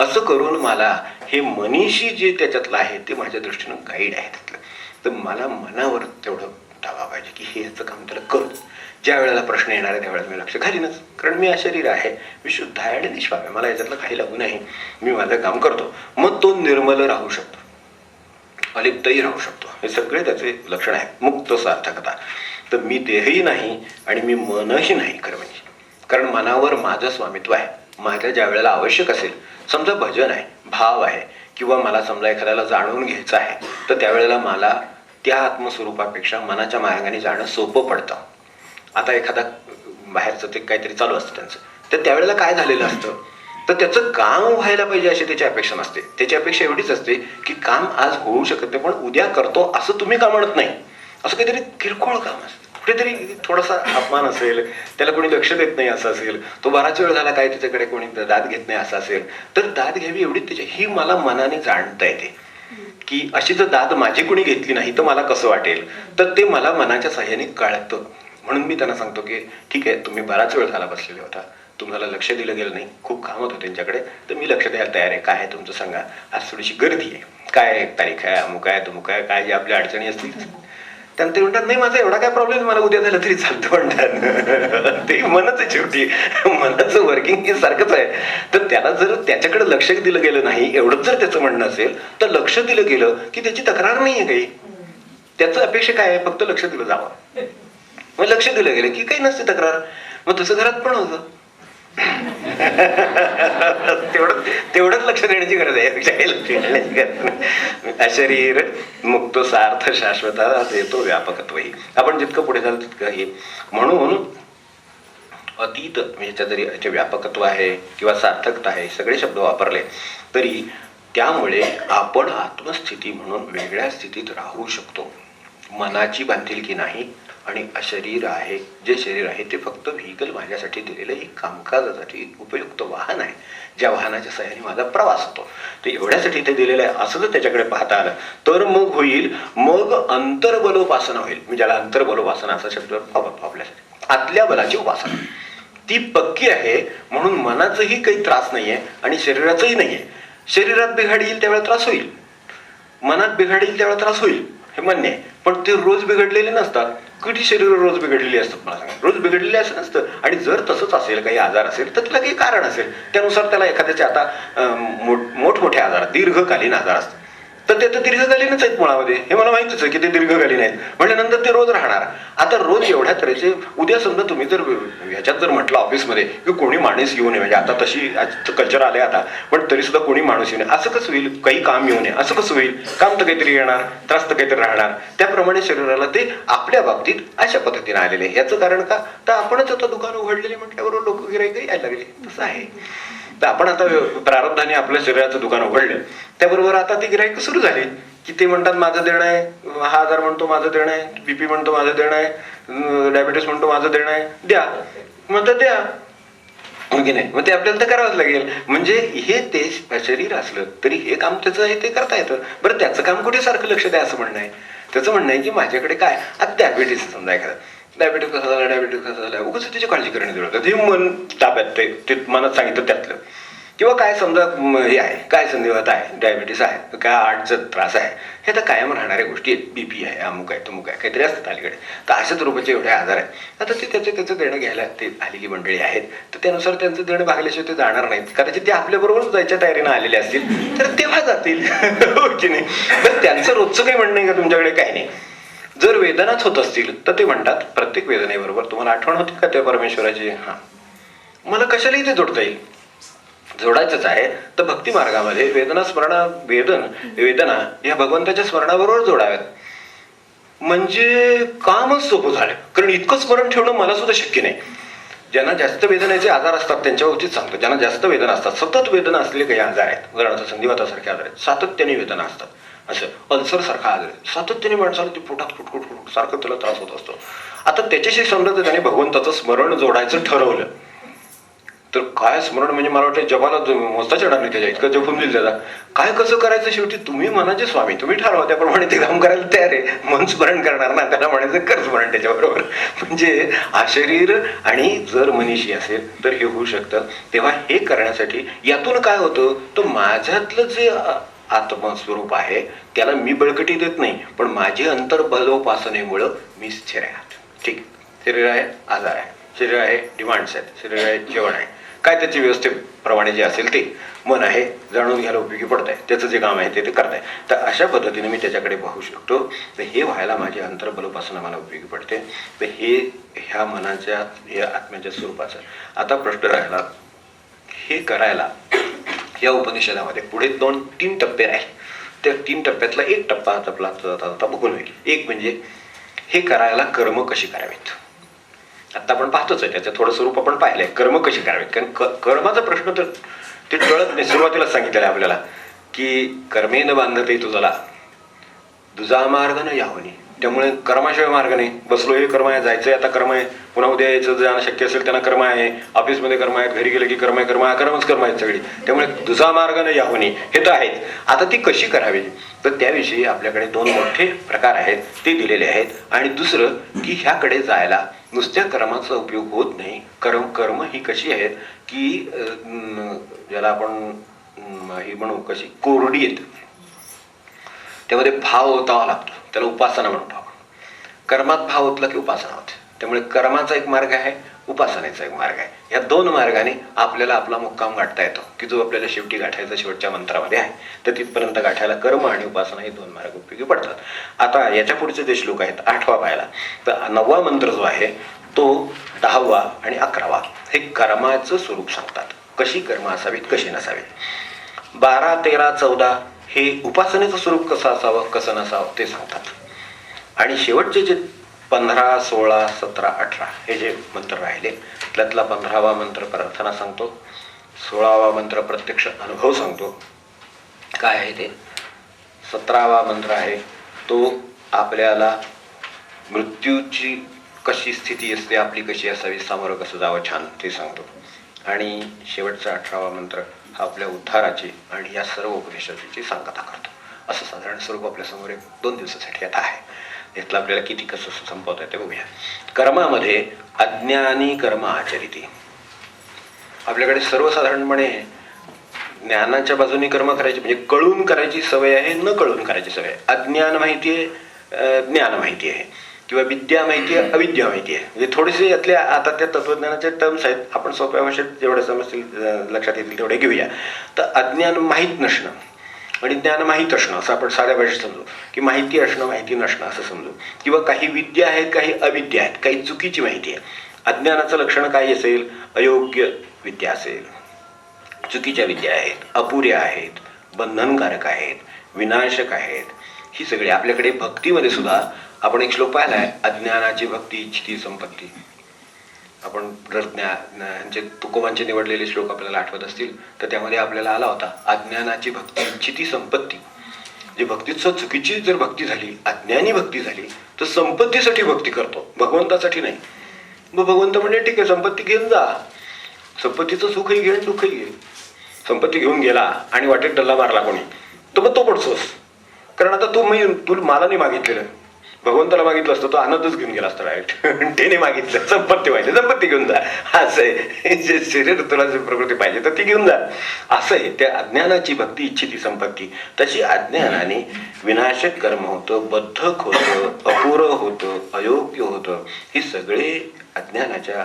असं करून मला हे मनीषी जे त्याच्यातलं आहे ते माझ्या दृष्टीनं गाईड आहे त्यातलं. तर मला मनावर तेवढं दावा पाहिजे की हे याचं काम त्याला करू. ज्या वेळेला प्रश्न येणार आहे त्यावेळेला मी लक्ष घालीनच, कारण मी अशरीर आहे, मी शुद्ध आहे आणि निष्पाप आहे, मला याच्यातलं काही लागू नाही, मी माझं काम करतो. मग तो निर्मल राहू शकतो, अलिप्तही राहू शकतो. हे सगळे त्याचे लक्षण आहे. मुक्त सार्थकता. तर मी देहही नाही आणि मी मनही नाही खरं म्हणजे, कारण मनावर माझं स्वामित्व आहे. माझ्या ज्या वेळेला आवश्यक असेल, समजा भजन आहे, भाव आहे, किंवा मला समजा एखाद्याला जाणून घ्यायचं आहे, तर त्यावेळेला मला त्या आत्मस्वरूपापेक्षा मनाच्या मार्गाने जाणं सोपं पडतं. आता एखादा बाहेरचं ते काहीतरी चालू असतं त्यांचं, तर त्यावेळेला काय झालेलं असतं तर त्याचं काम व्हायला पाहिजे अशी त्याची अपेक्षा नसते. त्याची अपेक्षा एवढीच असते की काम आज होऊ शकत नाही पण उद्या करतो असं तुम्ही का म्हणत नाही. असं काहीतरी किरकोळ काम असतं, कुठेतरी थोडासा अपमान असेल, त्याला कोणी लक्ष देत नाही असं असेल, तो बराच वेळ झाला काय त्याच्याकडे कोणी दाद घेत नाही असं असेल, तर दाद घ्यावी एवढीच त्याची. ही मला मनाने जाणता येते की अशी जर दाद माझी कोणी घेतली नाही तर मला कसं वाटेल, तर ते मला मनाच्या साह्याने कळतं. म्हणून मी त्यांना सांगतो की ठीक आहे, तुम्ही बराच वेळ झाला बसलेले होता, तुम्हाला लक्ष दिलं गेलं नाही, खूप काम होतं त्यांच्याकडे, तर मी लक्ष द्यायला तयार आहे. काय आहे तुमचं सांगा, आज थोडीशी गर्दी आहे, काय तारीख आहे, अमुक आहे तुमुक आहे, काय जे आपल्या अडचणी असतील. त्यानंतर ते म्हणतात नाही माझा एवढा काय प्रॉब्लेम, मला उद्या झालं तरी चालतं म्हणतात. ते मनच आहे शेवटी, मनाचं वर्किंग हे सारखंच आहे. तर त्याला जर त्याच्याकडे लक्ष दिलं गेलं नाही एवढंच जर त्याचं म्हणणं असेल तर लक्ष दिलं गेलं की त्याची तक्रार नाही आहे काही. त्याचं अपेक्षा काय आहे, फक्त लक्ष दिलं जावं. मग लक्ष दिलं गेलं की काही नसते तक्रार. मग तसं घरात पण होतं. तेवढंच लक्ष देण्याची गरज आहे, लक्ष देण्याची गरज. अशरीर मुक्त सार्थ शाश्वता देतो व्यापकत्वही. आपण जितकं पुढे जाल तितकं हे. म्हणून अतीत ह्याच्या जरी याचे व्यापकत्व आहे किंवा सार्थकता आहे, सगळे शब्द वापरले तरी त्यामुळे आपण आत्मस्थिती म्हणून वेगळ्या स्थितीत राहू शकतो. मनाची बांधिलकी नाही. आणि अशरीर आहे, जे शरीर आहे ते फक्त व्हेकल माझ्यासाठी दिलेलं एक कामकाजासाठी उपयुक्त वाहन आहे, ज्या वाहनाच्या सहाय्याने माझा प्रवास होतो. तर एवढ्यासाठी ते दिलेलं आहे असं जर त्याच्याकडे पाहता आलं तर मग होईल, मग अंतर्बलोपासना होईल. मी ज्याला अंतर्बलोपासना असा शब्द आपल्यासाठी, आतल्या बलाची उपासना ती पक्की आहे. म्हणून मनाचंही काही त्रास नाहीये आणि शरीराचंही नाहीये. शरीरात बिघाड येईल त्यावेळेला त्रास होईल, मनात बिघाड येईल त्यावेळेला त्रास होईल, हे मान्य आहे. पण ते रोज बिघडलेले नसतात. कधी शरीर रोज बिघडलेली असतात, मला सांगा, रोज बिघडलेले असं नसतं. आणि जर तसंच असेल, काही आजार असेल तर त्याला काही कारण असेल, त्यानुसार त्याला एखाद्याचे आता मोठमोठे आजार, दीर्घकालीन आजार असतात, तर ते तर दीर्घकालीनच आहेत मुळामध्ये, हे मला माहितीच आहे की ते दीर्घकालीन आहेत. म्हटल्यानंतर ते रोज राहणार. आता रोज एवढ्या तऱ्हेचे, उद्या समजा तुम्ही जर ह्याच्यात जर म्हटलं ऑफिसमध्ये की कोणी माणूस येऊ नये, म्हणजे आता तशी कल्चर आले आता, पण तरी सुद्धा कोणी माणूस येऊ नये, असं कसं होईल? काही काम येऊ नये असं कसं होईल? काम तर काहीतरी येणार, त्रास तर काहीतरी राहणार. त्याप्रमाणे शरीराला ते आपल्या बाबतीत अशा पद्धतीने आलेले आहे. याचं कारण का? तर आपणच आता दुकान उघडलेले म्हटल्यावर लोक गिऱ्हाईक यायला लागले. तसं आहे. तर आपण आता प्रारब्धाने आपल्या शरीराचं दुकान उघडलं, त्याबरोबर आता ती गिऱ्हाईक सुरू झाली की ते म्हणतात माझं देणं आहे, हा आजार म्हणतो माझं देणं आहे, बीपी म्हणतो माझं देणं आहे, डायबिटीस म्हणतो माझं देणं आहे, द्या म्हणतात द्या, की नाही? मग ते आपल्याला तर करावंच लागेल. म्हणजे हे ते शरीर असलं तरी हे काम त्याचं आहे ते करता येतं. बरं, त्याचं काम कुठे सारखं लक्ष द्या असं म्हणणं आहे. त्याचं म्हणणं आहे की माझ्याकडे काय, आता डायबिटीस समजा एखादा, डायबिटीस कसा झाला, डायबिटीस कसा झाला, उगाच त्याची काळजी करणे जरूर, हे मन ताब्यात ते मनात सांगितलं त्यातलं. किंवा काय समजा हे आहे, काय संधिवात आहे, डायबिटीस आहे, काय हार्टचा त्रास आहे, हे तर कायम राहणाऱ्या गोष्टी आहेत. बीपी आहे, अमुक आहे, तमुक आहे, काहीतरी असतात अलीकडे. तर अशाच रूपाचे एवढे आजार आहेत. आता ते त्याचं देणं घ्यायला ते आलेली मंडळी आहेत, तर त्यानुसार त्यांचं देणं भागल्याशिवाय ते जाणार नाहीत. कदाचित ते आपल्याबरोबर जायच्या तयारीनं आलेले असतील तर तेव्हा जातील. हो की नाही? तर त्यांचं रोजचं काही म्हणणं आहे का तुमच्याकडे? काही नाही. जर वेदनाच होत असतील तर ते म्हणतात प्रत्येक वेदनेबरोबर तुम्हाला आठवण होती का त्या परमेश्वराची? हा, मला कशालाही ते जोडता येईल. जोडायचंच आहे तर भक्ती मार्गामध्ये वेदना या भगवंताच्या स्मरणाबरोबर जोडाव्यात. म्हणजे कामच सोपं झालं. कारण इतकं स्मरण ठेवणं मला सुद्धा शक्य नाही. ज्यांना जास्त वेदनेचे आजार असतात त्यांच्या बाबतीत सांगतो. ज्यांना जास्त वेदना असतात, सतत वेदना असलेले काही आजार आहेत, उदाहरणार्थ संधिवातासारखे आजार आहेत, सातत्याने वेदना असतात. असं अल्सर सारखा आजार आहे, सातत्याने माणसाला ते पोटात फुटफुट सारखं त्याला त्रास होत असतो. आता त्याच्याशी समजा त्याने भगवंताचं स्मरण जोडायचं ठरवलं तर काय स्मरण म्हणजे मला वाटतं जपाला मोजता चढा नाही त्याच्या इतकं जपून दिल त्याचा. काय कसं करायचं? शेवटी तुम्ही मनाचे स्वामी, तुम्ही ठरवा, त्याप्रमाणे ते काम करायला तयार आहे. मन स्मरण करणार ना, त्याला म्हणायचं कर स्मरण त्याच्याबरोबर. म्हणजे हा शरीर आणि जर मनीषी असेल तर हे होऊ शकतं. तेव्हा हे करण्यासाठी यातून काय होतं, तर माझ्यातलं जे आत्मस्वरूप आहे त्याला मी बळकटी देत नाही, पण माझी अंतर्बलोपासनेमुळं मी स्थिर आहे. ठीक, शरीर आहे, आजार आहे, शरीर आहे, डिमांड्स आहेत, शरीर आहे, जेवण आहे, काय त्याची व्यवस्थेप्रमाणे जे असेल ते, मन आहे, जाणून घ्यायला उपयोगी पडत आहे, त्याचं जे काम आहे ते करताय. तर अशा पद्धतीने मी त्याच्याकडे पाहू शकतो. तर हे व्हायला माझी अंतर्बलोपासना मला उपयोगी पडते. तर हे ह्या मनाच्या, या आत्म्याच्या स्वरूपाचं. आता प्रश्न राहिला, हे करायला या उपनिषदामध्ये पुढे 2-3 टप्पे राहील. त्या 3 टप्प्यातला एक टप्पा आपला आता बघून होईल. एक म्हणजे हे करायला कर्म कशी करावीत. आता आपण पाहतोच आहे, त्याचं थोडं स्वरूप आपण पाहिलंय, कर्म कशी करावीत. कारण कर्माचा प्रश्न तर ते टळत नाही. सुरुवातीलाच सांगितलेलं आहे आपल्याला की कर्मेन बांधते तुझला दुजा मार्ग न यावनी. त्यामुळे कर्माशिवाय मार्ग नाही. बसलो हे कर्म आहे, जायचंय आता कर्म आहे, पुन्हा उद्या यायचं जाणं शक्य असेल त्यांना कर्म आहे, ऑफिसमध्ये कर्म आहेत, घरी गेलं की कर्म आहे, कर्म आहेत सगळी. त्यामुळे दुजा मार्ग न यावनी हे तर आहेच. आता ती कशी करावी, तर त्याविषयी आपल्याकडे 2 मोठे प्रकार आहेत, ते दिलेले आहेत. आणि दुसरं की ह्याकडे जायला नुसत्या कर्माचा उपयोग होत नाही. कर्म ही कशी आहेत की ज्याला आपण ही म्हणू कशी कोरडी येते, त्यामध्ये भाव ओतावा लागतो, त्याला उपासना म्हणतो आपण. कर्मात भाव ओतला की उपासना होते. त्यामुळे कर्माचा एक मार्ग आहे, उपासनेचा एक मार्ग आहे. या 2 मार्गाने आपल्याला आपला मुक्काम गाठता येतो, की जो आपल्याला शेवटी गाठायचा शेवटच्या मंत्रामध्ये आहे. तर तिथपर्यंत गाठायला कर्म आणि उपासना हे 2 मार्ग उपयोगी पडतात. आता याच्या पुढचे जे श्लोक आहेत, 8वा पाहिला तर 9वा मंत्र जो आहे तो 10वा आणि 11वा हे कर्माचं स्वरूप सांगतात. कशी कर्म असावीत, कशी नसावीत. 12, 13, 14 हे उपासनेचं स्वरूप कसं असावं, कसं नसावं ते सांगतात. आणि शेवटचे जे 15, 16, 17, 18 हे जे मंत्र राहिले, त्यातला 15वा मंत्र प्रार्थना सांगतो, 16वा मंत्र प्रत्यक्ष अनुभव सांगतो काय आहे ते, 17वा मंत्र आहे तो आपल्याला मृत्यूची कशी स्थिती असते, आपली कशी असावी, सामोरं कसं जावं छान ते सांगतो. आणि शेवटचा 18वा मंत्र हा आपल्या उद्धाराची आणि या सर्व उपदेशाची सांगता करतो. असं साधारण स्वरूप आपल्यासमोर 2 दिवसासाठी आता आहे. यातलं आपल्याला किती कसं संपवता येते बघूया. कर्मामध्ये अज्ञानी कर्म आचरिती. आपल्याकडे सर्वसाधारणपणे ज्ञानाच्या बाजूने कर्म करायची म्हणजे कळून करायची सवय आहे, न कळून करायची सवय आहे. अज्ञान माहिती आहे, ज्ञान माहिती आहे, किंवा विद्या माहिती आहे, अविद्या माहिती आहे. म्हणजे थोडेसे यातल्या आता त्या तत्वज्ञानाचे टर्म्स आहेत, आपण सोप्या भाषेत जेवढे समजतील लक्षात येतील तेवढे घेऊया. तर अज्ञान माहीत नसणं आणि ज्ञान माहीत असणं असं आपण साध्या भाषेत समजू, की माहिती असणं माहिती नसणं असं समजू. किंवा काही विद्या आहेत, काही अविद्या आहेत, काही चुकीची माहिती आहे. अज्ञानाचं लक्षण काय असेल? अयोग्य विद्या असेल, चुकीच्या विद्या आहेत, अपुऱ्या आहेत, बंधनकारक आहेत, विनाशक आहेत. ही सगळी आपल्याकडे भक्तीमध्ये सुद्धा आपण एक श्लोक पाहिला आहे, अज्ञानाची भक्ती इच्छिती संपत्ती. आपण जर ह्यांचे तुकोबांचे निवडलेले श्लोक आपल्याला आठवत असतील तर त्यामध्ये आपल्याला आला होता, अज्ञानाची भक्ती इच्छिती संपत्ती. जे भक्तीचं चुकीची जर भक्ती झाली, अज्ञानी भक्ती झाली, तर संपत्तीसाठी भक्ती करतो, भगवंतासाठी नाही. मग भगवंत म्हणजे ठीक आहे, संपत्ती घेऊन जा, संपत्तीचं सुखही घे दुःखही घे. संपत्ती घेऊन गेला आणि वाटेत डल्ला मारला कोणी, तर मग तो पडतोस. कारण आता तू मला नाही मागितलेलं, भगवंताला मागितलं असतं तो आनंदच घेऊन गेला असता डायरेक्ट. त्याने मागितलं संपत्ती पाहिजे, संपत्ती घेऊन जा. असं आहे, जे शरीर तुला जी प्रकृती पाहिजे तर ती घेऊन जा, असं आहे. त्या अज्ञानाची भक्ती इच्छिती संपत्ती. तशी अज्ञानाने विनाशक कर्म होतं, बद्धक होतं, अपुरं होतं, अयोग्य होतं. ही सगळे अज्ञानाच्या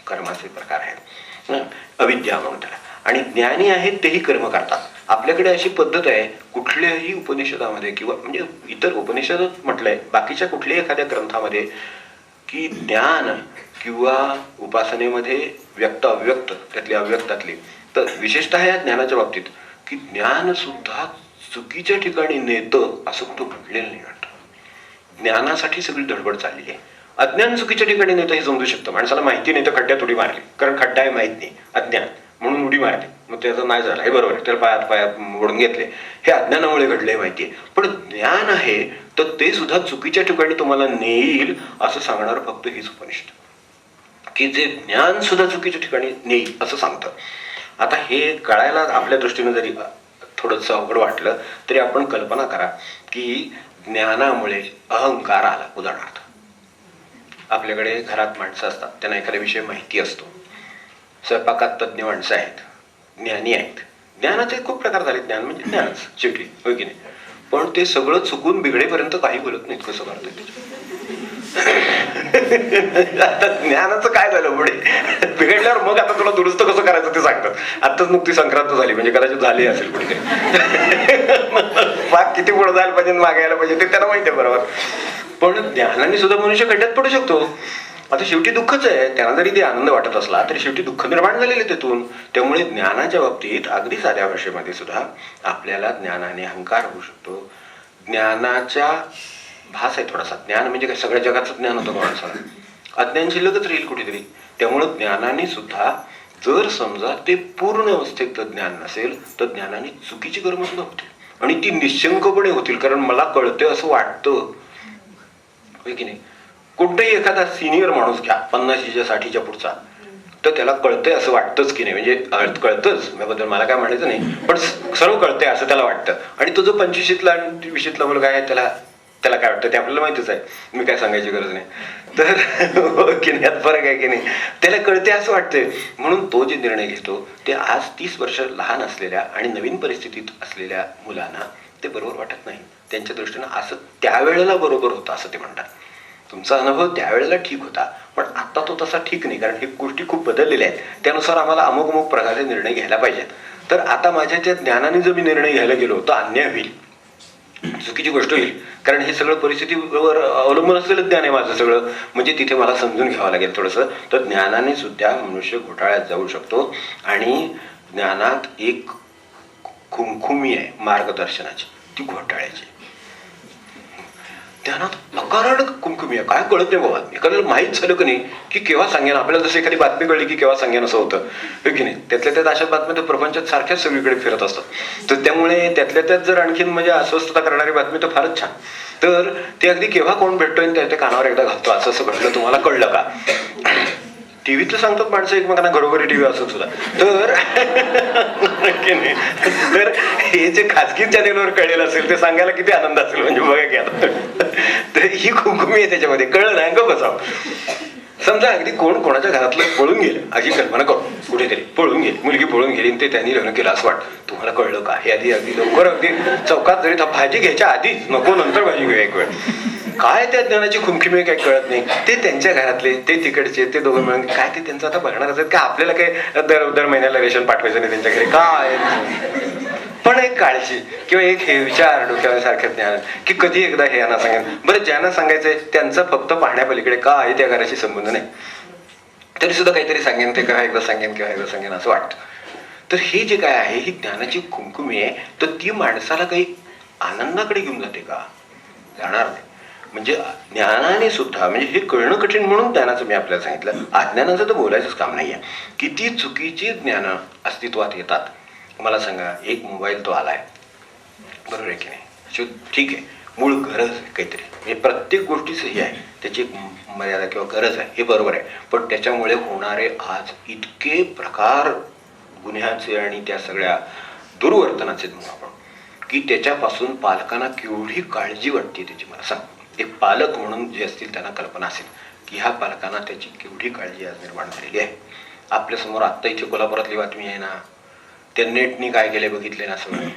कर्माचे प्रकार आहेत, अविद्या म्हणून त्याला. आणि ज्ञानी आहेत तेही कर्म करतात. आपल्याकडे अशी पद्धत आहे, कुठल्याही उपनिषदामध्ये किंवा म्हणजे इतर उपनिषदच म्हटलंय, बाकीच्या कुठल्याही एखाद्या ग्रंथामध्ये, की ज्ञान किंवा उपासनेमध्ये व्यक्त अव्यक्त त्यातली अव्यक्तातली, तर विशेषतः या ज्ञानाच्या बाबतीत, की ज्ञान सुद्धा चुकीच्या ठिकाणी नेतं असं कुठं म्हटलेलं नाही वाटतं. ज्ञानासाठी सगळी धडपड चालली आहे. अज्ञान चुकीच्या ठिकाणी नेतं हे समजू शकतं. माणसाला माहिती नाही तर खड्ड्यात उडी मारली, कारण खड्डा आहे माहीत नाही, अज्ञान म्हणून उडी मारली, मग त्याचं नाही झालं, हे बरोबर आहे, त्याला पायात ओढून घेतले, हे अज्ञानामुळे घडले माहिती आहे. पण ज्ञान आहे तर ते सुद्धा चुकीच्या ठिकाणी तुम्हाला नेईल असं सांगणार फक्त हीच उपनिषद, की जे ज्ञान सुद्धा चुकीच्या ठिकाणी नेईल असं सांगतं. आता हे कळायला आपल्या दृष्टीनं जरी थोडंसं अवघड वाटलं तरी आपण कल्पना करा की ज्ञानामुळे अहंकार आला. उदाहरणार्थ, आपल्याकडे घरात माणसं असतात, त्यांना एखाद्या विषयी माहिती असतो, स्वयंपाकात तज्ज्ञ माणसं आहेत, ज्ञानी आहेत. ज्ञानाचे खूप प्रकार झाले, ज्ञान म्हणजे ज्ञानच शेवटी, होय की नाही. पण ते सगळं चुकून बिघडेपर्यंत काही बोलत नाहीत, कसं करतात आता ज्ञानाचं काय झालं पुढे बिघडल्यावर मग आता तुला दुरुस्त कसं करायचं ते सांगतात. आत्ताच नुकती संक्रांत झाली, म्हणजे कदाचित झाली असेल पुढे बाग किती पुढे जायला पाहिजे, मागे यायला पाहिजे ते त्यांना माहिती आहे बरोबर. पण ज्ञानाने सुद्धा मनुष्य खड्ड्यात पडू शकतो. आता शेवटी दुःखच आहे, त्यांना जरी ते आनंद वाटत असला तरी शेवटी दुःख निर्माण झालेले त्यातून. त्यामुळे ज्ञानाच्या बाबतीत अगदी साध्या भाषेमध्ये सुद्धा आपल्याला ज्ञानाने अहंकार होऊ शकतो. ज्ञानाच्या भास आहे थोडासा. ज्ञान म्हणजे काय, सगळ्या जगाचं ज्ञान होतं का माणसाला, अज्ञान शिल्लकच राहील कुठेतरी. त्यामुळं ज्ञानाने सुद्धा जर समजा ते पूर्ण अवस्थेत ज्ञान नसेल तर ज्ञानाने चुकीची कर्म सुद्धा होतील आणि ती निशंकपणे होतील. कारण मला कळते असं वाटतं, होय की नाही. कोणताही एखादा सिनियर माणूस घ्या, 50च्या 60च्या पुढचा, तर त्याला कळतंय असं वाटतंच की नाही, म्हणजे कळतंच याबद्दल मला काय म्हणायचं नाही, पण सर्व कळतंय असं त्याला वाटतं. आणि तो जो 25ला आणि 20ला मुलगा आहे त्याला काय वाटतं ते आपल्याला माहितीच आहे, मी काय सांगायची गरज नाही. तर की नाही, यात फरक आहे की नाही, त्याला कळते असं वाटतंय. म्हणून तो जे निर्णय घेतो ते आज 30 वर्ष लहान असलेल्या आणि नवीन परिस्थितीत असलेल्या मुलांना ते बरोबर वाटत नाही. त्यांच्या दृष्टीनं असं त्यावेळेला बरोबर होतं असं ते म्हणतात. तुमचा अनुभव त्यावेळेला ठीक होता, पण आता तो तसा ठीक नाही, कारण हे गोष्टी खूप बदललेल्या आहेत. त्यानुसार आम्हाला अमुक अमुक प्रकारे निर्णय घ्यायला पाहिजेत. तर आता माझ्या त्या ज्ञानाने जर मी निर्णय घ्यायला गेलो तर अन्याय होईल, चुकीची गोष्ट होईल. कारण हे सगळं परिस्थितीवर अवलंबून असलेलं ज्ञान आहे माझं सगळं, म्हणजे तिथे मला समजून घ्यावं लागेल थोडंसं. तर ज्ञानाने सुद्धा मनुष्य घोटाळ्यात जाऊ शकतो. आणि ज्ञानात एक खुमखुमी आहे मार्गदर्शनाची, ती घोटाळ्याची. ज्ञानात अकारण खुमखुमी आहे, काय कळत नाही बाबा. एखाद्याला माहीत झालं की नाही की केव्हा सांगेन, आपल्याला जसं एखादी बातमी कळली की केव्हा सांगेन असं होतं, हो की नाही. त्यातल्या त्यात अशा बातम्या तर प्रपंचात सारख्याच सगळीकडे फिरत असतात. तर त्यामुळे त्यातल्या त्यात जर आणखीन म्हणजे अस्वस्थता करणारी बातमी तर फारच छान. तर ते अगदी केव्हा कोण भेटतोय त्या कानावर एकदा घालतो, असं असं घडलं, तुम्हाला कळलं का. टीव्हीतलं सांगतात माणसं एकमेकांना, घरोघरी टीव्ही असत सुद्धा. तर तर हे जे खाजगी चॅनेलवर कळलेलं असेल ते सांगायला किती आनंद असेल, म्हणजे बघा की आता. तर ही खुमखुमी आहे त्याच्यामध्ये, कळलं नाही का बसावं. समजा अगदी कोण कोणाच्या घरातलं पळून गेलं अशी कल्पना करू, कुठेतरी पळून गेली मुलगी, पळून गेली ते त्यांनी लग्न केलं असं वाटतं. तुम्हाला कळलं का हे आधी अगदी लवकर, अगदी चौकात जरी भाजी घ्यायच्या आधीच नको, नंतर भाजी घेऊया एक वेळ. काय त्या ज्ञानाची खुमखुमी काही कळत नाही. ते त्यांच्या घरातले, ते तिकडचे, ते दोघं मिळून काय ते त्यांचं आता बघणार असेल का. आपल्याला काय दर महिन्याला रेशन पाठवायचं नाही त्यांच्या घरी काय. पण एक काळजी किंवा एक हे विचार डोक्यावर सारखे ज्ञान की कधी एकदा हे यांना सांगेन. बरं, ज्यांना सांगायचंय त्यांचं फक्त पाहण्यापलीकडे का आहे त्या घराशी संबंध नाही, तरी सुद्धा काहीतरी सांगेन, ते का एकदा सांगेन किंवा एकदा सांगेन असं वाटतं. तर हे जे काय आहे ही ज्ञानाची खुमखुमी आहे, तर ती माणसाला काही आनंदाकडे घेऊन जाते का? जाणार नाही. म्हणजे ज्ञानाने सुद्धा, म्हणजे हे कळणं कठीण म्हणून ज्ञानाचं मी आपल्याला सांगितलं. अज्ञानाचं तर बोलायचंच काम नाहीये. किती चुकीची ज्ञान अस्तित्वात येतात. मला सांगा, एक मोबाईल तो आलाय, बरोबर आहे की नाही? ठीक आहे, मूळ गरज आहे काहीतरी, म्हणजे प्रत्येक गोष्टीच ही आहे, त्याची एक मर्यादा किंवा गरज आहे, हे बरोबर आहे. पण त्याच्यामुळे होणारे आज इतके प्रकार गुन्ह्याचे आणि त्या सगळ्या दुर्वर्तनाचे म्हणून आपण, की त्याच्यापासून पालकांना केवढी काळजी वाटते त्याची. मला सांग, एक पालक म्हणून जे असतील त्यांना कल्पना असेल की ह्या पालकांना त्याची केवढी काळजी आज निर्माण झालेली आहे. आपल्यासमोर आत्ता इथे कोल्हापुरातली बातमी आहे ना, त्या नेटनी काय केले बघितले ना सगळं.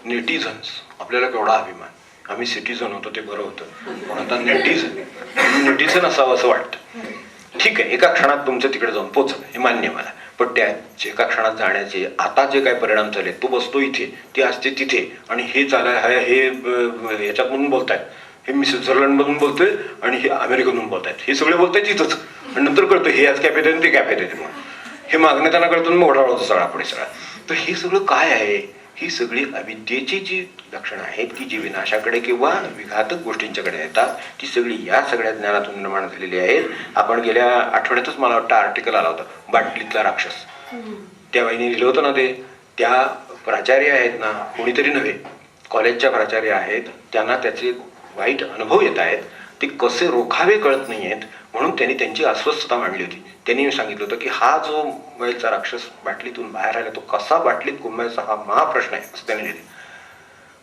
नेटिझन्स, आपल्याला केवढा अभिमान, आम्ही सिटिझन होतो ते बरं होतं, पण आता नेटिझन असावं असं वाटतं. ठीक आहे, एका क्षणात तुमचं तिकडे जाऊन पोचलं, हे मान्य मला. पण त्या एका क्षणात जाण्याचे आता जे काही परिणाम झाले, तो बसतो इथे, ती असते तिथे, आणि हे चालाय हे ह्याच्यातून बोलतायत, हे मी स्वित्झर्लंडमधून बोलतोय आणि हे अमेरिकेतून बोलतायत, हे सगळे बोलतायत इथंच. आणि नंतर कळतं हे आज कॅफेत आहे ते कॅफेत आहे म्हणून, हे मागणं त्यांना कळतं मग ओढाळ होतं सगळा पुढे सगळा. तर हे सगळं काय आहे? ही सगळी अविद्येची जी लक्षणं आहेत की जी विनाशाकडे किंवा विघातक गोष्टींच्याकडे येतात, ती सगळी या सगळ्या ज्ञानातून निर्माण झालेली आहेत. आपण गेल्या आठवड्यातच मला वाटतं आर्टिकल आला होता, बाटलीतला राक्षस. त्या बाईने लिहिलं होतं ना ते. त्या प्राचार्य आहेत ना, कोणीतरी नव्हे, कॉलेजच्या प्राचार्य आहेत, त्यांना त्याचे वाईट अनुभव येत आहेत, ते कसे रोखावे कळत नाही आहेत, म्हणून त्यांनी त्यांची अस्वस्थता मांडली होती. त्यांनी सांगितलं होतं की हा जो मोबाईलचा राक्षस बाटलीतून बाहेर आला, तो कसा बाटलीत कुंभायचा हा महाप्रश्न आहे, असं त्यांनी लिहिले.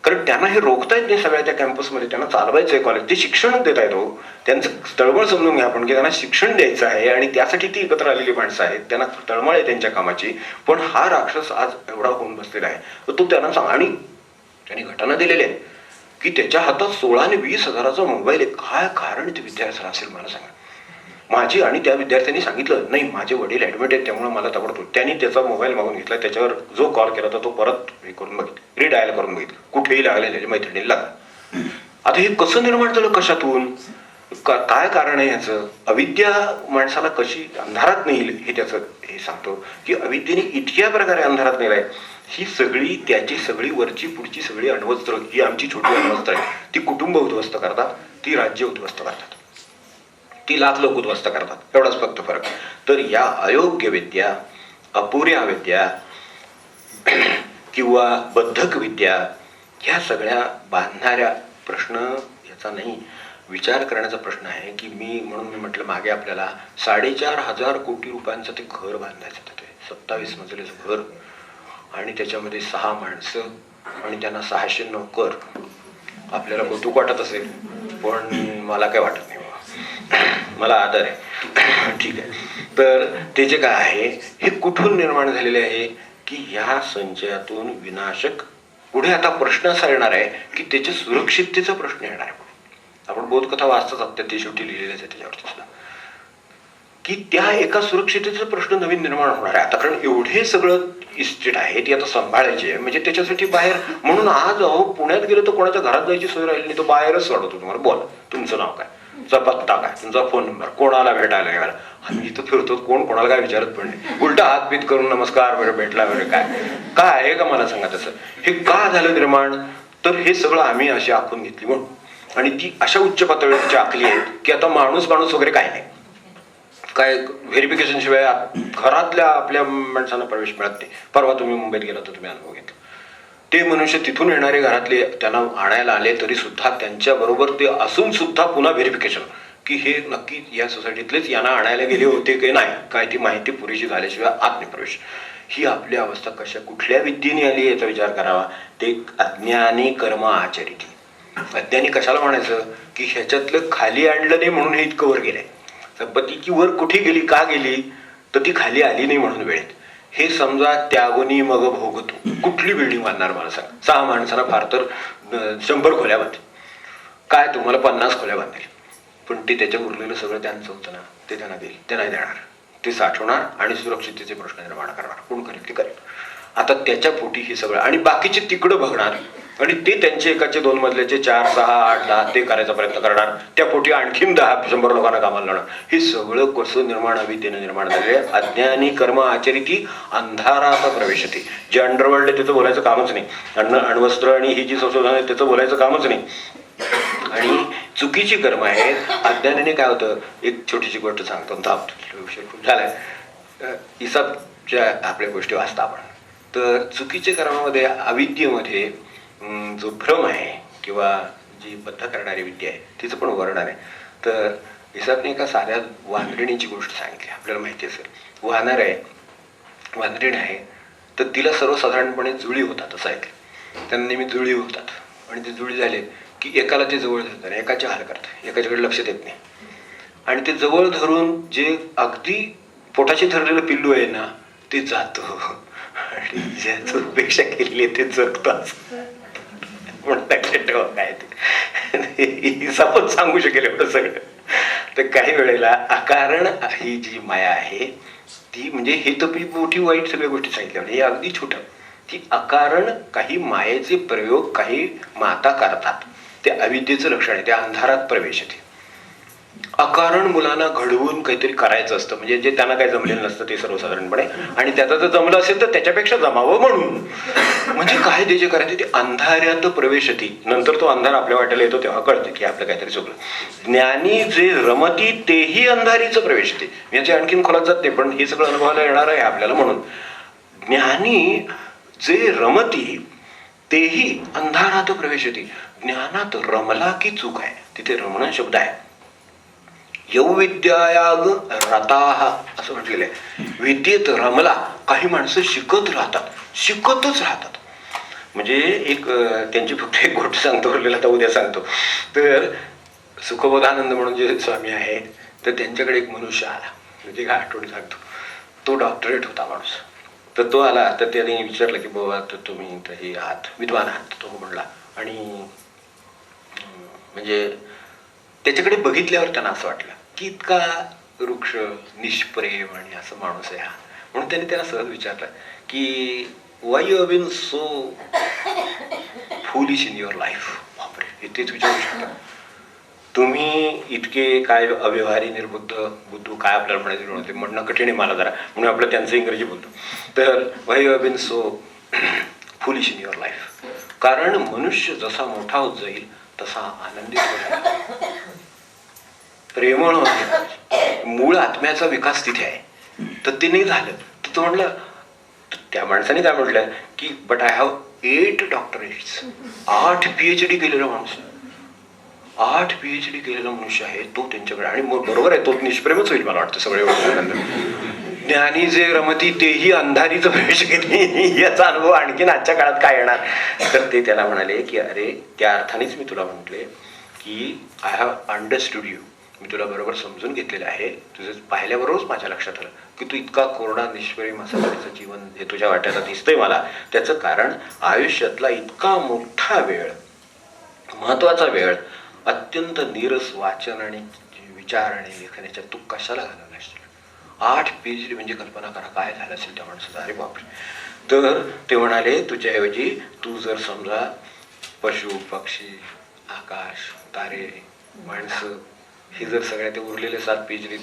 कारण त्यांना हे रोखता येत नाही सगळ्या त्या कॅम्पसमध्ये, त्यांना चालवायचं आहे कॉलेज, ते शिक्षण देत आहेत. हो, त्यांचं तळमळ समजून घ्या आपण, की त्यांना शिक्षण द्यायचं आहे आणि त्यासाठी ती एकत्र आलेली माणसं आहेत, त्यांना तळमळ आहे त्यांच्या कामाची. पण हा राक्षस आज एवढा होऊन बसलेला आहे, तर तो त्यांना सांग. आणि त्यांनी घटना दिलेल्या आहेत की त्याच्या हातात 16 आणि 20 हजाराचा मोबाईल आहे. काय कारण ते विद्यार्थ्यांना असेल मला सांगा. माझी आणि त्या विद्यार्थ्यांनी सांगितलं, नाही माझे वडील ॲडमिट आहेत त्यामुळे मला ताबडतोब. त्यांनी त्याचा मोबाईल मागून घेतला, त्याच्यावर जो कॉल केला होता तो परत हे करून बघितलं, रिडायल करून बघितलं, कुठेही लागले त्याच्या मैत्रिणीला लागला. आता हे कसं निर्माण झालं, कशातून, काय कारण आहे याचं? अविद्या माणसाला कशी अंधारात नेईल हे त्याचं हे सांगतो, की अविद्येने इतक्या प्रकारे अंधारात नेलाय. ही सगळी त्याची सगळी वरची पुढची सगळी अण्वस्त्र, ही आमची छोटी अण्वस्त्र आहे, ती कुटुंब उद्ध्वस्त करतात, ती राज्य उद्ध्वस्त करतात, ती लाख लोक उद्ध्वस्त करतात, एवढाच फक्त फरक. तर या अयोग्य विद्या, अपुऱ्या विद्या किंवा बद्धक विद्या, ह्या सगळ्या बांधणाऱ्या प्रश्न याचा नाही, विचार करण्याचा प्रश्न आहे. की म्हणून मी म्हटलं मागे आपल्याला 4,500 कोटी रुपयांचं ते घर बांधायचं होतं, ते 27 मजलीचं घर, आणि त्याच्यामध्ये 6 माणसं आणि त्यांना 600 नोकर. आपल्याला कौतुक वाटत असेल, पण मला काय वाटत नाही, मला आदर आहे. ठीक आहे. तर ते जे काय आहे हे कुठून निर्माण झालेले आहे, की ह्या संचयातून विनाशक पुढे आता प्रश्न असा येणार आहे की त्याच्या सुरक्षिततेचा प्रश्न येणार आहे. आपण बोधकथा वाचताच आहोत, ते शेवटी लिहिलेलेच आहे त्याच्यावरती सुद्धा, की त्या एका सुरक्षिततेचा प्रश्न नवीन निर्माण होणार आहे आता. कारण एवढे सगळं इस्टेट आहे, ती आता सांभाळायची आहे, म्हणजे त्याच्यासाठी बाहेर. म्हणून आज अहो पुण्यात गेलं तर कोणाच्या घरात जायची सोय राहिली नाही, तो बाहेरच सोडवतो तुम्हाला. बोला तुमचं नाव काय, तुमचा पत्ता काय, तुमचा फोन नंबर, कोणाला भेटायला गेला. आम्ही इथं फिरतो, कोण कोणाला काय विचारत पण नाही, उलटा हात बीत करून नमस्कार वगैरे भेटला वगैरे. काय आहे का मला सांगा तसं? हे का झालं निर्माण? तर हे सगळं आम्ही अशी आखून घेतली म्हणून. आणि ती अशा उच्च पातळीची आखली आहेत की आता माणूस वगैरे काय नाही, काय व्हेरिफिकेशन शिवाय घरातल्या आपल्या माणसांना प्रवेश मिळत नाही. परवा तुम्ही मुंबईत गेला तर तुम्ही अनुभव घेतला, ते मनुष्य तिथून येणारे घरातले त्यांना आणायला आले तरी सुद्धा त्यांच्या बरोबर ते असून सुद्धा पुन्हा व्हेरिफिकेशन की हे नक्की या सोसायटीतलेच यांना आणायला गेले होते की नाही, काय ती माहिती पुरेशी झाल्याशिवाय आत नाही प्रवेश. ही आपली अवस्था कशा कुठल्या विद्येने आली याचा विचार करावा. ते अज्ञानी कर्म आचरिती. अज्ञानी कशाला म्हणायचं, की ह्याच्यातलं खाली आणलं नाही म्हणून हे इतकं वर गेलंय. संपत्ती की वर कुठे गेली, का गेली, तर ती खाली आली नाही म्हणून वेळेत. हे समजा त्यागोनी मग भोगतो. कुठली बिल्डिंग बांधणार मला सांग? 6 माणसांना फार तर 100 खोल्या बांधतील, काय तुम्हाला 50 खोल्या बांधतील, पण ते त्याच्या उरलेलं सगळं त्यांचं होतं ना, ते त्यांना देईल, ते नाही देणार, ते साठवणार आणि सुरक्षिततेचे प्रश्न निर्माण करणार. कोण करेल ते करेल. आता आता त्याच्या पोटी हे सगळं, आणि बाकीचे तिकडं बघणार आणि ते त्यांचे एकाचे 2 मजल्याचे 4, 6, 8, 10 ते करायचा प्रयत्न करणार, त्या पोटी आणखीन 10-100 लोकांना कामाला लावणार. हे सगळं कसं निर्माण अविद्येने निर्माण झाले. अज्ञानी कर्म आचरिती अंधारात प्रवेशते. जे अंडरवर्ल्ड आहे त्याचं बोलायचं कामच नाही, अण्वस्त्र आणि ही जी संशोधन आहे त्याचं बोलायचं कामच नाही. आणि चुकीची कर्म आहेत. अज्ञानाने काय होतं, एक छोटीशी गोष्ट सांगतो थांबतो, विषय खूप झालाय. हिसाबच्या आपल्या गोष्टी वाचता आपण, तर चुकीच्या कर्मामध्ये अविद्येमध्ये जो भ्रम आहे किंवा जी बद्ध करणारी विद्या आहे तिचं पण वर्णन आहे. तर हिसाबने एका साध्या वानरिणीची गोष्ट सांगितली. आपल्याला माहिती असेल, वानरीण आहे, तर तिला सर्वसाधारणपणे जुळी होतात असं ऐकलं. त्यांना नेहमी जुळी होतात आणि ते जुळी झाले की एकाला ते जवळ धरतात आणि एकाचे हाल करतात, एकाच्याकडे लक्ष देत नाही. आणि ते जवळ धरून जे अगदी पोटाशी धरलेलं पिल्लू आहे ना ते जातं आणि ज्याचं उपेक्षा केलेली आहे ते जगतात. म्हणून लक्षात ठेवा काय ते हिसाबच सांगू शकेल एवढं सगळं. तर काही वेळेला अकारण ही जी माया आहे ती, म्हणजे हे तर मोठी वाईट सगळ्या गोष्टी सांगितल्या, म्हणजे हे अगदी छोटं, ती अकारण काही मायेचे प्रयोग काही माता करतात, ते अविद्येचं लक्षण आहे. त्या अंधारात प्रवेश येते. अकारण मुलांना घडवून काहीतरी करायचं असतं, म्हणजे जे त्यांना काही जमलेलं नसतं ते सर्वसाधारणपणे, आणि त्याचं जर जमलं असेल तर त्याच्यापेक्षा जमावं म्हणून. म्हणजे काय जे करायचं ते अंधारात प्रवेश येते. नंतर तो अंधार आपल्या वाट्याला येतो तेव्हा कळते की आपलं काहीतरी चुकलं. ज्ञानी जे रमती तेही अंधारीचं प्रवेश येते. याची आणखीन खोलात जात नाही, पण हे सगळं अनुभवायला येणार आहे आपल्याला. म्हणून ज्ञानी जे रमती तेही अंधारात प्रवेश येते. ज्ञानात रमला की चूक आहे, तिथे रमण शब्द आहे. यौविद्यायाग रताः असं म्हटलेलं आहे. विद्येत रमला. काही माणसं शिकतच राहतात. म्हणजे एक त्यांची फक्त एक गोष्ट सांगतो, उरलेला तर उद्या सांगतो. तर सुखबोधानंद म्हणून जे स्वामी आहेत, तर त्यांच्याकडे एक मनुष्य आला, म्हणजे काय आठवण सांगतो. तो डॉक्टरेट होता माणूस. तर तो आला, तर त्याने विचारलं की बाबा तर तुम्ही तर हे आहात, विद्वान आहात. तो म्हणला, आणि म्हणजे त्याच्याकडे बघितल्यावर त्यांना असं वाटलं की इतका वृक्ष निष्प्रेम आणि असं माणूस आहे हा. म्हणून त्याने त्याला सहज विचारलं की Y you have been so foolish in your life. बापरे, हे तेच विचारू शकता तुम्ही, इतके काय अव्यवहारी बुद्धू काय आपल्याला म्हणायचं, ते म्हणणं कठीण आहे मला जरा, म्हणून आपलं त्यांचं इंग्रजी बोलतो. तर Y you have been so foolish in your life. कारण मनुष्य जसा मोठा होत जाईल तसा आनंदित होईल, प्रेमळ होते. मूळ आत्म्याचा विकास तिथे आहे, तर ते नाही झालं. तर तो म्हटलं, त्या माणसाने काय म्हटलं की but I have 8 doctorates. 8 PhD केलेला माणूस, 8 PhD केलेला मनुष्य आहे तो त्यांच्याकडे. आणि बरोबर आहे, तो निष्प्रेमच होईल मला वाटतं सगळे गोष्टी. ज्ञानी जे रमती तेही अंधारीचं प्रवेश घेतली. याचा अनुभव आणखीन आजच्या काळात काय येणार. तर ते त्याला म्हणाले की अरे, त्या अर्थानेच मी तुला म्हटले की आय हॅव अंडरस्टूड यू. मी तुला बरोबर समजून घेतलेलं आहे. तुझं पाहिल्याबरोबरच माझ्या लक्षात आलं की तू इतका कोरडा निष्प्रेम असं जीवन हे तुझ्या वाट्याला दिसतंय मला. त्याचं कारण आयुष्यातला इतका मोठा वेळ, महत्वाचा वेळ, अत्यंत नीरस वाचन आणि विचार आणि लेखनाच्या तू कशाला घालवला असेल. 8 PhD म्हणजे कल्पना करा काय झालं असेल त्या माणसाचं. अरे बापरे. तर ते म्हणाले तुझ्याऐवजी तू जर समजा पशु पक्षी, आकाश, तारे, माणसं, हे जर सगळ्या ते उरलेले 7 PhD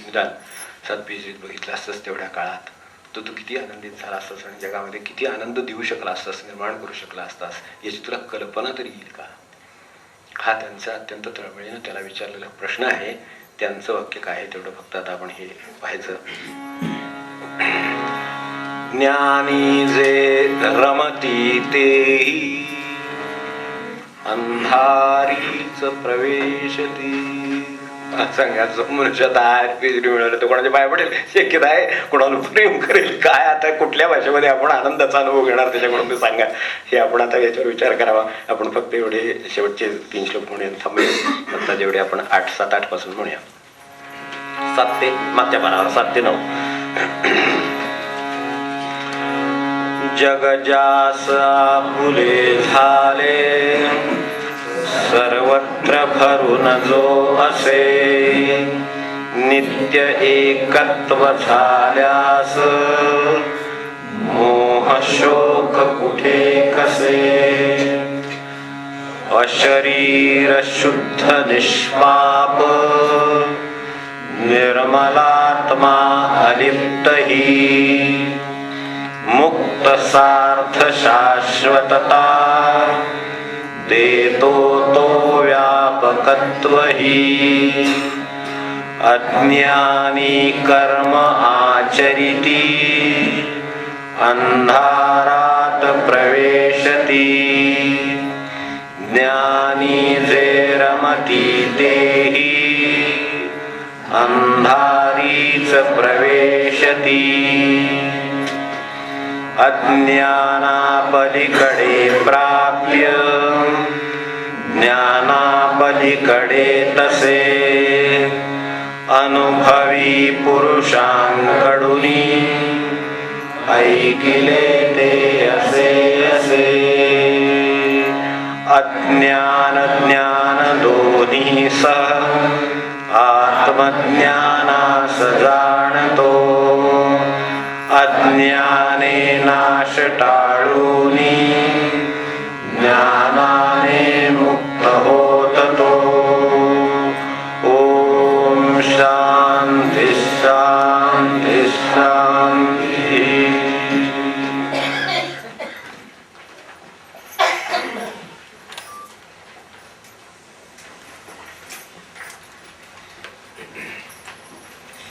बघितलं असतंस तेवढ्या काळात, तर तू किती आनंदित झाला असतास आणि जगामध्ये किती आनंद देऊ शकला असतास, निर्माण करू शकला असतास, याची तुला कल्पना तरी येईल का. हा त्यांचा अत्यंत तळमळीनं त्याला विचारलेला प्रश्न आहे. त्यांचं वाक्य काय आहे तेवढं फक्त आता आपण हे पाहायचं. ज्ञानी जे रमती तेही अंधारीच प्रवेशती. सांगायचं मनुष्यात 8 PhD मिळालं तर कोणाच्या पाया पडेल, शक्यता आहे, कोणाला प्रेम करेल काय. आता कुठल्या भाषेमध्ये आपण आनंदाचा अनुभव घेणार त्याच्याकडून ते सांगा. हे आपण आता याच्यावर विचार करावा. आपण फक्त एवढे शेवटचे 3 श्लोक म्हणूया, थांबूया. आता जेवढे आपण 8, 7, 8 पासून म्हणूया. 7 ते मागच्या पानावर 7 ते 9. जग जासा फुले झाले सर्वत्र भरून जो असे, नित्य एकत्व झाल्यास मोह शोक कुठे कसे अशरीर शुद्ध निष्पाप निर्मलात्मा अलिप्त ही मुक्त सार्थ शाश्वतता देतो तो व्यापकत्व ही अज्ञानी कर्म आचरिती अंधारात प्रवेशती ज्ञानी जे रमती तेही अंधारीच प्रवेशती अज्ञानापलीकडे प्राप्य ज्ञानापलीकडे तसे अनुभवी पुरुषांकडुनी ऐकिले ते असे असे अज्ञान ज्ञान दोन्ही सह आत्मज्ञानास जाणतो अज्ञाने नाश टाळूनी ज्ञान